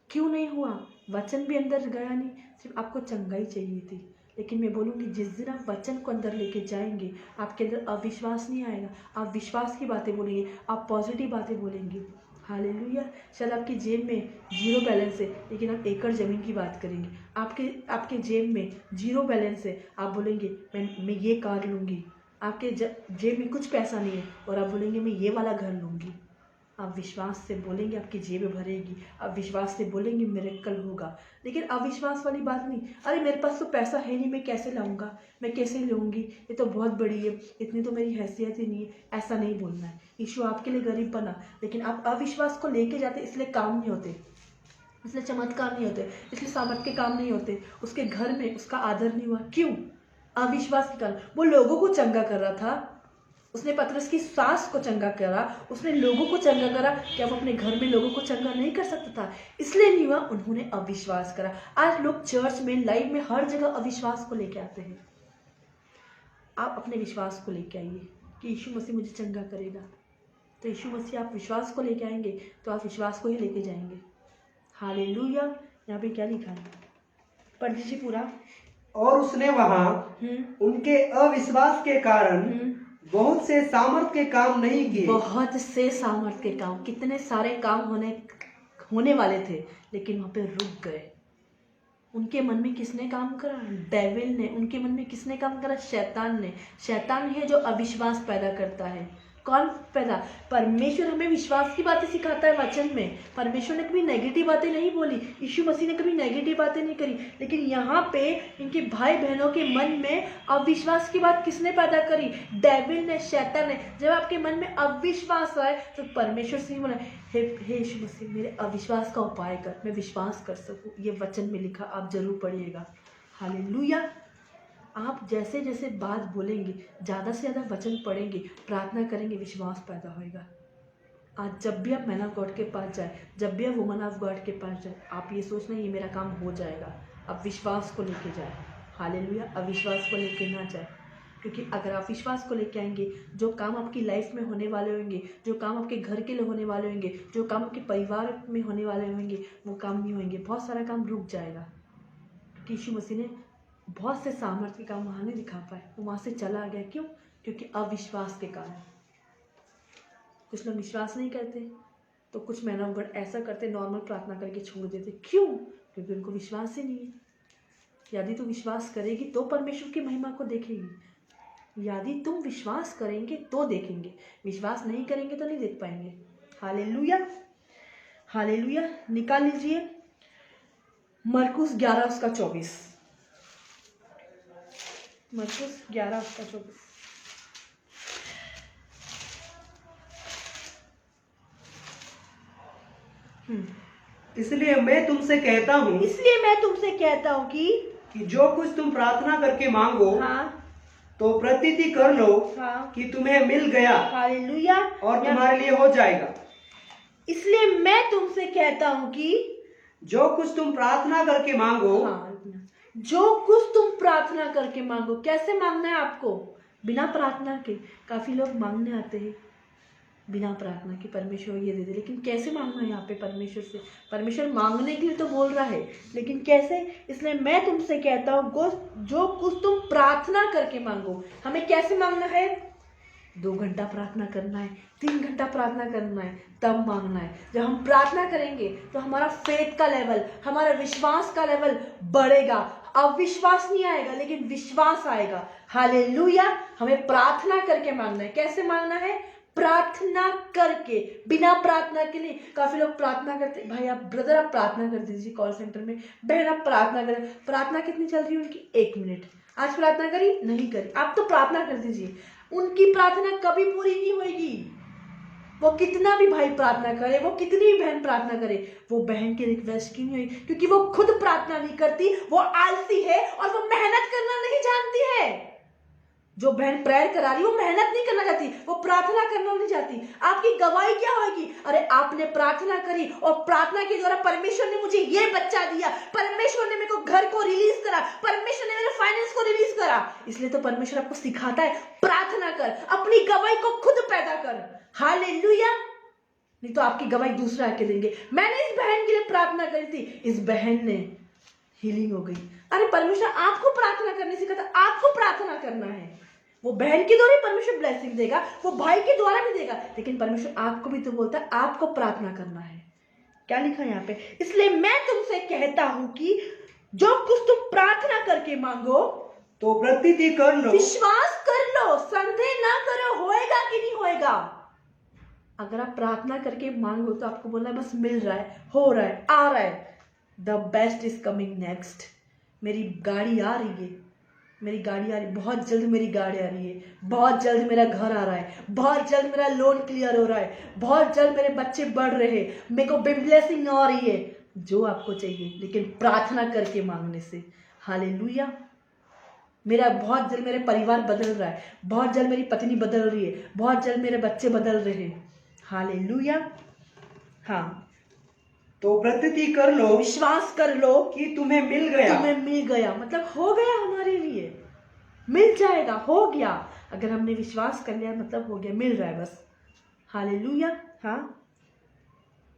क्यों नहीं हुआ? वचन भी अंदर गया नहीं, सिर्फ आपको चंगाई चाहिए थी। लेकिन मैं बोलूँगी जिस दिन आप वचन को अंदर लेके जाएंगे, आपके अंदर अविश्वास नहीं आएगा। आप विश्वास की बातें बोलेंगे, आप पॉजिटिव बातें बोलेंगे। हालेलुया। शायद आपकी जेब में 0 बैलेंस है, लेकिन आप एकड़ ज़मीन की बात करेंगे। आपके जेब में 0 बैलेंस है, आप बोलेंगे मैं ये कार लूँगी। आपके जेब में कुछ पैसा नहीं है और आप बोलेंगे मैं ये वाला घर लूँगी। आप विश्वास से बोलेंगे, आपकी जेब भरेगी। आप विश्वास से बोलेंगे, मिरेकल होगा। लेकिन अविश्वास वाली बात नहीं, अरे मेरे पास तो पैसा है नहीं, मैं कैसे लाऊंगा, मैं कैसे लूँगी, ये तो बहुत बड़ी है, इतनी तो मेरी हैसियत ही नहीं है। ऐसा नहीं बोलना है। यीशु आपके लिए गरीब बना, लेकिन आप अविश्वास को लेके जाते, इसलिए काम नहीं होते, इसलिए चमत्कार नहीं होते, इसलिए सामर्थ के काम नहीं होते। उसके घर में उसका आदर नहीं हुआ। क्यों? अविश्वास के कारण। वो लोगों को चंगा कर रहा था, उसने पतरस की सास को चंगा करा, उसने लोगों को चंगा करा। क्या वो अपने घर में लोगों को चंगा नहीं कर सकता था? इसलिए नहीं हुआ, उन्होंने अविश्वास करा। आज लोग चर्च में, लाइफ में, हर जगह अविश्वास को लेके आते हैं। आप अपने विश्वास को लेके आइए कि यीशु मसीह मुझे चंगा करेगा। तो यीशु मसीह, आप विश्वास को लेके आएंगे तो आप विश्वास को ही लेके जाएंगे। हालेलुया। यहाँ पे क्या लिखा है? पढ़ दीजिए पूरा। और उसने वहां उनके अविश्वास के कारण बहुत से सामर्थ के काम नहीं किए। बहुत से सामर्थ के काम, कितने सारे काम होने वाले थे, लेकिन वहां पे रुक गए। उनके मन में किसने काम करा? डेविल ने। उनके मन में किसने काम करा? शैतान ने। शैतान है जो अविश्वास पैदा करता है। कौन पैदा? परमेश्वर हमें विश्वास की बातें सिखाता है वचन में। परमेश्वर ने कभी नेगेटिव बातें नहीं बोली, यीशु मसीह ने कभी नेगेटिव बातें नहीं करी, लेकिन यहाँ पे इनके भाई बहनों के मन में अविश्वास की बात किसने पैदा करी? डेविल ने, शैतान ने। जब आपके मन में अविश्वास आए तो परमेश्वर से ही बोला, हे यीशु मसीह, मेरे अविश्वास का उपाय कर, मैं विश्वास कर सकूं। ये वचन में लिखा, आप जरूर पढ़िएगा। हालेलुया। आप जैसे जैसे बात बोलेंगे, ज़्यादा से ज़्यादा वचन पढ़ेंगे, प्रार्थना करेंगे, विश्वास पैदा होएगा। आज जब भी आप मैन ऑफ गॉड के पास जाए, जब भी आप वुमन ऑफ गॉड के पास जाए, आप ये सोचना ये मेरा काम हो जाएगा। आप विश्वास को लेके जाए। हालेलुया। अविश्वास को लेके ना जाए, क्योंकि अगर आप विश्वास को लेके आएंगे, जो काम आपकी लाइफ में होने वाले होंगे, जो काम आपके घर के लिए होने वाले होंगे, जो काम आपके परिवार में होने वाले होंगे, वो काम नहीं होंगे। बहुत सारा काम रुक जाएगा। क्योंकि यीशु मसीह ने बहुत से सामर्थ्य के काम वहाँ नहीं दिखा पाए, वो वहाँ से चला गया। क्यों? क्योंकि अविश्वास के कारण। कुछ लोग विश्वास नहीं करते, तो कुछ मैन ऑफ गॉड ऐसा करते, नॉर्मल प्रार्थना करके छोड़ देते। क्यों? क्योंकि उनको विश्वास ही नहीं है। यदि तू विश्वास करेगी तो परमेश्वर की महिमा को देखेगी। यदि तुम विश्वास करेंगे तो देखेंगे, विश्वास नहीं करेंगे तो नहीं देख पाएंगे। Hallelujah, hallelujah. निकाल लीजिए मरकुस 11:24। मरकुस 11:24। इसलिए मैं तुमसे कहता हूँ, इसलिए मैं तुमसे कहता हूँ कि जो कुछ तुम प्रार्थना करके मांगो, हाँ, तो प्रतीति कर लो हाँ, कि तुम्हें मिल गया हालेलुया, और तुम्हारे लिए हो जाएगा। इसलिए मैं तुमसे कहता हूँ कि जो कुछ तुम प्रार्थना करके मांगो, हाँ, जो कुछ तुम प्रार्थना करके मांगो। कैसे मांगना है आपको? बिना प्रार्थना के। काफी लोग मांगने आते हैं बिना प्रार्थना के, परमेश्वर ये दे दे, लेकिन कैसे मांगना है यहाँ पे परमेश्वर से? परमेश्वर मांगने के लिए तो बोल रहा है, लेकिन कैसे? इसलिए मैं तुमसे कहता हूँ जो कुछ तुम प्रार्थना करके मांगो। हमें कैसे मांगना है? 2 घंटा प्रार्थना करना है, 3 घंटा प्रार्थना करना है, तब मांगना है। जब हम प्रार्थना करेंगे तो हमारा फेथ का लेवल, हमारा विश्वास का लेवल बढ़ेगा। अब विश्वास नहीं आएगा लेकिन विश्वास आएगा। हालेलुया। हमें प्रार्थना करके मांगना है। कैसे मांगना है? प्रार्थना करके, बिना प्रार्थना के नहीं। काफी लोग प्रार्थना करते, भाई आप ब्रदर आप प्रार्थना कर दीजिए कॉल सेंटर में, बहन आप प्रार्थना करें। प्रार्थना कितनी चल रही है उनकी? 1 मिनट। आज प्रार्थना करी? नहीं करी। आप तो प्रार्थना कर दीजिए। उनकी प्रार्थना कभी पूरी नहीं होगी। वो कितना भी भाई प्रार्थना करे, वो कितनी भी बहन प्रार्थना करे, वो बहन की रिक्वेस्ट की नहीं हुई, क्योंकि वो खुद प्रार्थना नहीं करती, वो आलसी है और वो मेहनत करना नहीं जानती है। जो बहन प्रेयर करा रही, वो मेहनत नहीं करना चाहती, वो प्रार्थना करना नहीं चाहती। आपकी गवाही क्या होगी? अरे आपने प्रार्थना करी और प्रार्थना के द्वारा परमेश्वर ने मुझे ये बच्चा दिया, परमेश्वर ने मेरे को घर को रिलीज करा, परमेश्वर ने मेरे फाइनेंस को रिलीज करा। इसलिए तो परमेश्वर आपको सिखाता है, प्रार्थना कर, अपनी गवाही को खुद पैदा कर। हालेलुया। नहीं तो आपकी गवाही दूसरा आके देंगे। मैंने इस बहन के लिए प्रार्थना करी थी, इस बहन ने हीलिंग हो गई। अरे परमेश्वर आपको प्रार्थना करने सिखाता, आपको प्रार्थना करना है। वो बहन के द्वारा परमेश्वर ब्लेसिंग देगा, वो भाई के द्वारा भी देगा, लेकिन परमेश्वर आपको भी तो बोलता है आपको प्रार्थना करना है। क्या लिखा है यहाँ पे? इसलिए मैं तुमसे कहता हूं कि जो कुछ तुम प्रार्थना करके मांगो तो प्रतीति कर लो, विश्वास कर लो, संदेह ना करो होएगा कि नहीं होएगा। अगर आप प्रार्थना करके मांगो तो आपको बोलना है बस मिल रहा है, हो रहा है, आ रहा है। The best is coming next. मेरी गाड़ी आ रही है, मेरी गाड़ी आ रही है, बहुत जल्द मेरी गाड़ी आ रही है, बहुत जल्द मेरा घर आ रहा है, बहुत जल्द मेरा लोन क्लियर हो रहा है, बहुत जल्द मेरे बच्चे बढ़ रहे हैं, मेरे को ब्लेसिंग आ रही है। जो आपको चाहिए, लेकिन प्रार्थना करके मांगने से। हालेलुया। मेरा बहुत जल्द मेरे परिवार बदल रहा है, बहुत जल्द मेरी पत्नी बदल रही है, बहुत जल्द मेरे बच्चे बदल रहे हैं। हालेलुया। हाँ, तो प्रतीति कर लो, विश्वास कर लो कि तुम्हें मिल गया। तुम्हें मिल गया मतलब हो गया, हमारे लिए मिल जाएगा, हो गया। अगर हमने विश्वास कर लिया मतलब हो गया, मिल रहा है बस। हालेलुया। हाँ,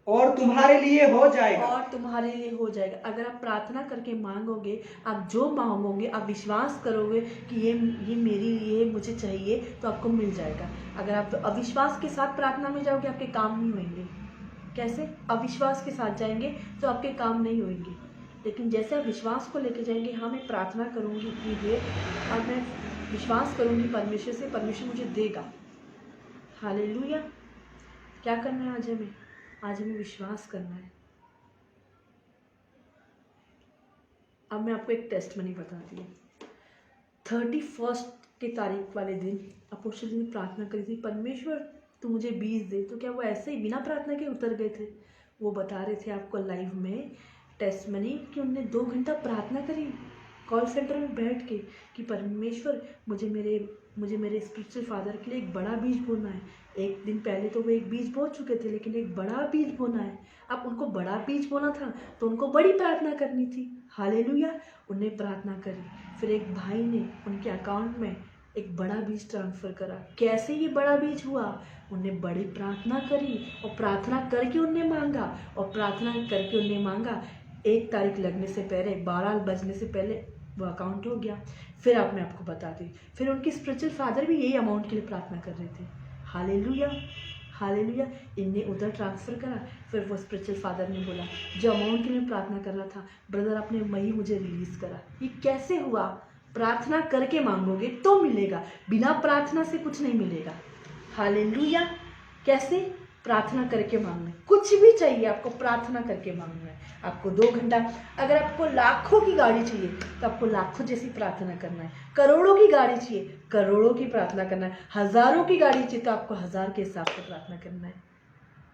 और तुम्हारे लिए हो जाएगा। और तुम्हारे लिए हो जाएगा। अगर आप प्रार्थना करके मांगोगे, आप जो मांगोगे, आप विश्वास करोगे कि ये मेरे लिए, मुझे चाहिए, तो आपको मिल जाएगा। अगर आप अविश्वास के साथ प्रार्थना में जाओगे, आपके काम नहीं होंगे। कैसे? अविश्वास के साथ जाएंगे तो आपके काम नहीं होंगे। लेकिन जैसे आप विश्वास को लेके जाएंगे, हाँ मैं प्रार्थना करूँगी ये, और मैं विश्वास करूँगी परमेश्वर से, परमेश्वर मुझे देगा। हालेलुया। क्या करना है आज हमें? आज हमें विश्वास करना है। अब मैं आपको एक टेस्टमनी बताती हूँ। 31 की तारीख वाले दिन अपोस्टल जी ने प्रार्थना करी थी, परमेश्वर तू मुझे बीज दे। तो क्या वो ऐसे ही बिना प्रार्थना के उतर गए थे? वो बता रहे थे आपको लाइव में टेस्टमनी कि उनने 2 घंटा प्रार्थना करी कॉल सेंटर में बैठ के कि परमेश्वर मुझे मेरे स्पिरिचुअल फादर के लिए एक बड़ा बीज बोना है। एक दिन पहले तो वो एक बीज बो चुके थे, लेकिन एक बड़ा बीज बोना है। अब उनको बड़ा बीज बोना था तो उनको बड़ी प्रार्थना करनी थी। हालेलुया। उन्हें प्रार्थना करी, फिर एक भाई ने उनके अकाउंट में एक बड़ा बीज ट्रांसफ़र करा। कैसे ये बड़ा बीज हुआ? उनने बड़ी प्रार्थना करी और प्रार्थना करके उनने मांगा, और प्रार्थना करके उनने मांगा। 1 तारीख लगने से पहले, 12 बजने से पहले वो अकाउंट हो गया। फिर मैं आपको बता दी, फिर उनके स्पिरिचुअल फादर भी यही अमाउंट के लिए प्रार्थना कर रहे थे। हालेलुया। हालेलुया। इनने उधर ट्रांसफ़र करा, फिर वो स्पिरिचुअल फादर ने बोला जो अमाउंट के लिए प्रार्थना कर रहा था, ब्रदर आपने वही मुझे रिलीज़ करा। ये कैसे हुआ? प्रार्थना करके मांगोगे तो मिलेगा, बिना प्रार्थना से कुछ नहीं मिलेगा। हालेलुया। कैसे? प्रार्थना करके मांगना है। कुछ भी चाहिए आपको प्रार्थना करके मांगना है। आपको 2 घंटा, अगर आपको लाखों की गाड़ी चाहिए तो आपको लाखों जैसी प्रार्थना करना है। करोड़ों की गाड़ी चाहिए, करोड़ों की प्रार्थना करना है। हज़ारों की गाड़ी चाहिए तो आपको 1000 के हिसाब से प्रार्थना करना है।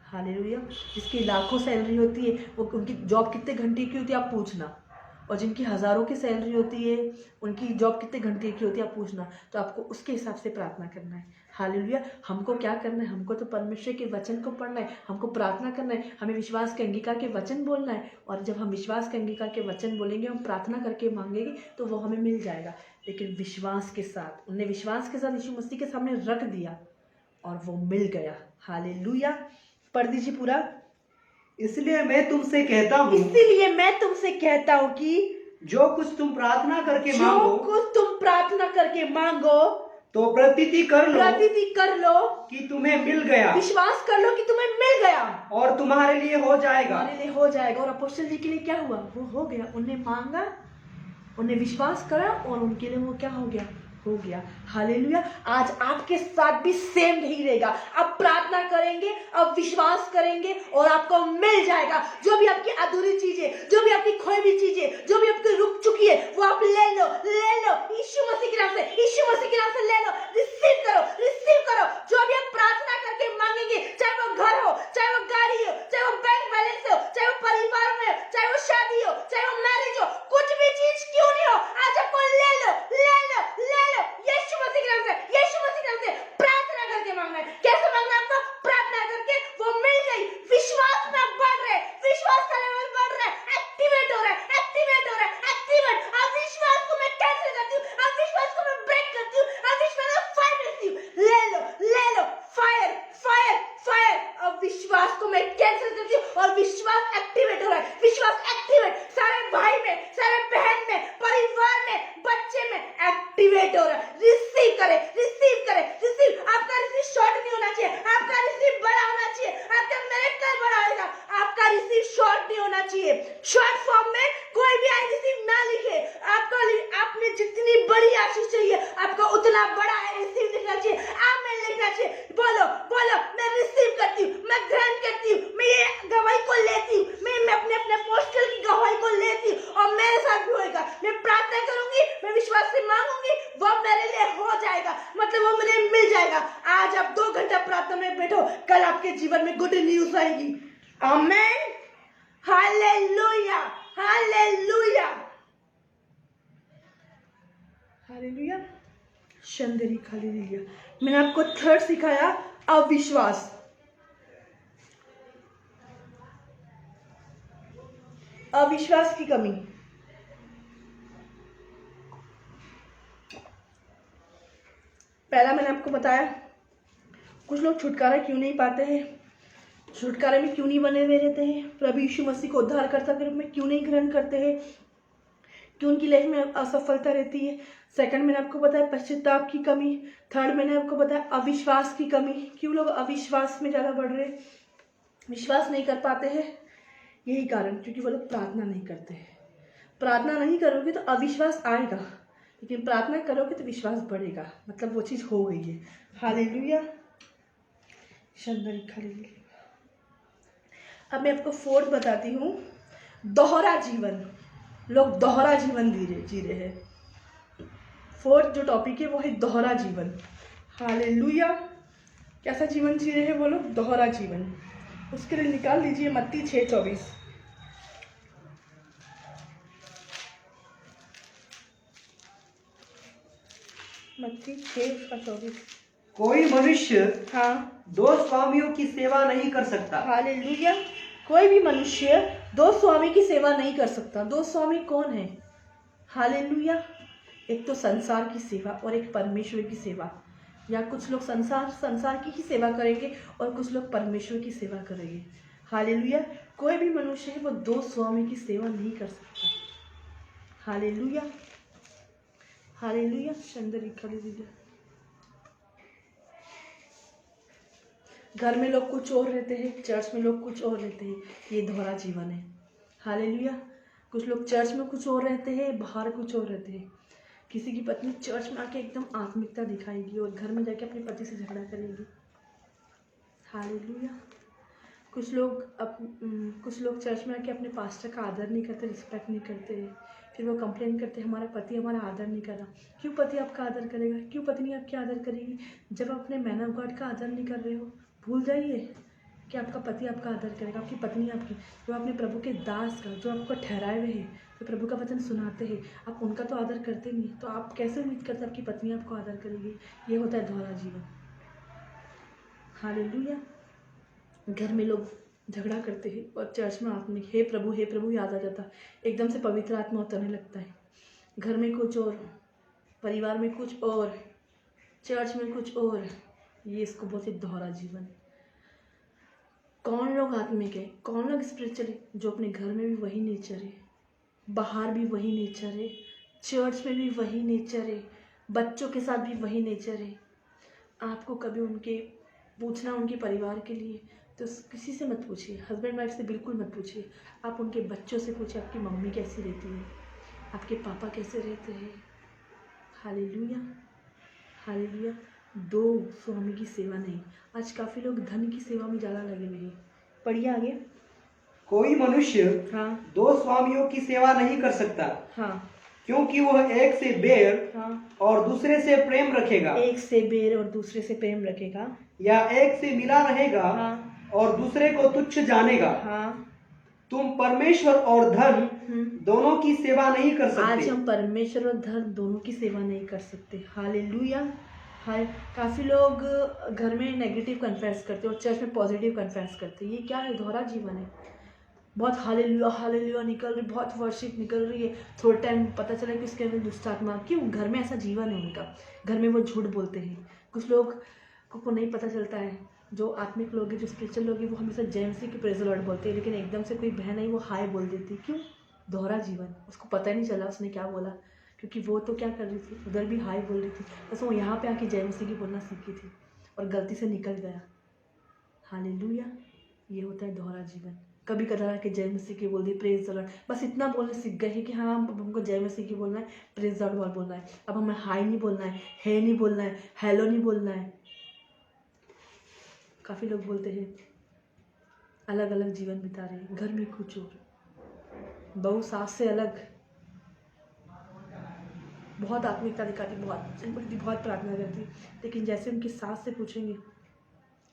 हालेलुया। जिसकी लाखों सैलरी होती है, वो उनकी जॉब कितने घंटे की होती है आप पूछना, और जिनकी हज़ारों की सैलरी होती है उनकी जॉब कितने घंटे की होती है आप पूछना। तो आपको उसके हिसाब से प्रार्थना करना है। हालेलुया। हमको क्या करना है? हमको तो परमेश्वर के वचन को पढ़ना है, हमको प्रार्थना करना है, हमें विश्वास के अंगीकार के वचन बोलना है। और जब हम विश्वास के अंगीकार के वचन बोलेंगे, हम प्रार्थना करके मांगेंगे तो वो हमें मिल जाएगा। लेकिन विश्वास के साथ, उनने विश्वास के साथ यीशु मसीह के सामने रख दिया और वो मिल गया। हालेलुया। पढ़ दीजिए पूरा। इसलिए मैं तुमसे कहता हूँ, इसीलिए मैं तुमसे कहता हूँ कि जो कुछ तुम प्रार्थना करके जो मांगो, कुछ तुम प्रार्थना करके मांगो तो प्रतीति कर लो कि तुम्हें मिल गया, विश्वास कर लो कि तुम्हें मिल गया और तुम्हारे लिए हो जाएगा। हमारे लिए हो जाएगा। और अपोस्टल जी के लिए क्या हुआ? वो हो गया। उन्हें मांगा, उन्हें विश्वास करा और उनके लिए वो क्या हो गया? हो गया। हालेलुया। आज आपके साथ भी सेम नहीं रहेगा। आप प्रार्थना करेंगे, आप विश्वास करेंगे और आपको मिल जाएगा। जो भी आपकी अधूरी चीजें, जो भी आपकी खोई हुई चीजें, जो भी आपकी रुक चुकी है, वो आप ले लो यीशु मसीह के नाम से, यीशु मसीह के नाम से ले लो। रिसीव करो। जो भी आप प्रार्थना करके मांगेंगे, चाहे वो घर हो, चाहे वो गाड़ी हो, चाहे वो बैंक बैलेंस हो, चाहे वो परिवार में हो, चाहे वो शादी हो, चाहे वो मैरिज हो, कुछ भी चीज क्यों नहीं हो, आज आपको ले लो यीशु मसीह के नाम से, यीशु मसीह के नाम से प्रार्थना करके मांगना है। कैसे मांगना है आपको? प्रार्थना करके वो मिल गई। विश्वास में आप बढ़ रहे, विश्वास का लेवल बढ़ रहा है, एक्टिवेट हो रहा है। अविश्वास को मैं कैंसिल करती हूँ, अविश्वास को मैं ब्रेक करती हूँ, अविश्वास को फायर करती हूँ। ले लो फायर। अविश्वास को मैं कैंसिल करती हूँ और विश्वास एक्टिवेट हो रहा है। विश्वास एक्टिवेट सारे भाई में, सारे बहन में, परिवार में, बच्चे में एक्टिवेट हो रहा है। रिसीव करे। आपका रिसीव शॉर्ट नहीं होना चाहिए, आपका रिसीव बड़ा होना चाहिए, आपका मिरेकल बड़ा होगा। आपका रिसीव शॉर्ट नहीं होना चाहिए। शॉर्ट फॉर्म में कोई भी आई रिसीव ना लिखे। आपने जितनी बड़ी आशीष चाहिए, आपका उतना बड़ा है रिसीव लिखना चाहिए, आमीन लिखना चाहिए। बोलो मैं रिसीव करती हूँ, मैं ग्रहण करती हूँ, मैं ये गवाही को लेती हूँ, मैं अपने पोस्टल की गवाही को लेती हूँ और मेरे साथ भी होएगा। मैं प्रार्थना करूंगी, मैं विश्वास से मांगूंगी, वो मेरे लिए हो जाएगा, मतलब वो मुझे मिल जाएगा। आज आप 2 घंटा प्रार्थना में बैठो, कल आपके जीवन में गुड न्यूज आएगी। आमीन। हालेलुया। शंदरी हालेलुया। मैंने आपको थर्ड सिखाया, अविश्वास। अविश्वास की कमी। पहला मैंने आपको बताया कुछ लोग छुटकारा क्यों नहीं पाते हैं, छुटकारे में क्यों नहीं बने हुए रहते हैं, प्रभु यीशु मसीह को उद्धारकर्ता के रूप में क्यों नहीं ग्रहण करते हैं, क्यों उनकी लाइफ में असफलता रहती है। सेकंड मैंने आपको बताया पश्चाताप की कमी। थर्ड मैंने आपको बताया अविश्वास की कमी। क्यों लोग अविश्वास में ज़्यादा बढ़ रहे हैं, विश्वास नहीं कर पाते हैं? यही कारण, क्योंकि वो लोग प्रार्थना नहीं करते हैं। प्रार्थना नहीं करोगे तो अविश्वास आएगा, लेकिन प्रार्थना करोगे तो विश्वास बढ़ेगा, मतलब वो चीज़ हो गई है। हालेलुया। अब मैं आपको फोर्थ बताती हूँ, दोहरा जीवन। लोग दोहरा जीवन जी रहे हैं। फोर्थ जो टॉपिक है वो है दोहरा जीवन। हालेलुया। कैसा जीवन जी रहे हैं वो लोग? दोहरा जीवन। उसके लिए निकाल लीजिए मत्ती 6:24। मत्ती 6:24। कोई मनुष्य हाँ, 2 स्वामियों की सेवा नहीं कर सकता। हालेलुया। कोई भी मनुष्य 2 स्वामी की सेवा नहीं कर सकता। 2 स्वामी कौन है? हालेलुया। एक तो संसार की सेवा और एक परमेश्वर की सेवा। या कुछ लोग संसार की ही सेवा करेंगे और कुछ लोग परमेश्वर की सेवा करेंगे। हालेलुया। कोई भी मनुष्य है वो 2 स्वामी की सेवा नहीं कर सकता। हालेलुया। घर में लोग कुछ और रहते हैं, चर्च में लोग कुछ और रहते हैं। ये दोहरा जीवन है। हालेलुया। कुछ लोग चर्च में कुछ और रहते हैं, बाहर कुछ और रहते हैं। किसी की पत्नी चर्च में आके एकदम आत्मिकता दिखाएगी और घर में जाके अपने पति से झगड़ा करेगी। हालेलुया। कुछ लोग चर्च में आके अपने पास्टर का आदर नहीं करते, रिस्पेक्ट नहीं करते हैं। फिर वो कंप्लेन करते हैं हमारा पति हमारा आदर नहीं कर रहा। क्यों पति आपका आदर करेगा? क्यों पत्नी आपकी आदर करेगी? जब आप अपने मैन ऑफ गॉड का आदर नहीं कर रहे हो, भूल जाइए कि आपका पति आपका आदर करेगा, आपकी पत्नी आपकी, जो अपने प्रभु के दास का, जो आपको ठहराए हुए हैं, जो प्रभु का वचन सुनाते हैं, आप उनका तो आदर करते नहीं, तो आप कैसे उम्मीद करते आपकी पत्नी आपको आदर करेगी? ये होता है दोहरा जीवन। हालेलुया। घर में लोग झगड़ा करते हैं और चर्च में आत्मिक हे प्रभु याद आ जाता, एकदम से पवित्र आत्मा उतरने लगता है। घर में कुछ और, परिवार में कुछ और, चर्च में कुछ और। ये इसको बोलते दोहरा जीवन। कौन लोग आत्मिक है, कौन लोग स्पिरिचुअल है? जो अपने घर में भी वही नेचर है, बाहर भी वही नेचर है, चर्च में भी वही नेचर है, बच्चों के साथ भी वही नेचर है। आपको कभी उनके पूछना उनके परिवार के लिए, तो किसी से मत पूछिए, हस्बैंड वाइफ से बिल्कुल मत पूछिए। आप उनके बच्चों से पूछिए, आपकी मम्मी कैसी रहती है, आपके पापा कैसे रहते हैं। हालेलुया। हालेलुया। दो स्वामी की सेवा नहीं। आज काफ़ी लोग धन की सेवा में ज़्यादा लगे हुए हैं। पढ़िए आगे। कोई मनुष्य हाँ दो स्वामियों की सेवा नहीं कर सकता, हाँ क्योंकि वह एक से बैर हाँ और दूसरे से प्रेम रखेगा, एक से बैर और दूसरे से प्रेम रखेगा, या एक से मिला रहेगा हाँ और दूसरे को तुच्छ जानेगा। हाँ। तुम परमेश्वर और धन दोनों की सेवा नहीं कर सकते। आज हम परमेश्वर और धर्म दोनों की सेवा नहीं कर सकते। हालेलुया। हाय। काफ़ी लोग घर में नेगेटिव कन्फेस करते हैं और चर्च में पॉजिटिव कन्फेस करते हैं। ये क्या है? दोहरा जीवन है। बहुत हालेलुया हालेलुया निकल रही, बहुत वर्शिप निकल रही है, थोड़े टाइम पता चला कि उसके अंदर दुष्ट आत्मा। क्यों? घर में ऐसा जीवन है उनका, घर में वो झूठ बोलते हैं। कुछ लोग को नहीं पता चलता है, जो आत्मिक लोग हैं, जो स्पिरिचुअल लोग हैं, वो हमेशा जेम्सी के प्रेज लॉर्ड बोलते हैं, लेकिन एकदम से कोई बहन आई वो हाय बोल देती। क्यों? दोहरा जीवन। उसको पता ही नहीं चला उसने क्या बोला, क्योंकि वो तो क्या कर रही थी, उधर भी हाय बोल रही थी, बस वो यहाँ पे आके जेम्सी की बोलना सीखी थी और गलती से निकल गया। हालेलुया। ये होता है दोहरा जीवन। कभी कदार आके जय मसीह की बोल दी, प्रेज द लॉर्ड, बस इतना बोलने सीख गए हैं कि हाँ हमको जय मसीह की बोलना है, प्रेज द लॉर्ड बोलना है। अब हमें हाय नहीं बोलना है नहीं बोलना है, हेलो नहीं बोलना है। काफ़ी लोग बोलते हैं अलग अलग जीवन बिता रहे हैं, घर में कुछ और, बहू सास से अलग, बहुत आत्मिकता दिखाती, बहुत प्रार्थना करती, लेकिन जैसे उनकी सास से पूछेंगे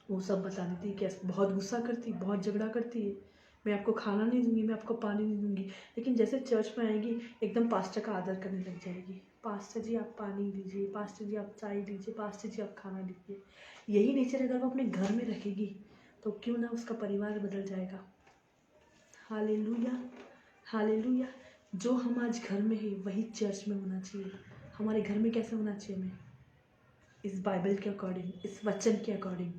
वो सब बता देती है। कैसे बहुत गुस्सा करती, बहुत झगड़ा करती है, मैं आपको खाना नहीं दूंगी, मैं आपको पानी नहीं दूंगी। लेकिन जैसे चर्च में आएगी एकदम पास्टर का आदर करने लग जाएगी। पास्टर जी आप पानी दीजिए, पास्टर जी आप चाय दीजिए, पास्टर जी आप खाना दीजिए। यही नेचर अगर वो अपने घर में रखेगी तो क्यों ना उसका परिवार बदल जाएगा। हालेलुया। हालेलुया। जो हम आज घर में है वही चर्च में होना चाहिए। हमारे घर में कैसे होना चाहिए? हमें इस बाइबल के अकॉर्डिंग, इस वचन के अकॉर्डिंग।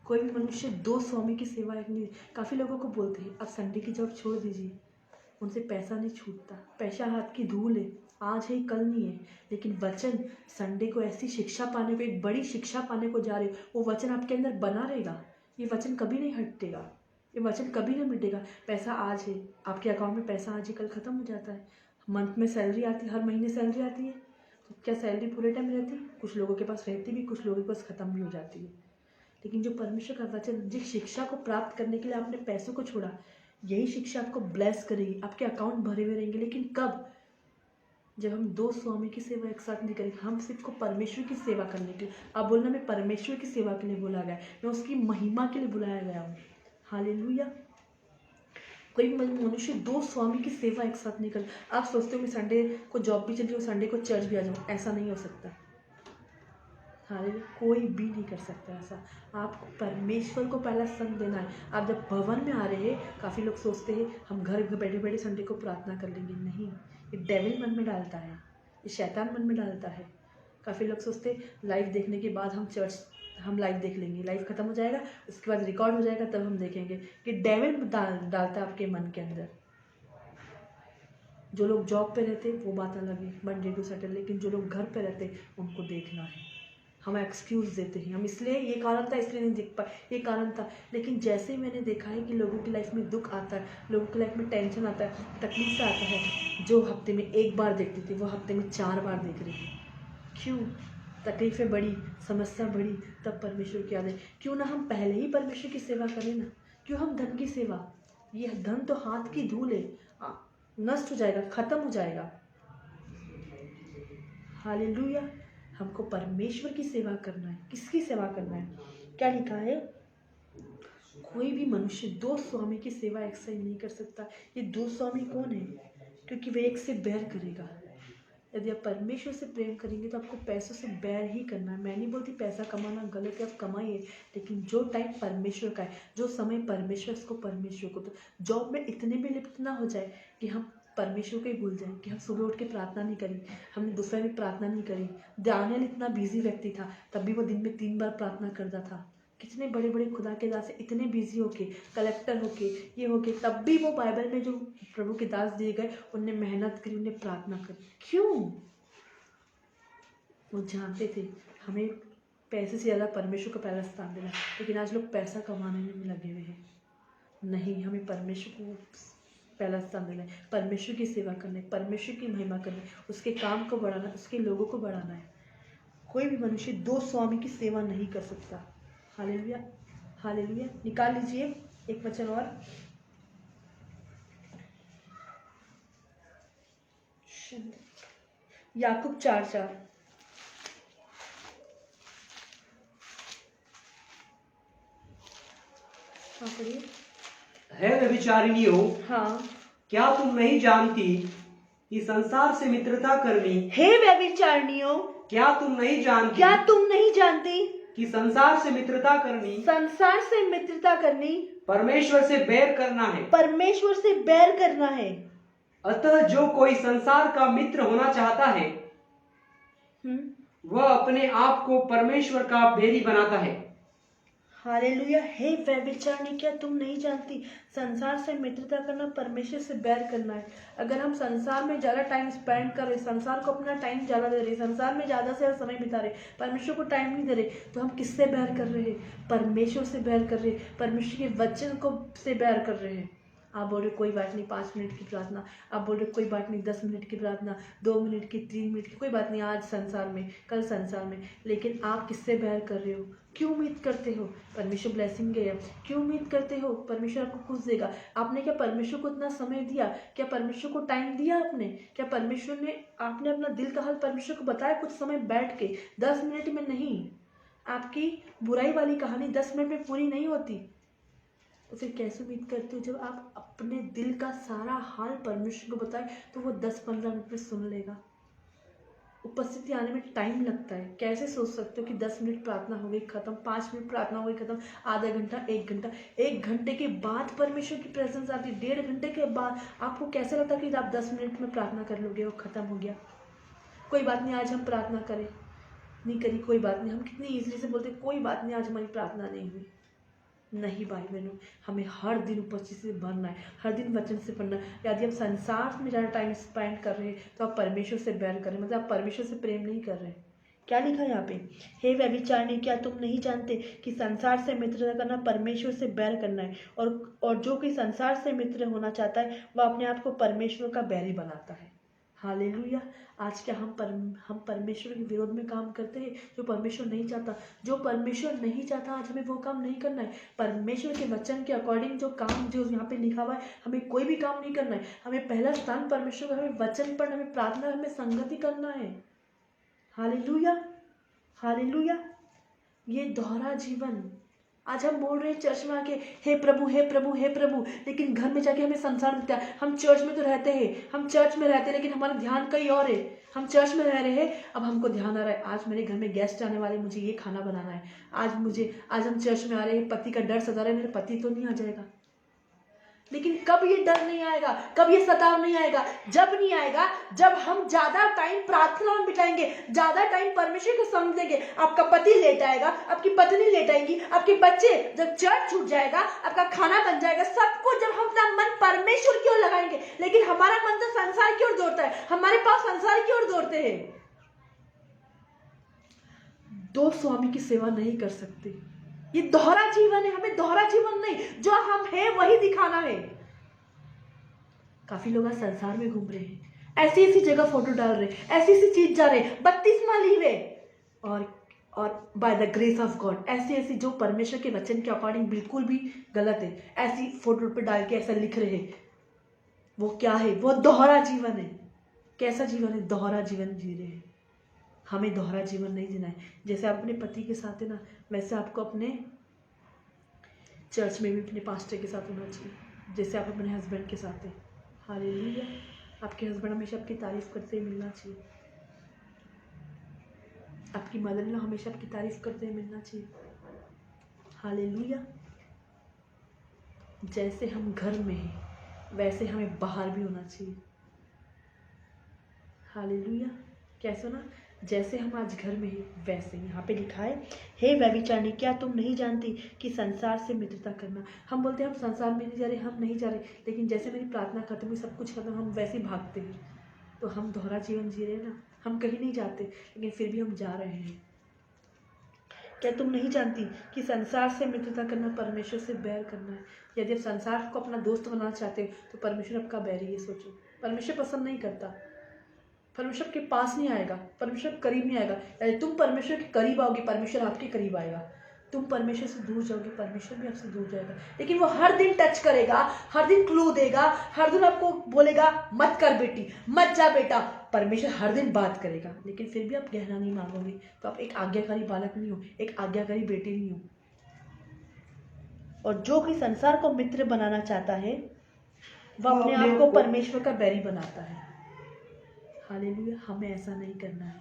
कोई भी मनुष्य दो स्वामी की सेवा एक नहीं। काफ़ी लोगों को बोलते हैं आप संडे की जॉब छोड़ दीजिए, उनसे पैसा नहीं छूटता। पैसा हाथ की धूल है, आज है कल नहीं है। लेकिन वचन, संडे को ऐसी शिक्षा पाने को, एक बड़ी शिक्षा पाने को जा रहे हो, वो वचन आपके अंदर बना रहेगा। ये वचन कभी नहीं हटेगा, ये वचन कभी नहीं मिटेगा। पैसा आज है, आपके अकाउंट में पैसा आज ही कल ख़त्म हो जाता है। मंथ में सैलरी आती है, हर महीने सैलरी आती है, तो क्या सैलरी पूरे टाइम रहती है? कुछ लोगों के पास रहती भी, कुछ लोगों के पास ख़त्म भी हो जाती है। लेकिन जो परमेश्वर का वचन, जिस शिक्षा को प्राप्त करने के लिए आपने पैसों को छोड़ा, यही शिक्षा आपको ब्लेस करेगी, आपके अकाउंट भरे हुए रहेंगे। लेकिन कब? जब हम दो स्वामी की सेवा एक साथ नहीं करेंगे। हम सिर्फ को परमेश्वर की सेवा करने के लिए, आप बोलना मैं परमेश्वर की सेवा के लिए बुलाया गया, मैं उसकी महिमा के लिए बुलाया गया हूँ। हालेलुया। कोई मनुष्य दो स्वामी की सेवा एक साथ नहीं कर। आप सोचते हो मैं संडे को जॉब भी चली और संडे को चर्च भी आ जाऊँ, ऐसा नहीं हो सकता। हालेलुया। कोई भी नहीं कर सकता ऐसा। आपको परमेश्वर को पहला संग देना है। आप जब भवन में आ रहे हैं, काफ़ी लोग सोचते हैं हम घर बैठे बैठे संडे को प्रार्थना कर लेंगे। नहीं, ये डेविल मन में डालता है, ये शैतान मन में डालता है। काफ़ी लोग सोचते हैं लाइव देखने के बाद हम लाइव देख लेंगे, लाइव खत्म हो जाएगा उसके बाद रिकॉर्ड हो जाएगा तब हम देखेंगे। कि डेविल डालता है आपके मन के अंदर। जो लोग जॉब पे रहते वो बात अलग है, मंडे टू सैटरडे, लेकिन जो लोग घर पे रहते उनको देखना है। हम एक्सक्यूज़ देते हैं, हम इसलिए ये कारण था इसलिए नहीं देख पाए, ये कारण था। लेकिन जैसे ही मैंने देखा है कि लोगों की लाइफ में दुख आता है, लोगों की लाइफ में टेंशन आता है, तकलीफ आता है, जो हफ्ते में 1 बार देखती थी वो हफ्ते में 4 बार देख रही है। क्यों? तकलीफ़ें बढ़ी, समस्या बढ़ी, तब परमेश्वर की याद आई। क्यों ना हम पहले ही परमेश्वर की सेवा करें ना? क्यों हम धन की सेवा? ये धन तो हाथ की धूल है, नष्ट हो जाएगा, ख़त्म हो जाएगा। हालेलुया। हमको परमेश्वर की सेवा करना है। किसकी सेवा करना है? क्या लिखा है? कोई भी मनुष्य 2 स्वामी की सेवा एक साथ नहीं कर सकता। ये 2 स्वामी कौन है? क्योंकि वे एक से बैर करेगा। यदि आप परमेश्वर से प्रेम करेंगे तो आपको पैसों से बैर ही करना है। मैं नहीं बोलती पैसा कमाना गलत है, आप कमाइए, लेकिन जो टाइम परमेश्वर का है, जो समय परमेश्वर को परमेश्वर को, तो जॉब में इतने में लिप्त ना हो जाए कि हम परमेश्वर को ही भूल जाएं, कि हम सुबह उठ के प्रार्थना नहीं करी, हमने दोपहर में प्रार्थना नहीं करी। दानियल इतना बिजी व्यक्ति था, तब भी वो दिन में 3 बार प्रार्थना करता था। कितने बड़े बड़े खुदा के दास इतने बिजी होके, कलेक्टर होके, ये होके, तब भी वो बाइबल में जो प्रभु के दास दिए गए, उनने मेहनत करी, उन्हें प्रार्थना करी। क्यों? वो जानते थे हमें पैसे से ज़्यादा परमेश्वर को पहला स्थान देना। लेकिन आज लोग पैसा कमाने में लगे हुए हैं। नहीं, हमें परमेश्वर को पहला स्थान देना है, परमेश्वर की सेवा करनी है, परमेश्वर की महिमा करनी है, उसके काम को बढ़ाना, उसके लोगों को बढ़ाना है। कोई भी मनुष्य 2 स्वामी की सेवा नहीं कर सकता। Hallelujah, hallelujah. निकाल लीजिए एक वचन और, याकूब 4:4। हाँ पढ़िए। है व्यभिचारिणियों, हाँ, क्या तुम नहीं जानती कि संसार से मित्रता करनी, हे व्यभिचारिणियों, क्या तुम नहीं जानती क्या तुम नहीं जानती कि संसार से मित्रता करनी, संसार से मित्रता करनी परमेश्वर से बैर करना है। परमेश्वर से बैर करना है। अतः जो कोई संसार का मित्र होना चाहता है, वह अपने आप को परमेश्वर का बैरी बनाता है। हालेलुया। हे व्यभिचारिणी, क्या तुम नहीं जानती संसार से मित्रता करना परमेश्वर से बैर करना है। अगर हम संसार में ज़्यादा टाइम स्पेंड कर रहे, संसार को अपना टाइम ज़्यादा दे रहे, संसार में ज़्यादा से ज़्यादा समय बिता रहे, परमेश्वर को टाइम नहीं दे रहे, तो हम किससे बैर कर रहे हैं? परमेश्वर से बैर कर रहे हैं, परमेश्वर के वचन को से बैर कर रहे हैं। आप बोल रहे कोई बात नहीं 5 मिनट की प्रार्थना, आप बोल रहे कोई बात नहीं 10 मिनट की प्रार्थना, 2 मिनट की, 3 मिनट की, कोई बात नहीं आज संसार में, कल संसार में, लेकिन आप किससे बैर कर रहे हो? क्यों उम्मीद करते हो परमेश्वर ब्लेसिंग गया? क्यों उम्मीद करते हो परमेश्वर आपको खुश देगा? आपने क्या परमेश्वर को इतना समय दिया? क्या परमेश्वर को टाइम दिया आपने? क्या परमेश्वर ने, आपने अपना दिल का हाल परमेश्वर को बताया कुछ समय बैठ के? 10 मिनट में नहीं। आपकी बुराई वाली कहानी 10 मिनट में पूरी नहीं होती। तो फिर कैसे उम्मीद करते हो? जब आप अपने दिल का सारा हाल परमेश्वर को बताए तो वो 10-15 मिनट में सुन लेगा। उपस्थिति आने में टाइम लगता है। कैसे सोच सकते हो कि 10 मिनट प्रार्थना हो गई खत्म, 5 मिनट प्रार्थना हो गई खत्म, आधा घंटा, 1 घंटा, 1 घंटे के बाद परमेश्वर की प्रेजेंस आती है, 1.5 घंटे के बाद आपको कैसे लगता है कि आप 10 मिनट में प्रार्थना कर लोगे और ख़त्म हो गया? कोई बात नहीं आज हम प्रार्थना करें, नहीं करी कोई बात नहीं, हम कितनी ईजिली से बोलते कोई बात नहीं आज हमारी प्रार्थना नहीं हुई। नहीं भाई बहनों, हमें हर दिन उपस्थिति से भरना है, हर दिन वचन से पढ़ना है। यदि हम संसार में ज़्यादा टाइम स्पेंड कर रहे हैं तो आप परमेश्वर से बैर कर रहे हैं, मतलब आप परमेश्वर से प्रेम नहीं कर रहे हैं। क्या लिखा है यहाँ पे? हे व्यभिचारिणी, क्या तुम नहीं जानते कि संसार से मित्रता करना परमेश्वर से बैर करना है, और जो कोई संसार से मित्र होना चाहता है वह अपने आप को परमेश्वर का बैरी बनाता है। हालेलुया। आज क्या हम परमेश्वर के विरोध में काम करते हैं? जो परमेश्वर नहीं चाहता, जो परमेश्वर नहीं चाहता आज हमें वो काम नहीं करना है। परमेश्वर के वचन के अकॉर्डिंग जो काम जो यहाँ पे लिखा हुआ है, हमें कोई भी काम नहीं करना है। हमें पहला स्थान परमेश्वर का, हमें वचन पर, हमें प्रार्थना, हमें संगति करना है। Hallelujah, hallelujah. ये दोहरा जीवन आज हम बोल रहे हैं चर्च में आके हे प्रभु हे प्रभु हे प्रभु, लेकिन घर में जाके हमें संसार दिखता है। हम चर्च में तो रहते हैं, हम चर्च में रहते हैं, लेकिन हमारा ध्यान कहीं और है। हम चर्च में रह रहे हैं, अब हमको ध्यान आ रहा है आज मेरे घर में गेस्ट आने वाले, मुझे ये खाना बनाना है। आज हम चर्च में आ रहे हैं, पति का डर सता रहा है, मेरे पति तो नहीं आ जाएगा। लेकिन कब ये डर नहीं आएगा, कब ये सताव नहीं आएगा? जब नहीं आएगा जब हम ज्यादा टाइम प्रार्थना में बिताएंगे, ज्यादा टाइम परमेश्वर को संग देंगे। आपका पति लेट आएगा, आपकी पत्नी लेट आएगी, आपके बच्चे, जब चर्च छूट जाएगा, आपका खाना बन जाएगा, सब कुछ जब हम अपना मन परमेश्वर की ओर लगाएंगे। लेकिन हमारा मन तो संसार की ओर दौड़ता है, हमारे पास संसार की ओर दौड़ते हैं। दो स्वामी की सेवा नहीं कर सकते। ये दोहरा जीवन है, हमें दोहरा जीवन नहीं, जो हम हैं वही दिखाना है। काफी लोग आज संसार में घूम रहे हैं, ऐसी ऐसी जगह फोटो डाल रहे, ऐसी ऐसी चीज जा रहे, 32वां लीव है, और by the grace of God ऐसी ऐसी जो परमेश्वर के वचन के अकॉर्डिंग बिल्कुल भी गलत है, ऐसी फोटो पे डाल के ऐसा लिख रहे हैं। वो क्या है? वो दोहरा जीवन है। कैसा जीवन है? दोहरा जीवन जी रहे हैं। हमें दोहरा जीवन नहीं जीना है। जैसे आप अपने पति के साथ है ना, वैसे आपको अपने चर्च में भी अपने पास्टर के साथ होना चाहिए, जैसे आप अपने हस्बैंड के साथ हैं। हालेलुया। आपके हस्बैंड हमेशा आपकी तारीफ करते हुए मिलना चाहिए, आपकी मदर इन लॉ हमेशा आपकी तारीफ करते हुए मिलना चाहिए। हालेलुया। जैसे हम घर में हैं वैसे हमें बाहर भी होना चाहिए। हालेलुया। कैसे ना? जैसे हम आज घर में हैं वैसे यहाँ पे लिखा है, हे व्यभिचारिणी, क्या तुम नहीं जानती कि संसार से मित्रता करना। हम बोलते हैं हम संसार में नहीं जा रहे, हम नहीं जा रहे, लेकिन जैसे मेरी प्रार्थना खत्म हुई, सब कुछ खत्म, हम वैसे ही भागते हैं। तो हम दोहरा जीवन जी रहे हैं ना। हम कहीं नहीं जाते लेकिन फिर भी हम जा रहे हैं। क्या तुम नहीं जानती कि संसार से मित्रता करना परमेश्वर से बैर करना है। यदि आप संसार को अपना दोस्त बनाना चाहते हो तो परमेश्वर आपका बैर है। ये सोचो, परमेश्वर पसंद नहीं करता, परमेश्वर के पास नहीं आएगा, परमेश्वर के करीब नहीं आएगा। यदि तुम परमेश्वर के करीब आओगे, परमेश्वर आपके करीब आएगा। तुम परमेश्वर से दूर जाओगे, परमेश्वर भी आपसे दूर जाएगा। लेकिन वो हर दिन टच करेगा, हर दिन क्लू देगा, हर दिन आपको बोलेगा मत कर बेटी, मत जा बेटा। परमेश्वर हर दिन बात करेगा, लेकिन फिर भी आप गहना नहीं मांगोगे, तो आप एक आज्ञाकारी बालक नहीं हो, एक आज्ञाकारी बेटी नहीं हो। और जो कोई संसार को मित्र बनाना चाहता है वह अपने आप को परमेश्वर का बैरी बनाता है। हालेलुया। हमें ऐसा नहीं करना है,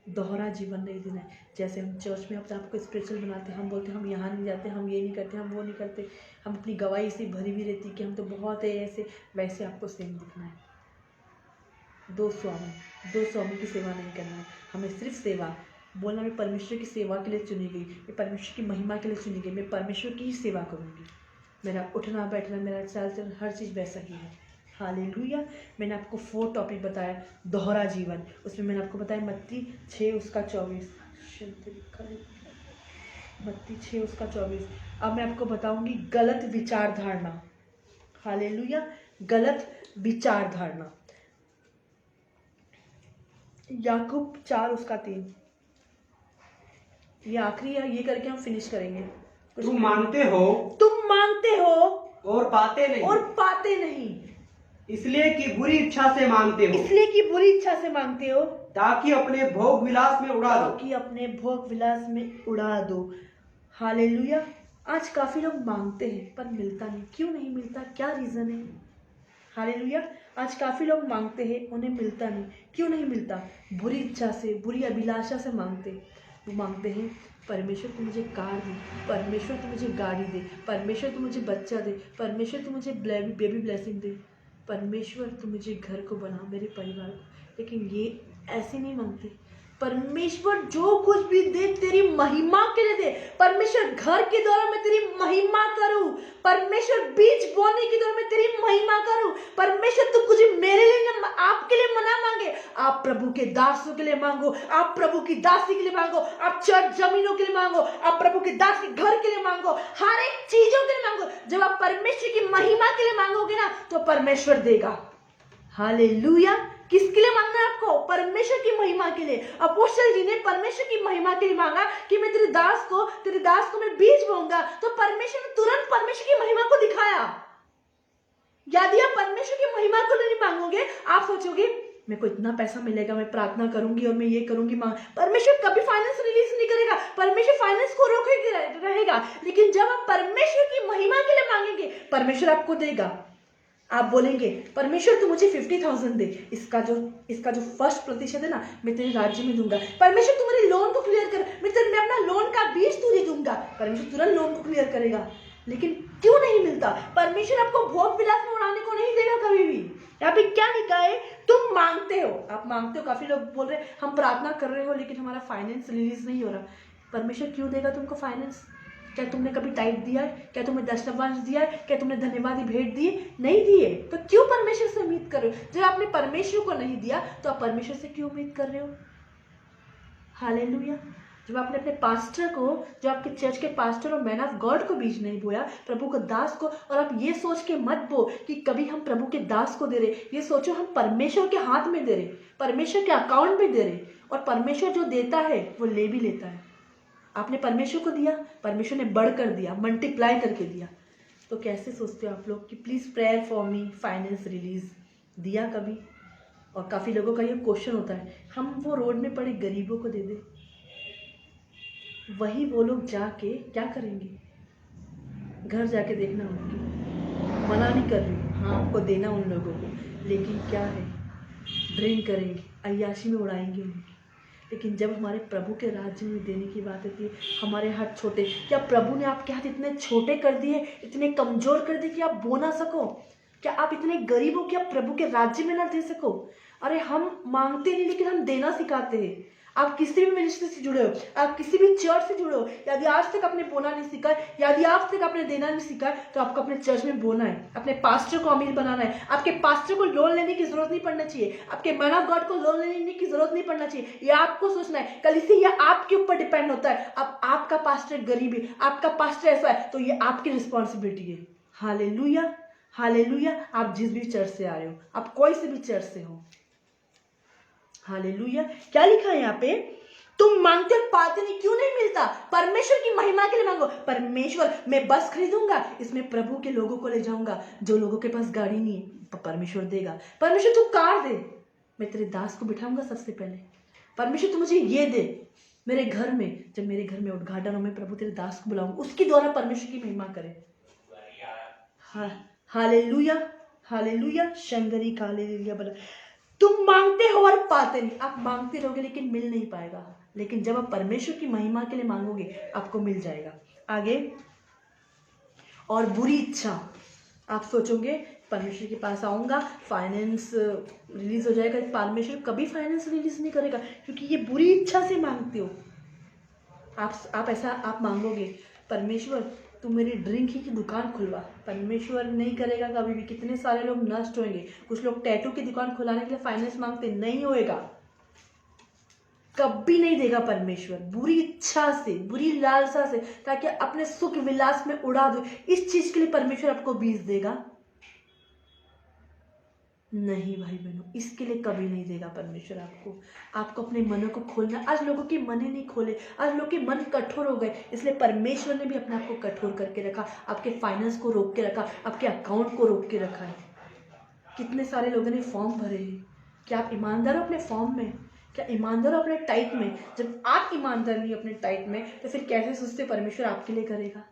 दोहरा जीवन नहीं जीना है। जैसे हम चर्च में अपने आप को स्पिरिचुअल बनाते हैं, हम बोलते हैं हम यहाँ नहीं जाते, हम ये नहीं करते, हम वो नहीं करते, हम अपनी गवाही से भरी हुई रहती कि हम तो बहुत है ऐसे, वैसे आपको सेम दिखना है। दो स्वामी की सेवा नहीं करना है। हमें सिर्फ सेवा बोलना, मैं परमेश्वर की सेवा के लिए चुनी गई, मैं परमेश्वर की महिमा के लिए चुनी गई, मैं परमेश्वर की ही सेवा करूँगी। मेरा उठना बैठना, मेरा चाल चलन, हर चीज़ वैसा ही है। हालेलुया। मैंने आपको 4 टॉपिक बताया, दोहरा जीवन। उसमें मैंने आपको बताया मत्ती 6 उसका 24, मत्ती 6 उसका 24। अब मैं आपको बताऊंगी गलत विचार धारणा। हालेलुया। गलत विचार धारणा, याकूब 4 उसका 3। ये आखिरी है, ये करके हम फिनिश करेंगे। तुम मांगते हो और पाते नहीं, इसलिए कि बुरी इच्छा से मांगते हो, ताकि अपने भोग विलास में उड़ा दो। हालेलुया। आज काफी लोग मांगते हैं पर मिलता नहीं। क्यों नहीं मिलता? क्या रीजन है? हालेलुया। आज काफी लोग मांगते हैं, उन्हें मिलता नहीं। क्यों नहीं मिलता? बुरी इच्छा से, बुरी अभिलाषा से मांगते। वो मांगते हैं परमेश्वर तू मुझे कार दे, परमेश्वर तू मुझे गाड़ी दे, परमेश्वर तू मुझे बच्चा दे, परमेश्वर तू मुझे बेबी ब्लेसिंग दे, परमेश्वर तू मुझे घर को बना, मेरे परिवार को। लेकिन ये ऐसे नहीं मांगते। परमेश्वर जो कुछ भी दे तेरी महिमा के लिए दे। परमेश्वर घर के द्वारा मैं तेरी महिमा करूं, परमेश्वर बीज बोने के द्वारा मैं तेरी महिमा करूं। परमेश्वर तू कुछ मेरे लिए, आपके लिए मना मांगे, आप प्रभु के दासों के लिए मांगो, आप प्रभु की दासी के लिए मांगो, आप चर्च जमीनों के लिए मांगो, आप प्रभु के दास के घर के लिए मांगो, हर एक चीजों के लिए मांगो। जब आप परमेश्वर की महिमा के लिए मांगोगे ना तो परमेश्वर देगा। हालेलुया। किसके लिए मांगना है आपको? परमेश्वर की महिमा के लिए। अपोस्तल जी ने परमेश्वर की महिमा के लिए मांगा कि मैं तेरे दास को मैं बीज बोऊंगा, तो परमेश्वर ने तुरंत परमेश्वर की महिमा को दिखाया। यदि आप परमेश्वर की महिमा को नहीं मांगोगे, आप सोचोगे मेरे को इतना पैसा मिलेगा, मैं प्रार्थना करूंगी और मैं ये करूंगी। परमेश्वर कभी फाइनेंस रिलीज नहीं करेगा, परमेश्वर फाइनेंस को रोके रहेगा। लेकिन जब आप परमेश्वर की महिमा के लिए मांगेंगे, परमेश्वर आपको देगा। आप बोलेंगे परमेश्वर तू मुझे 50,000 दे, इसका जो 1% है ना मैं तेरे राज्य में दूंगा। परमेश्वर तू मेरे लोन को क्लियर कर, मैं अपना लोन का बीज तुझे दूंगा। परमेश्वर तुरंत लोन को क्लियर करेगा। लेकिन क्यों नहीं मिलता? परमेश्वर आपको भोग विलास में उड़ाने को नहीं देगा कभी भी। यहाँ पे क्या लिखा है? तुम मांगते हो, आप मांगते हो। काफी लोग बोल रहे हम प्रार्थना कर रहे हो लेकिन हमारा फाइनेंस रिलीज नहीं हो रहा। परमेश्वर क्यों देगा तुमको फाइनेंस? क्या तुमने कभी टाइप दिया है? क्या तुमने दशमलव दिया है? क्या तुमने धन्यवादी भेंट दी? नहीं दिए, तो क्यों परमेश्वर से उम्मीद कर रहे हो? जब आपने परमेश्वर को नहीं दिया तो आप परमेश्वर से क्यों उम्मीद कर रहे हो? हालेलुया। जब आपने अपने पास्टर को, जो आपके चर्च के पास्टर और मैन ऑफ गॉड को बीज नहीं बोया, प्रभु के दास को, और आप ये सोच के मत बो कि कभी हम प्रभु के दास को दे रहे, ये सोचो हम परमेश्वर के हाथ में दे रहे, परमेश्वर के अकाउंट में दे रहे, और परमेश्वर जो देता है वो ले भी लेता है। आपने परमेश्वर को दिया, परमेश्वर ने बढ़कर दिया, मल्टीप्लाई करके दिया। तो कैसे सोचते हो आप लोग कि please prayer for me finance release दिया कभी? और काफ़ी लोगों का ये क्वेश्चन होता है, हम वो रोड में पड़े गरीबों को दे दे, वही वो लोग जाके क्या करेंगे? घर जाके देखना उनकी, मना नहीं कर रही हूँ, हाँ आपको देना उन लोगों को, लेकिन क्या है, ड्रिंक करेंगे, अय्याशी में उड़ाएंगे उनकी। लेकिन जब हमारे प्रभु के राज्य में देने की बात होती है, हमारे हाथ छोटे, क्या प्रभु ने आपके हाथ इतने छोटे कर दिए, इतने कमज़ोर कर दिए कि आप बो ना सको? क्या आप इतने गरीब हो कि आप प्रभु के राज्य में ना दे सको? अरे हम मांगते नहीं, लेकिन हम देना सिखाते हैं। आप किसी भी मिनिस्ट्री से जुड़े हो, आप किसी भी चर्च से जुड़े हो, यदि आज तक आपने बोना नहीं सीखा है, यदि आज तक आपने देना नहीं सीखा है, तो आपको अपने चर्च में बोना है, अपने पास्टर को अमीर बनाना है। आपके पास्टर को लोन लेने की जरूरत नहीं पड़ना चाहिए, आपके मैन ऑफ गॉड को लोन लेने की जरूरत नहीं पड़ना चाहिए। ये आपको सोचना है, कल से ये आपके ऊपर डिपेंड होता है। अब आपका पास्टर गरीब है, आपका पास्टर ऐसा है, तो ये आपकी रिस्पॉन्सिबिलिटी है। Hallelujah, hallelujah. आप जिस भी चर्च से आ रहे हो, आप कोई से भी चर्च से हो, हालेलुया। क्या लिखा है यहाँ पे? तुम मांगते हो पाते नहीं, क्यों नहीं मिलता? परमेश्वर की महिमा के लिए मांगो। परमेश्वर, मैं बस खरीदूंगा, इसमें प्रभु के लोगों को ले जाऊंगा, जो लोगों के पास गाड़ी नहीं है परमेश्वर देगा। परमेश्वर तू कार दे, मैं तेरे दास को बिठाऊंगा सबसे पहले। परमेश्वर तू मुझे ये दे मेरे घर में, जब मेरे घर में उद्घाटन हो, मैं प्रभु तेरे दास को बुलाऊंगा, उसके द्वारा परमेश्वर की महिमा करे। Hallelujah, hallelujah. शंगरी हालेलुया बोला। तुम मांगते हो और पाते नहीं। आप मांगते रहोगे लेकिन मिल नहीं पाएगा, लेकिन जब आप परमेश्वर की महिमा के लिए मांगोगे आपको मिल जाएगा। आगे, और बुरी इच्छा, आप सोचोगे परमेश्वर के पास आऊँगा, फाइनेंस रिलीज हो जाएगा। परमेश्वर कभी फाइनेंस रिलीज नहीं करेगा, क्योंकि ये बुरी इच्छा से मांगते हो। आप ऐसा आप मांगोगे, परमेश्वर तू मेरी ड्रिंक की दुकान खुलवा। परमेश्वर नहीं करेगा कभी भी। कितने सारे लोग नष्ट होंगे। कुछ लोग टैटू की दुकान खुलाने के लिए फाइनेंस मांगते, नहीं होएगा, कभी नहीं देगा परमेश्वर। बुरी इच्छा से, बुरी लालसा से, ताकि अपने सुख विलास में उड़ा दो, इस चीज के लिए परमेश्वर आपको बीज देगा? नहीं भाई बहनों, इसके लिए कभी नहीं देगा परमेश्वर आपको। आपको अपने मनों को खोलना। आज लोगों के मन ही नहीं खोले, आज लोगों के मन कठोर हो गए, इसलिए परमेश्वर ने भी अपने आप को कठोर करके रखा, आपके फाइनेंस को रोक के रखा, आपके अकाउंट को रोक के रखा है। कितने सारे लोगों ने फॉर्म भरे हैं। क्या आप ईमानदार हो अपने फॉर्म में? क्या ईमानदार हो अपने टाइप में? जब आप ईमानदार नहीं अपने टाइप में, तो फिर कैसे सोचते परमेश्वर आपके लिए करेगा?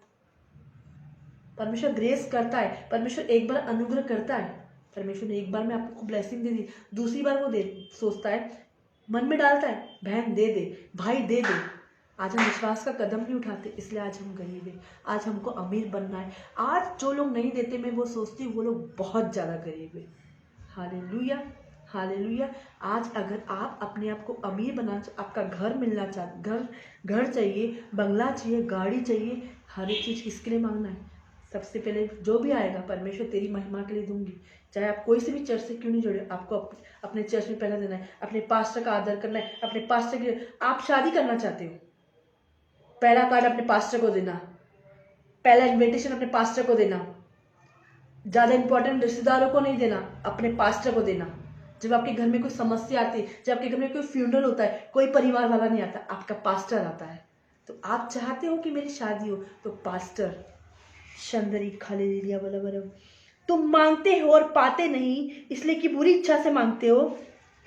परमेश्वर ग्रेस करता है, परमेश्वर एक बार अनुग्रह करता है। परमेश्वर ने एक बार में आपको ब्लेसिंग दे दी, दूसरी बार वो दे सोचता है, मन में डालता है, बहन दे दे, भाई दे दे। आज हम विश्वास का कदम नहीं उठाते, इसलिए आज हम गरीब हैं। आज हमको अमीर बनना है। आज जो लोग नहीं देते, मैं वो सोचती हूँ वो लोग बहुत ज़्यादा गरीब है। Hallelujah, hallelujah. आज अगर आप अपने आप को अमीर बनाना, आपका घर मिलना चाहते, घर चाहिए, बंगला चाहिए, गाड़ी चाहिए, हर एक चीज़ किसके लिए मांगना है? सबसे पहले जो भी आएगा, परमेश्वर तेरी महिमा के लिए दूंगी। चाहे आप कोई से भी चर्च से क्यों नहीं जुड़े, आपको अपने चर्च में पहला देना है, अपने पास्टर का आदर करना है, अपने पास्टर के। आप शादी करना चाहते हो, पहला कार्ड अपने पास्टर को देना, पहला इन्विटेशन अपने पास्टर को देना। ज़्यादा इंपॉर्टेंट रिश्तेदारों को नहीं देना, अपने पास्टर को देना। जब आपके घर में कोई समस्या आती है, जब आपके घर में कोई फ्यूनरल होता है, कोई परिवार वाला नहीं आता, आपका पास्टर आता है। तो आप चाहते हो कि मेरी शादी हो, तो पास्टर शंदरी खाली लिया बला बला। तुम मांगते हो और पाते नहीं, इसलिए कि बुरी इच्छा से मांगते हो,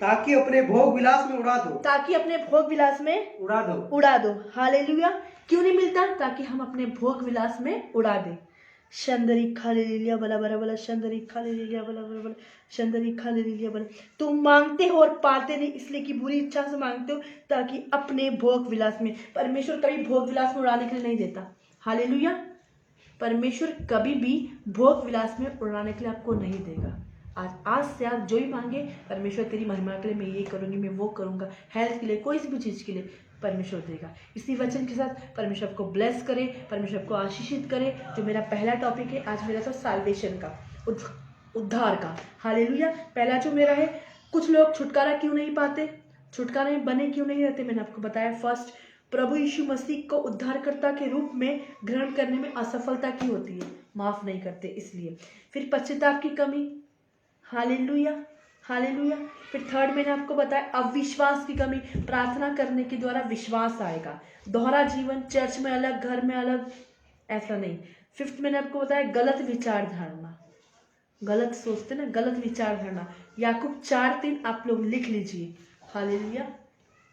ताकि अपने भोग विलास में उड़ा दो, ताकि अपने भोग विलास में उड़ा दो। हालेलुया। क्यों नहीं मिलता? ताकि हम अपने भोग विलास में उड़ा दें। शंदरी खाली लिया बला बला बला, शंदरी खाली लिया बला बला बला, शंदरी खाली लिया बला। तुम मांगते हो और पाते नहीं, इसलिए कि बुरी इच्छा से मांगते हो, ताकि अपने भोग विलास में। परमेश्वर कभी भोग विलास में उड़ाने के लिए नहीं देता। हालेलुया। परमेश्वर कभी भी भोग विलास में उड़ाने के लिए आपको नहीं देगा। आज से आप जो ही मांगे, परमेश्वर तेरी महिमा के लिए मैं ये करूँगी, मैं वो करूँगा, हेल्थ के लिए, कोई सी भी चीज़ के लिए परमेश्वर देगा। इसी वचन के साथ परमेश्वर आपको ब्लेस करे, परमेश्वर आपको आशीषित करे। जो मेरा पहला टॉपिक है आज मेरा था साल्वेशन का, उद्धार का। हालेलुया। पहला जो मेरा है, कुछ लोग छुटकारा क्यों नहीं पाते, छुटकारा में बने क्यों नहीं रहते। मैंने आपको बताया फर्स्ट, प्रभु यीशु मसीह को उद्धारकर्ता के रूप में ग्रहण करने में असफलता की होती है, माफ नहीं करते इसलिए। फिर पश्चाताप की कमी, हालेलुया हालेलुया। फिर थर्ड मैंने आपको बताया अविश्वास की कमी, प्रार्थना करने के द्वारा विश्वास आएगा। दोहरा जीवन, चर्च में अलग घर में अलग, ऐसा नहीं। फिफ्थ मैंने आपको बताया गलत विचार धारणा, गलत सोचते ना, गलत विचार धारणा। याकूब 4:3 आप लोग लिख लीजिए। Hallelujah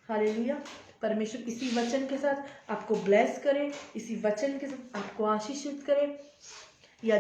hallelujah. परमेश्वर इसी वचन के साथ आपको ब्लेस करे, इसी वचन के साथ आपको आशीषित करे। या